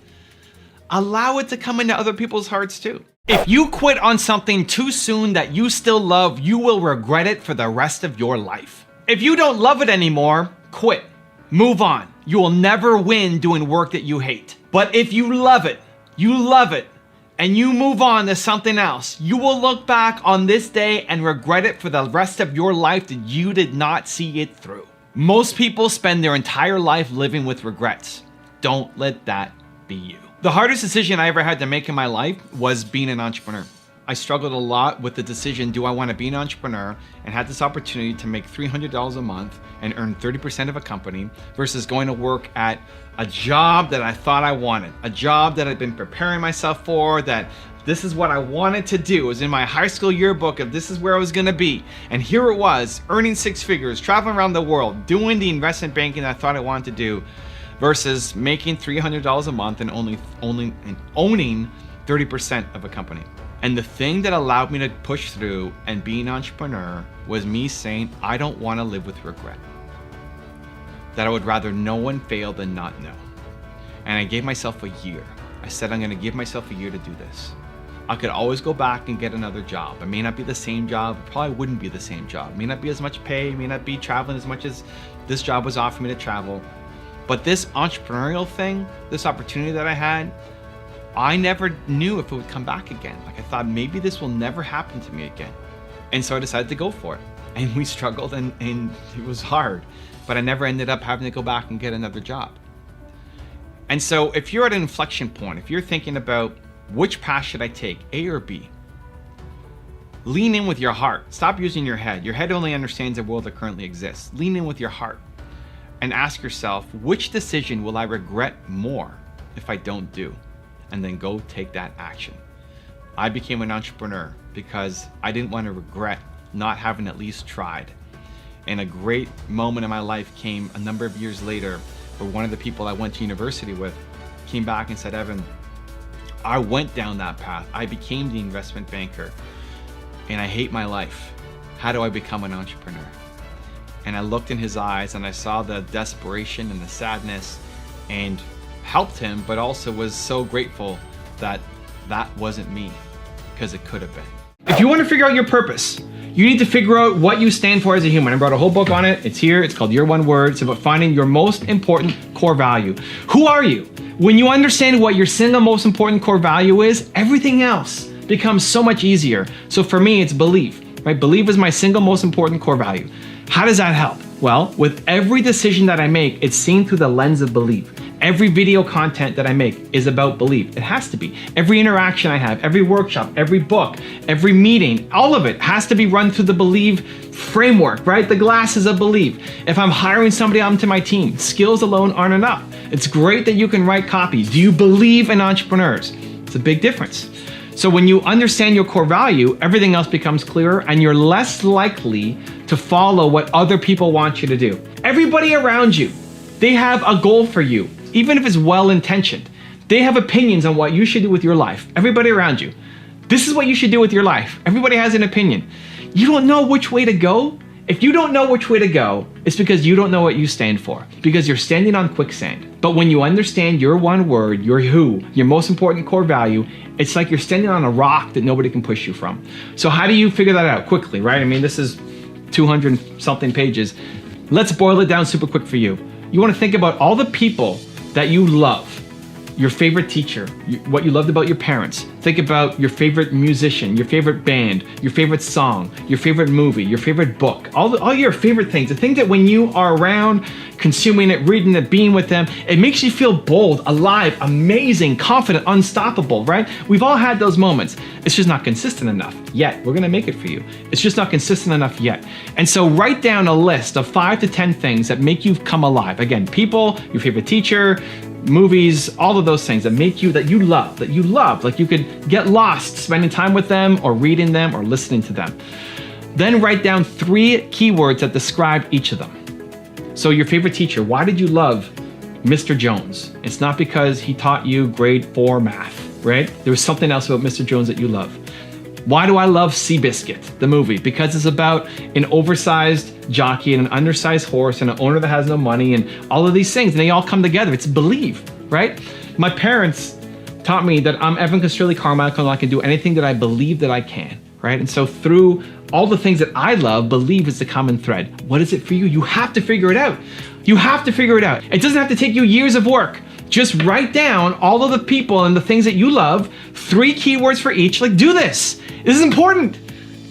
allow it to come into other people's hearts too. If you quit on something too soon that you still love, you will regret it for the rest of your life. If you don't love it anymore, quit. Move on. You will never win doing work that you hate. But if you love it, and you move on to something else, you will look back on this day and regret it for the rest of your life that you did not see it through. Most people spend their entire life living with regrets. Don't let that be you. The hardest decision I ever had to make in my life was being an entrepreneur. I struggled a lot with the decision, do I want to be an entrepreneur, and had this opportunity to make $300 a month and earn 30% of a company versus going to work at a job that I thought I wanted, a job that I'd been preparing myself for, that this is what I wanted to do. It was in my high school yearbook of this is where I was going to be. And here it was, earning 6 figures, traveling around the world, doing the investment banking that I thought I wanted to do, versus making $300 a month and owning 30% of a company. And the thing that allowed me to push through and be an entrepreneur was me saying, I don't want to live with regret. That I would rather no one fail than not know. And I gave myself a year. I said, I'm going to give myself a year to do this. I could always go back and get another job. It may not be the same job. It probably wouldn't be the same job. It may not be as much pay. It may not be traveling as much as this job was offering me to travel. But this entrepreneurial thing, this opportunity that I had, I never knew if it would come back again. Like, I thought maybe this will never happen to me again. And so I decided to go for it. And we struggled and it was hard, but I never ended up having to go back and get another job. And so if you're at an inflection point, if you're thinking about which path should I take, A or B, lean in with your heart. Stop using your head. Your head only understands the world that currently exists. Lean in with your heart and ask yourself, which decision will I regret more if I don't do? And then go take that action. I became an entrepreneur because I didn't want to regret not having at least tried. And a great moment in my life came a number of years later where one of the people I went to university with came back and said, Evan, I went down that path. I became the investment banker and I hate my life. How do I become an entrepreneur? And I looked in his eyes and I saw the desperation and the sadness and helped him, but also was so grateful that that wasn't me, because it could have been. If you want to figure out your purpose, you need to figure out what you stand for as a human. I wrote a whole book on it. It's here. It's called Your One Word. It's about finding your most important core value. Who are you? When you understand what your single most important core value is, everything else becomes so much easier. So for me, it's belief, right? Belief is my single most important core value. How does that help? Well, with every decision that I make, it's seen through the lens of belief. Every video content that I make is about belief. It has to be. Every interaction I have, every workshop, every book, every meeting, all of it has to be run through the belief framework, right? The glasses of belief. If I'm hiring somebody onto my team, skills alone aren't enough. It's great that you can write copy. Do you believe in entrepreneurs? It's a big difference. So when you understand your core value, everything else becomes clearer and you're less likely to follow what other people want you to do. Everybody around you, they have a goal for you. Even if it's well-intentioned, they have opinions on what you should do with your life. Everybody around you. This is what you should do with your life. Everybody has an opinion. You don't know which way to go? If you don't know which way to go, it's because you don't know what you stand for, because you're standing on quicksand. But when you understand your one word, your who, your most important core value, it's like you're standing on a rock that nobody can push you from. So how do you figure that out quickly, right? I mean, this is 200 something pages. Let's boil it down super quick for you. You want to think about all the people that you love. Your favorite teacher, what you loved about your parents. Think about your favorite musician, your favorite band, your favorite song, your favorite movie, your favorite book, all your favorite things. The things that when you are around, consuming it, reading it, being with them, it makes you feel bold, alive, amazing, confident, unstoppable, right? We've all had those moments. It's just not consistent enough yet. We're gonna make it for you. It's just not consistent enough yet. And so write down a list of 5 to 10 things that make you come alive. Again, people, your favorite teacher, movies, all of those things that make you, that you love, like you could get lost spending time with them or reading them or listening to them. Then write down 3 keywords that describe each of them. So your favorite teacher, why did you love Mr. Jones? It's not because he taught you grade 4 math, right? There was something else about Mr. Jones that you love. Why do I love Seabiscuit, the movie? Because it's about an oversized jockey and an undersized horse and an owner that has no money and all of these things, and they all come together. It's believe, right? My parents taught me that I'm Evan Carmichael and I can do anything that I believe that I can, right? And so through all the things that I love, believe is the common thread. What is it for you? You have to figure it out. You have to figure it out. It doesn't have to take you years of work. Just write down all of the people and the things that you love, 3 keywords for each. Like, do this. This is important.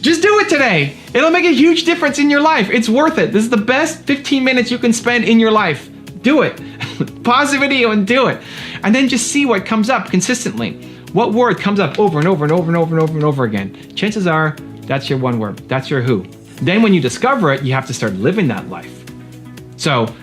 Just do it today. It'll make a huge difference in your life. It's worth it. This is the best 15 minutes you can spend in your life. Do it. Pause the video and do it. And then just see what comes up consistently. What word comes up over and over and over and over and over and over again? Chances are that's your one word. That's your who. Then when you discover it, you have to start living that life. So,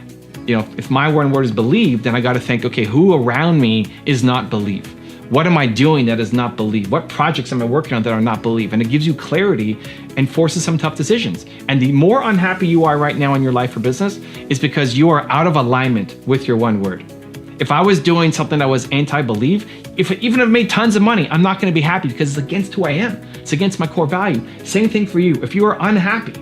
if my one word is believe, then I got to think, okay, who around me is not believe? What am I doing that is not believe? What projects am I working on that are not believe? And it gives you clarity and forces some tough decisions. And the more unhappy you are right now in your life or business is because you are out of alignment with your one word. If I was doing something that was anti-believe, even if I made tons of money, I'm not going to be happy because it's against who I am. It's against my core value. Same thing for you. If you are unhappy,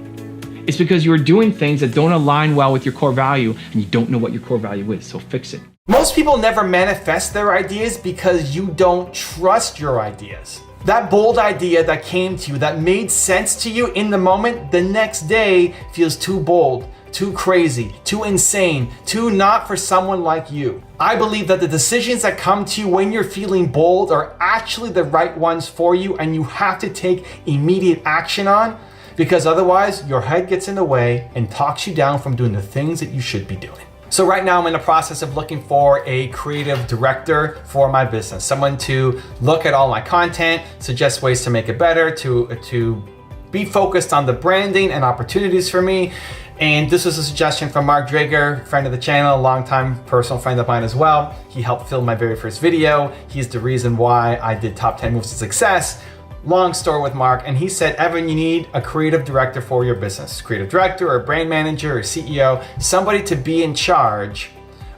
it's because you're doing things that don't align well with your core value and you don't know what your core value is, so fix it. Most people never manifest their ideas because you don't trust your ideas. That bold idea that came to you, that made sense to you in the moment, the next day feels too bold, too crazy, too insane, too not for someone like you. I believe that the decisions that come to you when you're feeling bold are actually the right ones for you and you have to take immediate action on, because otherwise your head gets in the way and talks you down from doing the things that you should be doing. So right now I'm in the process of looking for a creative director for my business, someone to look at all my content, suggest ways to make it better, to be focused on the branding and opportunities for me. And this was a suggestion from Mark Drager, friend of the channel, longtime personal friend of mine as well. He helped film my very first video. He's the reason why I did Top 10 Moves to Success. Long story with Mark, and he said, Evan, you need a creative director for your business. Creative director or a brand manager or CEO, somebody to be in charge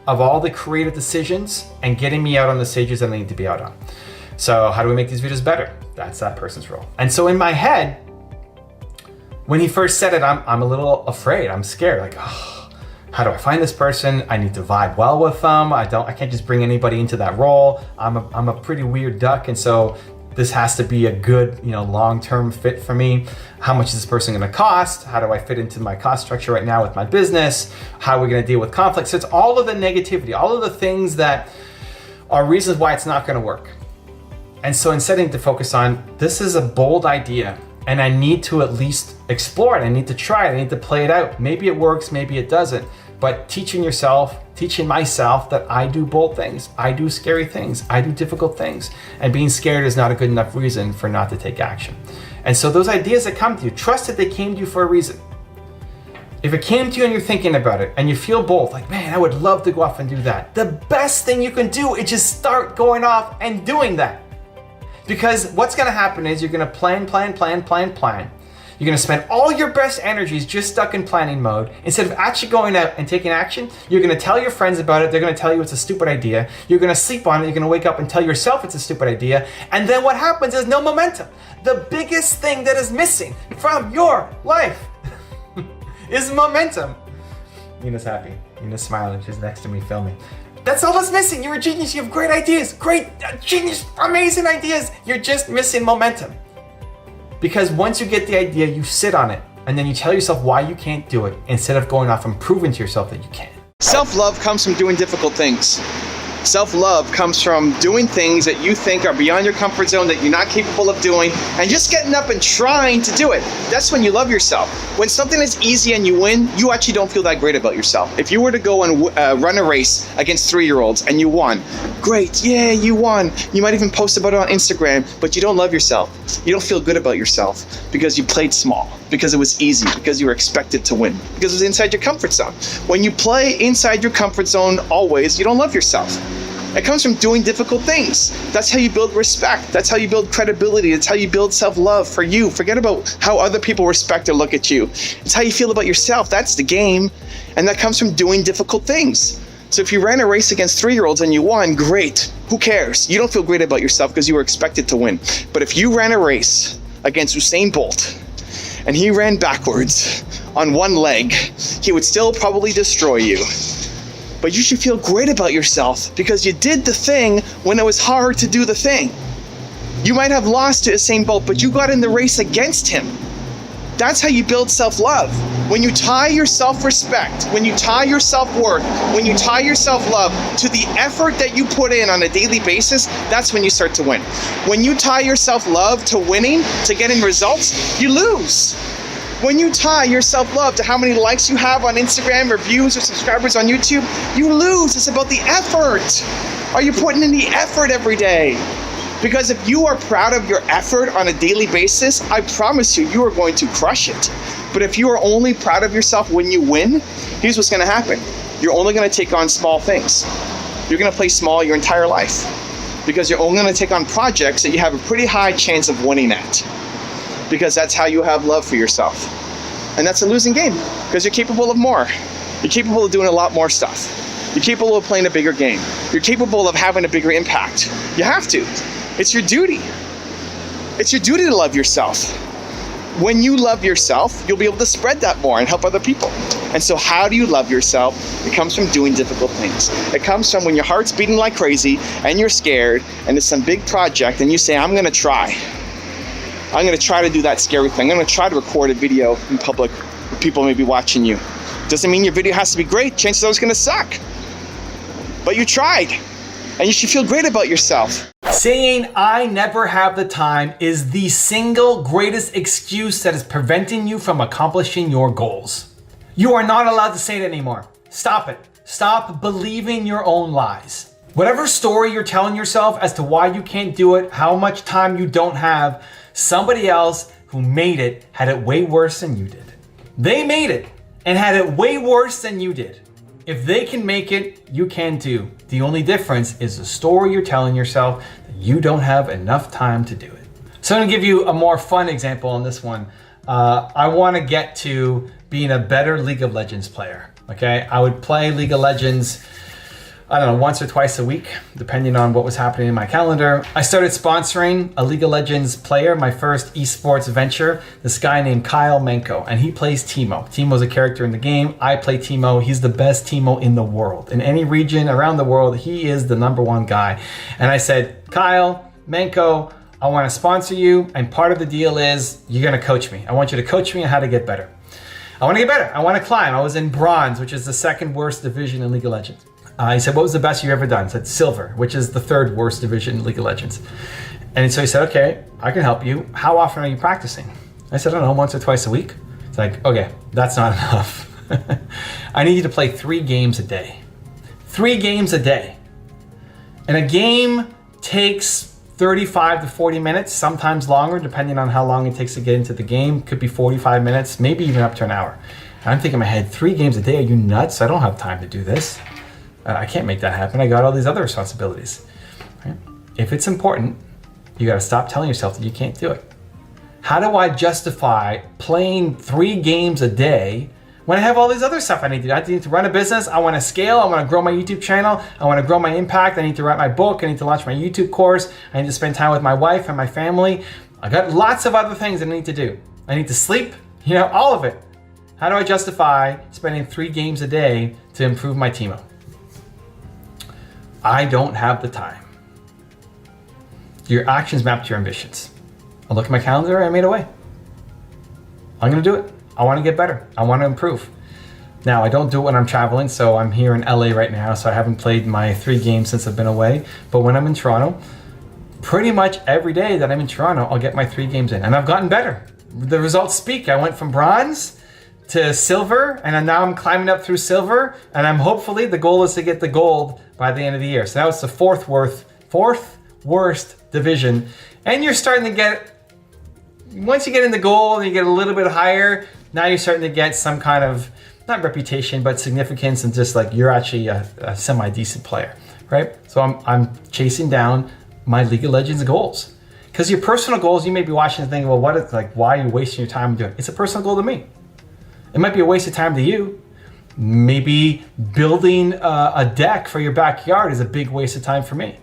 of all the creative decisions and getting me out on the stages that I need to be out on. So how do we make these videos better? That's that person's role. And so in my head, when he first said it, I'm a little afraid. I'm scared, like, oh, how do I find this person? I need to vibe well with them. I can't just bring anybody into that role. I'm a pretty weird duck, and so this has to be a good, long-term fit for me. How much is this person gonna cost? How do I fit into my cost structure right now with my business? How are we gonna deal with conflict? So it's all of the negativity, all of the things that are reasons why it's not gonna work. And so instead I need to focus on, this is a bold idea and I need to at least explore it. I need to try it, I need to play it out. Maybe it works, maybe it doesn't. But teaching myself that I do bold things, I do scary things, I do difficult things, and being scared is not a good enough reason for not to take action. And so those ideas that come to you, trust that they came to you for a reason. If it came to you and you're thinking about it and you feel bold, like, man, I would love to go off and do that. The best thing you can do is just start going off and doing that. Because what's gonna happen is you're gonna plan. You're gonna spend all your best energies just stuck in planning mode. Instead of actually going out and taking action, you're gonna tell your friends about it. They're gonna tell you it's a stupid idea. You're gonna sleep on it. You're gonna wake up and tell yourself it's a stupid idea. And then what happens is no momentum. The biggest thing that is missing from your life is momentum. Nina's happy. Nina's smiling. She's next to me filming. That's all that's missing. You're a genius. You have great ideas. Great, genius, amazing ideas. You're just missing momentum. Because once you get the idea, you sit on it. And then you tell yourself why you can't do it instead of going off and proving to yourself that you can. Self-love comes from doing difficult things. Self-love comes from doing things that you think are beyond your comfort zone, that you're not capable of doing, and just getting up and trying to do it. That's when you love yourself. When something is easy and you win, you actually don't feel that great about yourself. If you were to go and run a race against 3-year-olds and you won, great, yeah, you won. You might even post about it on Instagram, but you don't love yourself. You don't feel good about yourself because you played small, because it was easy, because you were expected to win, because it was inside your comfort zone. When you play inside your comfort zone always, you don't love yourself. It comes from doing difficult things. That's how you build respect. That's how you build credibility. That's how you build self-love for you. Forget about how other people respect or look at you. It's how you feel about yourself. That's the game. And that comes from doing difficult things. So if you ran a race against 3-year-olds and you won, great. Who cares? You don't feel great about yourself because you were expected to win. But if you ran a race against Usain Bolt and he ran backwards on one leg, he would still probably destroy you. But you should feel great about yourself because you did the thing when it was hard to do the thing. You might have lost to Usain Bolt, but you got in the race against him. That's how you build self-love. When you tie your self-respect, when you tie your self-worth, when you tie your self-love to the effort that you put in on a daily basis, that's when you start to win. When you tie your self-love to winning, to getting results, you lose. When you tie your self-love to how many likes you have on Instagram or views or subscribers on YouTube, you lose. It's about the effort. Are you putting in the effort every day? Because if you are proud of your effort on a daily basis, I promise you, you are going to crush it. But if you are only proud of yourself when you win, here's what's going to happen. You're only going to take on small things. You're going to play small your entire life because you're only going to take on projects that you have a pretty high chance of winning at. Because that's how you have love for yourself. And that's a losing game because you're capable of more. You're capable of doing a lot more stuff. You're capable of playing a bigger game. You're capable of having a bigger impact. You have to. It's your duty. It's your duty to love yourself. When you love yourself, you'll be able to spread that more and help other people. And so how do you love yourself? It comes from doing difficult things. It comes from when your heart's beating like crazy and you're scared and it's some big project and you say, I'm going to try. I'm going to try to do that scary thing. I'm going to try to record a video in public where people may be watching you. Doesn't mean your video has to be great. Chances are it's going to suck. But you tried. And you should feel great about yourself. Saying I never have the time is the single greatest excuse that is preventing you from accomplishing your goals. You are not allowed to say it anymore. Stop it. Stop believing your own lies. Whatever story you're telling yourself as to why you can't do it, how much time you don't have, somebody else who made it had it way worse than you did. They made it and had it way worse than you did. If they can make it, you can too. The only difference is the story you're telling yourself that you don't have enough time to do it. So I'm gonna give you a more fun example on this one. I wanna get to being a better League of Legends player, okay? I would play League of Legends, I don't know, once or twice a week, depending on what was happening in my calendar. I started sponsoring a League of Legends player, my first esports venture, this guy named Kyle Menko, and he plays Teemo. Teemo's a character in the game. I play Teemo. He's the best Teemo in the world. In any region around the world, he is the #1 guy. And I said, Kyle Menko, I want to sponsor you, and part of the deal is you're going to coach me. I want you to coach me on how to get better. I want to get better. I want to climb. I was in bronze, which is the second worst division in League of Legends. He said, what was the best you've ever done? I said, silver, which is the third worst division in League of Legends. And so he said, okay, I can help you. How often are you practicing? I said, I don't know, once or twice a week. It's like, okay, that's not enough. I need you to play 3 games a day. 3 games a day. And a game takes 35 to 40 minutes, sometimes longer, depending on how long it takes to get into the game. Could be 45 minutes, maybe even up to an hour. And I'm thinking in my head, 3 games a day, are you nuts? I don't have time to do this. I can't make that happen. I got all these other responsibilities. Right? If it's important, you got to stop telling yourself that you can't do it. How do I justify playing 3 games a day when I have all these other stuff I need to do? I need to run a business. I want to scale. I want to grow my YouTube channel. I want to grow my impact. I need to write my book. I need to launch my YouTube course. I need to spend time with my wife and my family. I got lots of other things I need to do. I need to sleep, all of it. How do I justify spending 3 games a day to improve my TMO? I don't have the time. Your actions map to your ambitions. I look at my calendar, I made a way. I'm gonna do it. I wanna get better. I wanna improve. Now, I don't do it when I'm traveling, so I'm here in LA right now, so I haven't played my 3 games since I've been away. But when I'm in Toronto, pretty much every day that I'm in Toronto, I'll get my 3 games in. And I've gotten better. The results speak. I went from bronze to silver, and now I'm climbing up through silver, and hopefully the goal is to get the gold by the end of the year. So that was the fourth worst division. And you're starting to get, once you get in the gold and you get a little bit higher, now you're starting to get some kind of, not reputation, but significance, and just like you're actually a semi-decent player, right? So I'm chasing down my League of Legends goals. Because your personal goals, you may be watching and thinking, well, why are you wasting your time doing it? It's a personal goal to me. It might be a waste of time to you. Maybe building a deck for your backyard is a big waste of time for me.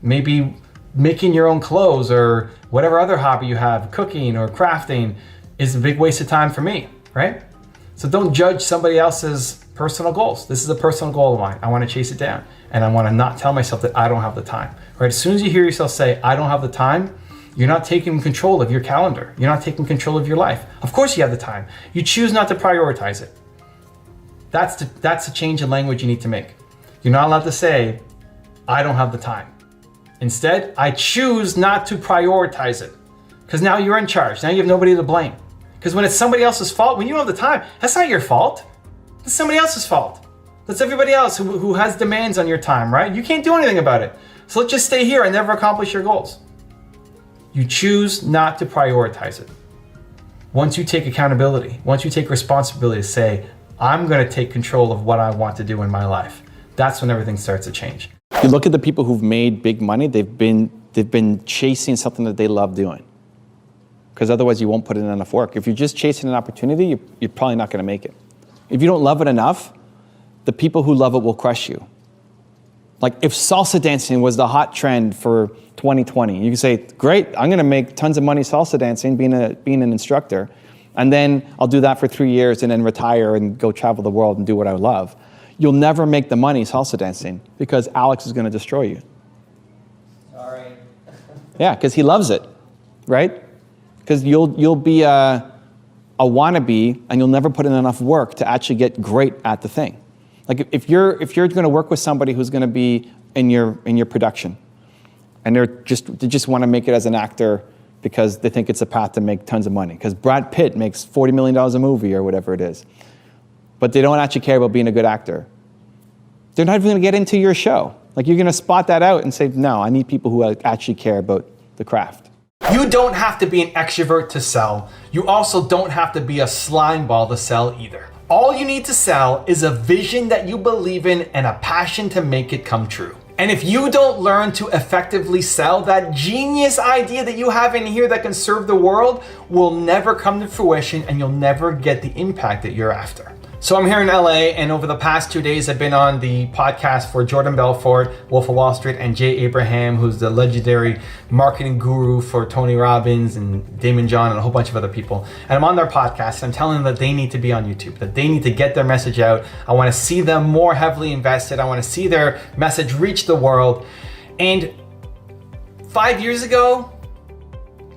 Maybe making your own clothes or whatever other hobby you have, cooking or crafting, is a big waste of time for me, right? So don't judge somebody else's personal goals. This is a personal goal of mine. I want to chase it down, and I want to not tell myself that I don't have the time, right? As soon as you hear yourself say, I don't have the time, you're not taking control of your calendar. You're not taking control of your life. Of course you have the time. You choose not to prioritize it. That's the change in language you need to make. You're not allowed to say, I don't have the time. Instead, I choose not to prioritize it. Because now you're in charge. Now you have nobody to blame. Because when it's somebody else's fault, when you don't have the time, that's not your fault. That's somebody else's fault. That's everybody else who has demands on your time, right? You can't do anything about it. So let's just stay here and never accomplish your goals. You choose not to prioritize it. Once you take accountability, once you take responsibility to say, I'm going to take control of what I want to do in my life, that's when everything starts to change. You look at the people who've made big money, they've been chasing something that they love doing. Because otherwise you won't put in enough work. If you're just chasing an opportunity, you're probably not going to make it. If you don't love it enough, the people who love it will crush you. Like if salsa dancing was the hot trend for 2020, you can say, great, I'm going to make tons of money salsa dancing, being an instructor, and then I'll do that for 3 years and then retire and go travel the world and do what I love. You'll never make the money salsa dancing because Alex is going to destroy you. Sorry. Yeah, because he loves it, right? Because you'll be a wannabe and you'll never put in enough work to actually get great at the thing. Like if you're going to work with somebody who's going to be in your production, and they just want to make it as an actor because they think it's a path to make tons of money. Because Brad Pitt makes $40 million a movie or whatever it is, but they don't actually care about being a good actor. They're not even going to get into your show. Like you're going to spot that out and say, no, I need people who actually care about the craft. You don't have to be an extrovert to sell. You also don't have to be a slime ball to sell either. All you need to sell is a vision that you believe in and a passion to make it come true. And if you don't learn to effectively sell, that genius idea that you have in here that can serve the world will never come to fruition, and you'll never get the impact that you're after. So I'm here in LA, and over the past 2 days, I've been on the podcast for Jordan Belfort, Wolf of Wall Street, and Jay Abraham, who's the legendary marketing guru for Tony Robbins and Damon John and a whole bunch of other people. And I'm on their podcast, and I'm telling them that they need to be on YouTube, that they need to get their message out. I want to see them more heavily invested. I want to see their message reach the world. And 5 years ago,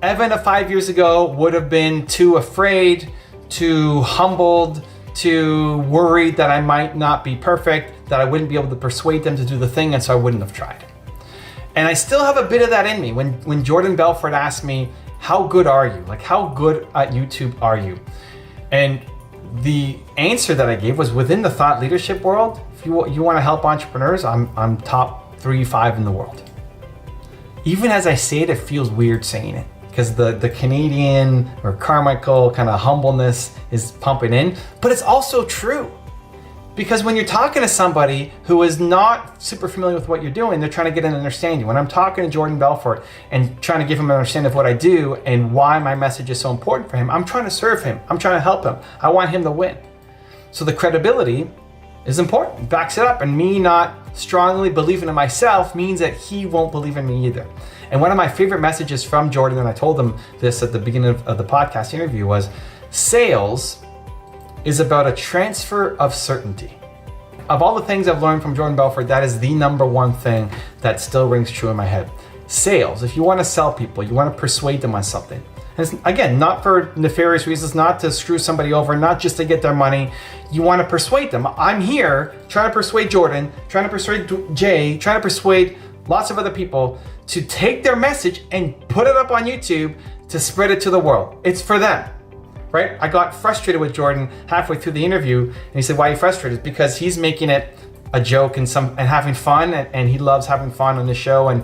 Evan of 5 years ago would have been too afraid, too humbled, too worried that I might not be perfect, that I wouldn't be able to persuade them to do the thing, and so I wouldn't have tried. And I still have a bit of that in me. When Jordan Belfort asked me, how good are you? Like, how good at YouTube are you? And the answer that I gave was, within the thought leadership world, if you want to help entrepreneurs, I'm top 3-5 in the world. Even as I say it, it feels weird saying it, because the Canadian or Carmichael kind of humbleness is pumping in, but it's also true. Because when you're talking to somebody who is not super familiar with what you're doing, they're trying to get an understanding. When I'm talking to Jordan Belfort and trying to give him an understanding of what I do and why my message is so important for him, I'm trying to serve him. I'm trying to help him. I want him to win. So the credibility is important. It backs it up. And me not strongly believing in myself means that he won't believe in me either. And one of my favorite messages from Jordan, and I told him this at the beginning of the podcast interview, was sales is about a transfer of certainty. Of all the things I've learned from Jordan Belfort, that is the number one thing that still rings true in my head. Sales, if you want to sell people, you want to persuade them on something. And it's, again, not for nefarious reasons, not to screw somebody over, not just to get their money. You want to persuade them. I'm here trying to persuade Jordan, trying to persuade Jay, trying to persuade lots of other people to take their message and put it up on YouTube to spread it to the world. It's for them. Right? I got frustrated with Jordan halfway through the interview, and he said, "Why are you frustrated?" Because he's making it a joke and having fun, and he loves having fun on the show, and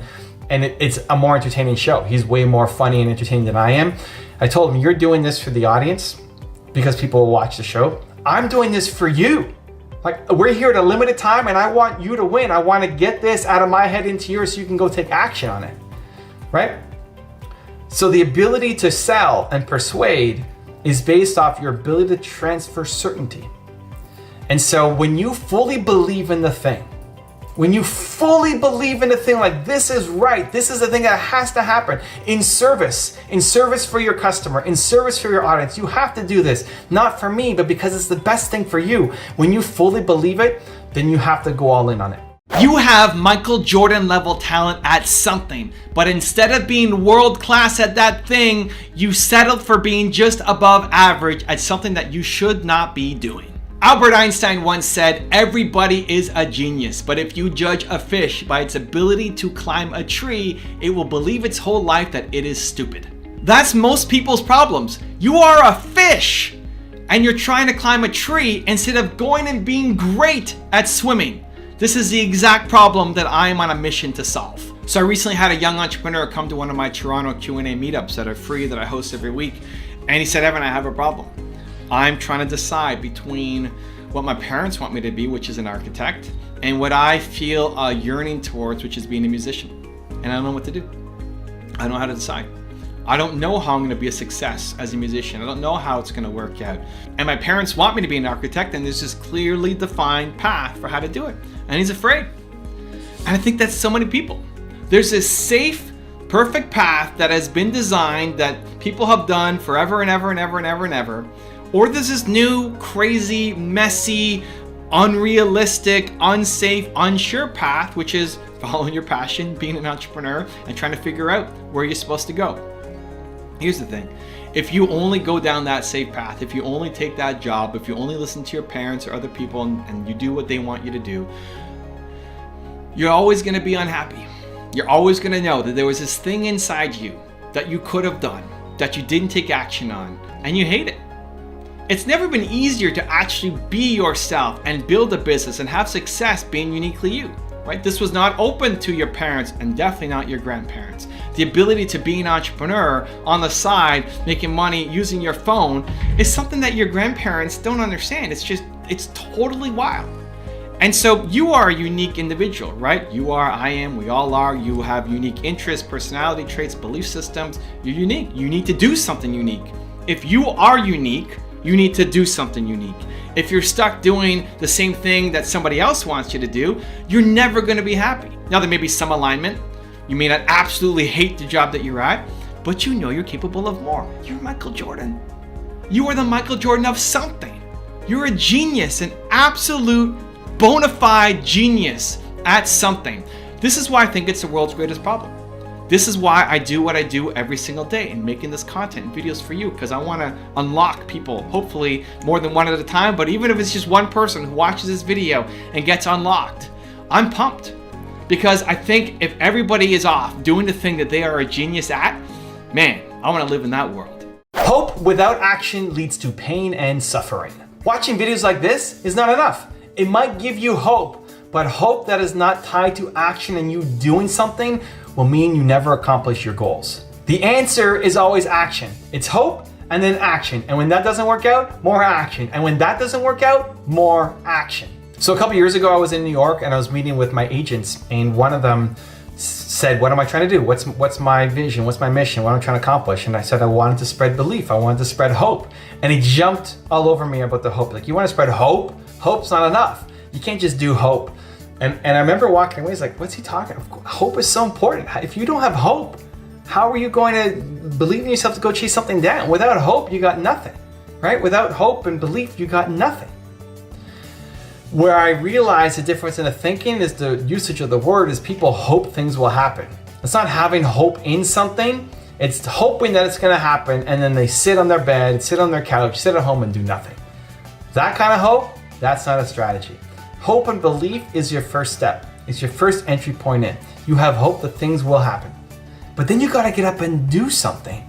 it's a more entertaining show. He's way more funny and entertaining than I am. I told him, "You're doing this for the audience because people will watch the show. I'm doing this for you. Like, we're here at a limited time, and I want you to win. I want to get this out of my head into yours so you can go take action on it." Right? So the ability to sell and persuade is based off your ability to transfer certainty. And so when you fully believe in the thing, like this is right, this is the thing that has to happen in service for your customer, in service for your audience, you have to do this, not for me, but because it's the best thing for you. When you fully believe it, then you have to go all in on it. You have Michael Jordan level talent at something, but instead of being world class at that thing, you settled for being just above average at something that you should not be doing. Albert Einstein once said, "Everybody is a genius, but if you judge a fish by its ability to climb a tree, it will believe its whole life that it is stupid." That's most people's problems. You are a fish, and you're trying to climb a tree instead of going and being great at swimming. This is the exact problem that I am on a mission to solve. So I recently had a young entrepreneur come to one of my Toronto Q&A meetups that are free, that I host every week. And he said, "Evan, I have a problem. I'm trying to decide between what my parents want me to be, which is an architect, and what I feel a yearning towards, which is being a musician. And I don't know what to do. I don't know how to decide. I don't know how I'm going to be a success as a musician. I don't know how it's going to work out. And my parents want me to be an architect, and there's this clearly defined path for how to do it." And he's afraid. And I think that's so many people. There's this safe, perfect path that has been designed that people have done forever and ever and ever and ever and ever. Or there's this new, crazy, messy, unrealistic, unsafe, unsure path, which is following your passion, being an entrepreneur, and trying to figure out where you're supposed to go. Here's the thing. If you only go down that safe path, if you only take that job, if you only listen to your parents or other people and you do what they want you to do, you're always going to be unhappy. You're always going to know that there was this thing inside you that you could have done, that you didn't take action on, and you hate it. It's never been easier to actually be yourself and build a business and have success being uniquely you, right? This was not open to your parents and definitely not your grandparents. The ability to be an entrepreneur on the side, making money using your phone, is something that your grandparents don't understand. It's totally wild. And so you are a unique individual, right? You are, I am, we all are. You have unique interests, personality traits, belief systems. You're unique. You need to do something unique. If you are unique, you need to do something unique. If you're stuck doing the same thing that somebody else wants you to do, you're never going to be happy. Now, there may be some alignment. You may not absolutely hate the job that you're at, but you know you're capable of more. You're Michael Jordan. You are the Michael Jordan of something. You're a genius, an absolute bona fide genius at something. This is why I think it's the world's greatest problem. This is why I do what I do every single day in making this content and videos for you, because I want to unlock people, hopefully more than one at a time, but even if it's just one person who watches this video and gets unlocked, I'm pumped. Because I think if everybody is off doing the thing that they are a genius at, man, I want to live in that world. Hope without action leads to pain and suffering. Watching videos like this is not enough. It might give you hope, but hope that is not tied to action and you doing something will mean you never accomplish your goals. The answer is always action. It's hope and then action. And when that doesn't work out, more action. And when that doesn't work out, more action. So a couple years ago, I was in New York and I was meeting with my agents, and one of them said, what am I trying to do? What's my vision? What's my mission? What am I trying to accomplish? And I said, I wanted to spread belief. I wanted to spread hope. And he jumped all over me about the hope. Like, you want to spread hope? Hope's not enough. You can't just do hope. And I remember walking away, he's like, what's he talking about? Hope is so important. If you don't have hope, how are you going to believe in yourself to go chase something down? Without hope, you got nothing, right? Without hope and belief, you got nothing. Where I realize the difference in the thinking is the usage of the word is people hope things will happen. It's not having hope in something, it's hoping that it's gonna happen, and then they sit on their bed, sit on their couch, sit at home and do nothing. That kind of hope, that's not a strategy. Hope and belief is your first step. It's your first entry point in. You have hope that things will happen. But then you gotta get up and do something,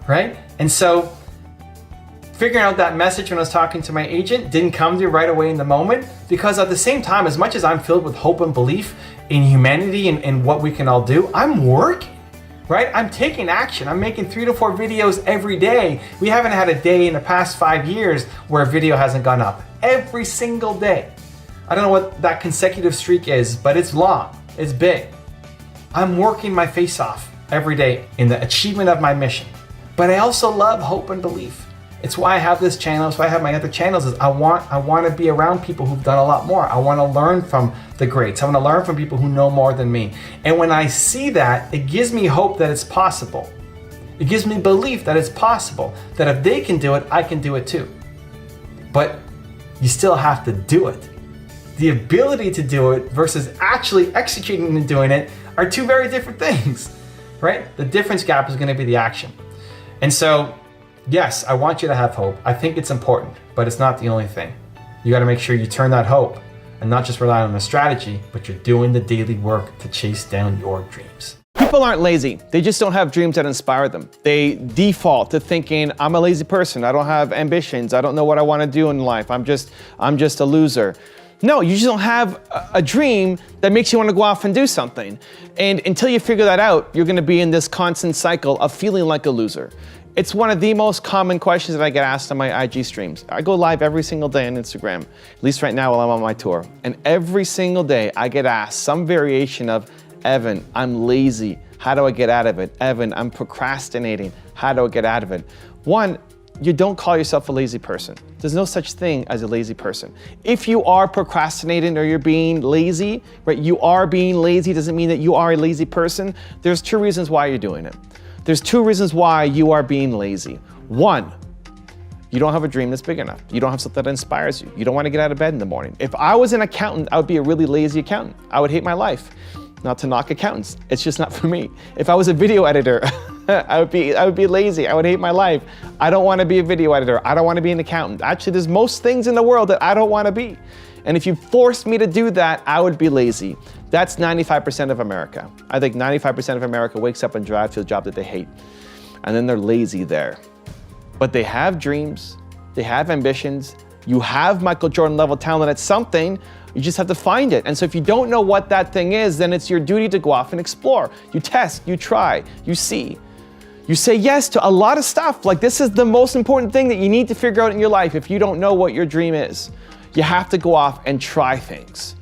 right? And so, figuring out that message when I was talking to my agent didn't come to me right away in the moment, because at the same time, as much as I'm filled with hope and belief in humanity and what we can all do, I'm working, right? I'm taking action. I'm making 3 to 4 videos every day. We haven't had a day in the past 5 years where a video hasn't gone up. Every single day. I don't know what that consecutive streak is, but it's long, it's big. I'm working my face off every day in the achievement of my mission. But I also love hope and belief. It's why I have this channel, it's why I have my other channels, is I want to be around people who've done a lot more. I want to learn from the greats. I want to learn from people who know more than me. And when I see that, it gives me hope that it's possible. It gives me belief that it's possible, that if they can do it, I can do it too. But you still have to do it. The ability to do it versus actually executing and doing it are two very different things, right? The difference gap is going to be the action. And so, yes, I want you to have hope. I think it's important, but it's not the only thing. You got to make sure you turn that hope and not just rely on a strategy, but you're doing the daily work to chase down your dreams. People aren't lazy. They just don't have dreams that inspire them. They default to thinking, I'm a lazy person. I don't have ambitions. I don't know what I want to do in life. I'm just a loser. No, you just don't have a dream that makes you want to go off and do something. And until you figure that out, you're going to be in this constant cycle of feeling like a loser. It's one of the most common questions that I get asked on my IG streams. I go live every single day on Instagram, at least right now while I'm on my tour. And every single day I get asked some variation of, Evan, I'm lazy. How do I get out of it? Evan, I'm procrastinating. How do I get out of it? One, you don't call yourself a lazy person. There's no such thing as a lazy person. If you are procrastinating or you're being lazy, right? You are being lazy doesn't mean that you are a lazy person. There's 2 reasons why you're doing it. There's 2 reasons why you are being lazy. 1, you don't have a dream that's big enough. You don't have something that inspires you. You don't want to get out of bed in the morning. If I was an accountant, I would be a really lazy accountant. I would hate my life. Not to knock accountants, it's just not for me. If I was a video editor, I would be lazy. I would hate my life. I don't want to be a video editor. I don't want to be an accountant. Actually, there's most things in the world that I don't want to be. And if you forced me to do that, I would be lazy. That's 95% of America. I think 95% of America wakes up and drives to a job that they hate. And then they're lazy there. But they have dreams, they have ambitions, you have Michael Jordan level talent at something, you just have to find it. And so if you don't know what that thing is, then it's your duty to go off and explore. You test, you try, you see. You say yes to a lot of stuff. Like, this is the most important thing that you need to figure out in your life if you don't know what your dream is. You have to go off and try things.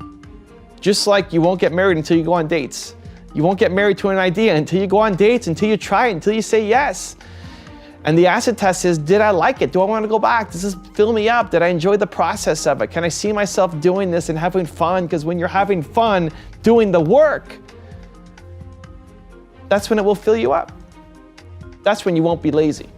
Just like you won't get married until you go on dates. You won't get married to an idea until you go on dates, until you try it, until you say yes. And the acid test is, did I like it? Do I want to go back? Does this fill me up? Did I enjoy the process of it? Can I see myself doing this and having fun? Because when you're having fun doing the work, that's when it will fill you up. That's when you won't be lazy.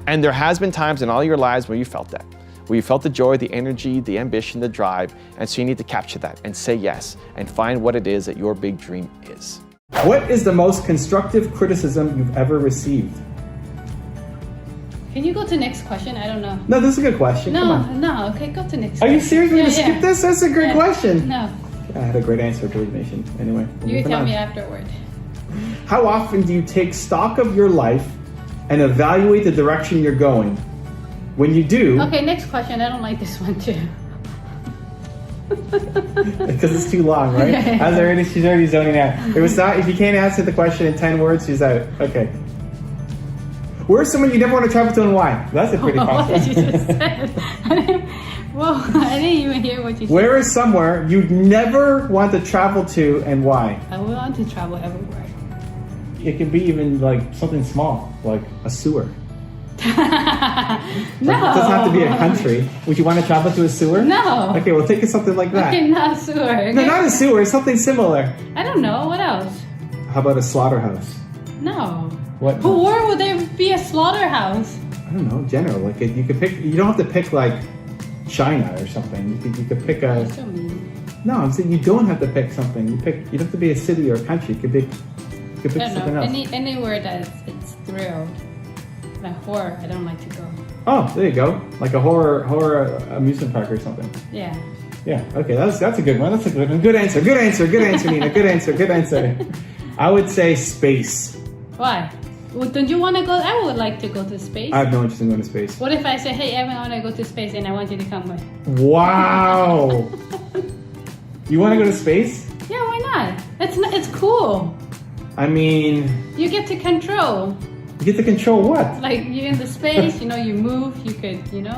And there has been times in all your lives where you felt that, where you felt the joy, the energy, the ambition, the drive. And so you need to capture that and say yes and find what it is that your big dream is. What is the most constructive criticism you've ever received? Can you go to next question? I don't know. No, this is a good question. Come on. No. Okay, go to next. Are you serious? We're Yeah, gonna skip this? That's a great question. No, I had a great answer, Believe Nation. Anyway, we're you moving tell on. me afterward. How often do you take stock of your life and evaluate the direction you're going? When you do, Okay, next question. I don't like this one too. because it's too long, right? Okay. She's already zoning out. If you can't answer the question in 10 words, she's out. Okay. Where's someone you never want to travel to and why? That's a pretty What fast did you one. just say? Whoa, I didn't even hear what you said. Where is somewhere you'd never want to travel to and why? I want to travel everywhere. It can be even like something small, like a sewer. No. It doesn't have to be a country. Would you want to travel to a sewer? No. Okay, well, take it something like that. Okay, not a sewer. Okay? No, not a sewer. Something similar. I don't know. What else? How about a slaughterhouse? No. What? But where would there be a slaughterhouse? I don't know. General, like you could pick. You don't have to pick like China or something. You could pick a. So mean. No, I'm saying you don't have to pick something. You don't have to be a city or a country. You could pick. You could pick I don't something know. else. Anywhere that it's thrill. Like horror, I don't like to go. Oh, there you go. Like a horror amusement park or something. Yeah. Yeah. Okay, that's a good one. That's a good one. Good answer. Good answer. Good answer, Nina. Good answer. Good answer. I would say space. Why? Well, don't you want to go? I would like to go to space. I have no interest in going to space. What if I say, hey, Evan, I want to go to space and I want you to come with? Wow. You want to go to space? Yeah, why not? It's cool. I mean, You get to control. you get to control what? Like, you're in the space, you move, you could, That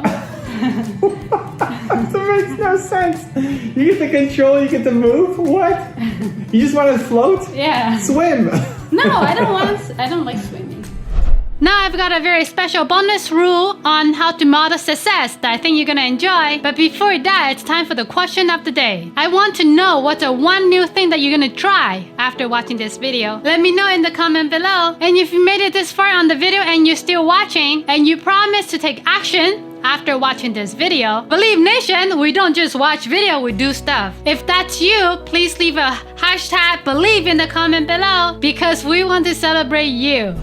makes no sense. You get to control, you get to move? What? You just want to float? Yeah. Swim. No, I don't like swimming. Now I've got a very special bonus rule on how to model success that I think you're gonna enjoy. But before that, it's time for the question of the day. I want to know what's the one new thing that you're gonna try after watching this video. Let me know in the comment below. And if you made it this far on the video and you're still watching and you promise to take action after watching this video, Believe Nation, we don't just watch video, we do stuff. If that's you, please leave a hashtag Believe in the comment below because we want to celebrate you.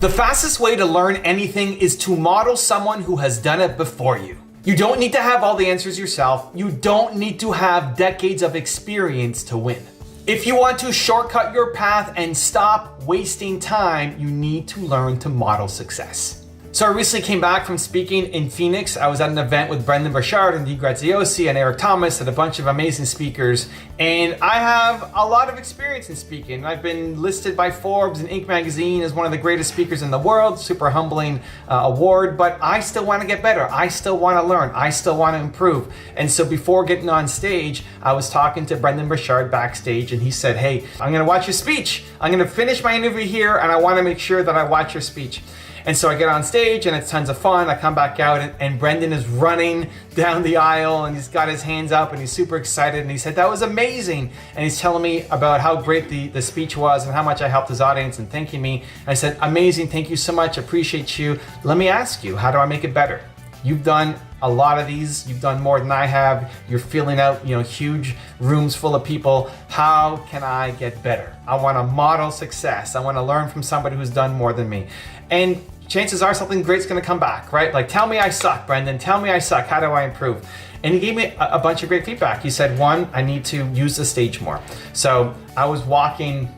The fastest way to learn anything is to model someone who has done it before you. You don't need to have all the answers yourself. You don't need to have decades of experience to win. If you want to shortcut your path and stop wasting time, you need to learn to model success. So I recently came back from speaking in Phoenix. I was at an event with Brendon Burchard and Dee Graziosi and Eric Thomas and a bunch of amazing speakers. And I have a lot of experience in speaking. I've been listed by Forbes and Inc. magazine as one of the greatest speakers in the world, super humbling award, but I still want to get better. I still want to learn. I still want to improve. And so before getting on stage, I was talking to Brendon Burchard backstage and he said, hey, I'm going to watch your speech. I'm going to finish my interview here and I want to make sure that I watch your speech. And so I get on stage and it's tons of fun. I come back out and Brendon is running down the aisle and he's got his hands up and he's super excited and he said, that was amazing. And he's telling me about how great the speech was and how much I helped his audience and thanking me. And I said, amazing, thank you so much, appreciate you. Let me ask you, how do I make it better? You've done a lot of these, you've done more than I have. You're filling out, huge rooms full of people. How can I get better? I want to model success. I want to learn from somebody who's done more than me. And chances are something great's gonna come back, right? Like, tell me I suck, Brendon, tell me I suck, how do I improve? And he gave me a bunch of great feedback. He said, one, I need to use the stage more. So I was walking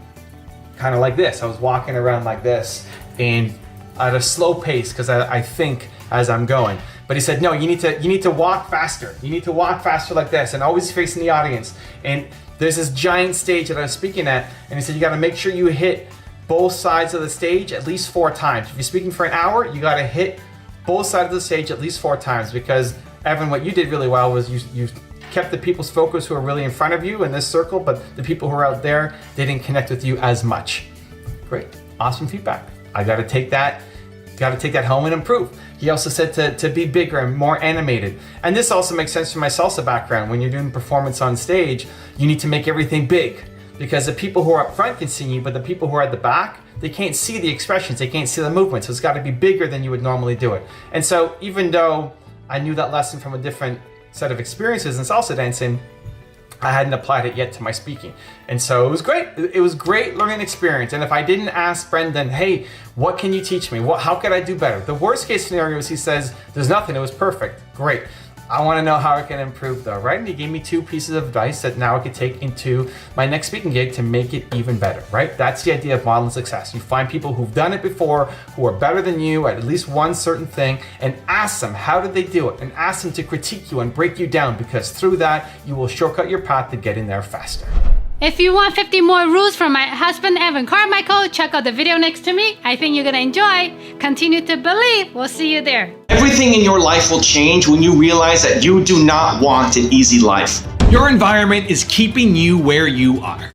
kind of like this. I was walking around like this and at a slow pace because I think as I'm going. But he said, no, you need to walk faster. You need to walk faster like this and always facing the audience. And there's this giant stage that I was speaking at, and he said, you gotta make sure you hit both sides of the stage at least 4 times. If you're speaking for an hour, you gotta hit both sides of the stage at least 4 times because, Evan, what you did really well was you kept the people's focus who are really in front of you in this circle, but the people who are out there, they didn't connect with you as much. Great, awesome feedback. I gotta take that home and improve. He also said to be bigger and more animated. And this also makes sense from my salsa background. When you're doing performance on stage, you need to make everything big. Because the people who are up front can see you, but the people who are at the back, they can't see the expressions, they can't see the movement, so it's got to be bigger than you would normally do it. And so even though I knew that lesson from a different set of experiences in salsa dancing, I hadn't applied it yet to my speaking. And so it was great. It was great learning experience. And if I didn't ask Brendon, hey, what can you teach me? How could I do better? The worst case scenario is he says, there's nothing, it was perfect. Great. I want to know how I can improve though, right? And he gave me 2 pieces of advice that now I could take into my next speaking gig to make it even better, right? That's the idea of modeling success. You find people who've done it before, who are better than you at least one certain thing, and ask them, how did they do it? And ask them to critique you and break you down, because through that, you will shortcut your path to getting there faster. If you want 50 more rules from my husband, Evan Carmichael, check out the video next to me. I think you're gonna enjoy. Continue to believe. We'll see you there. Everything in your life will change when you realize that you do not want an easy life. Your environment is keeping you where you are.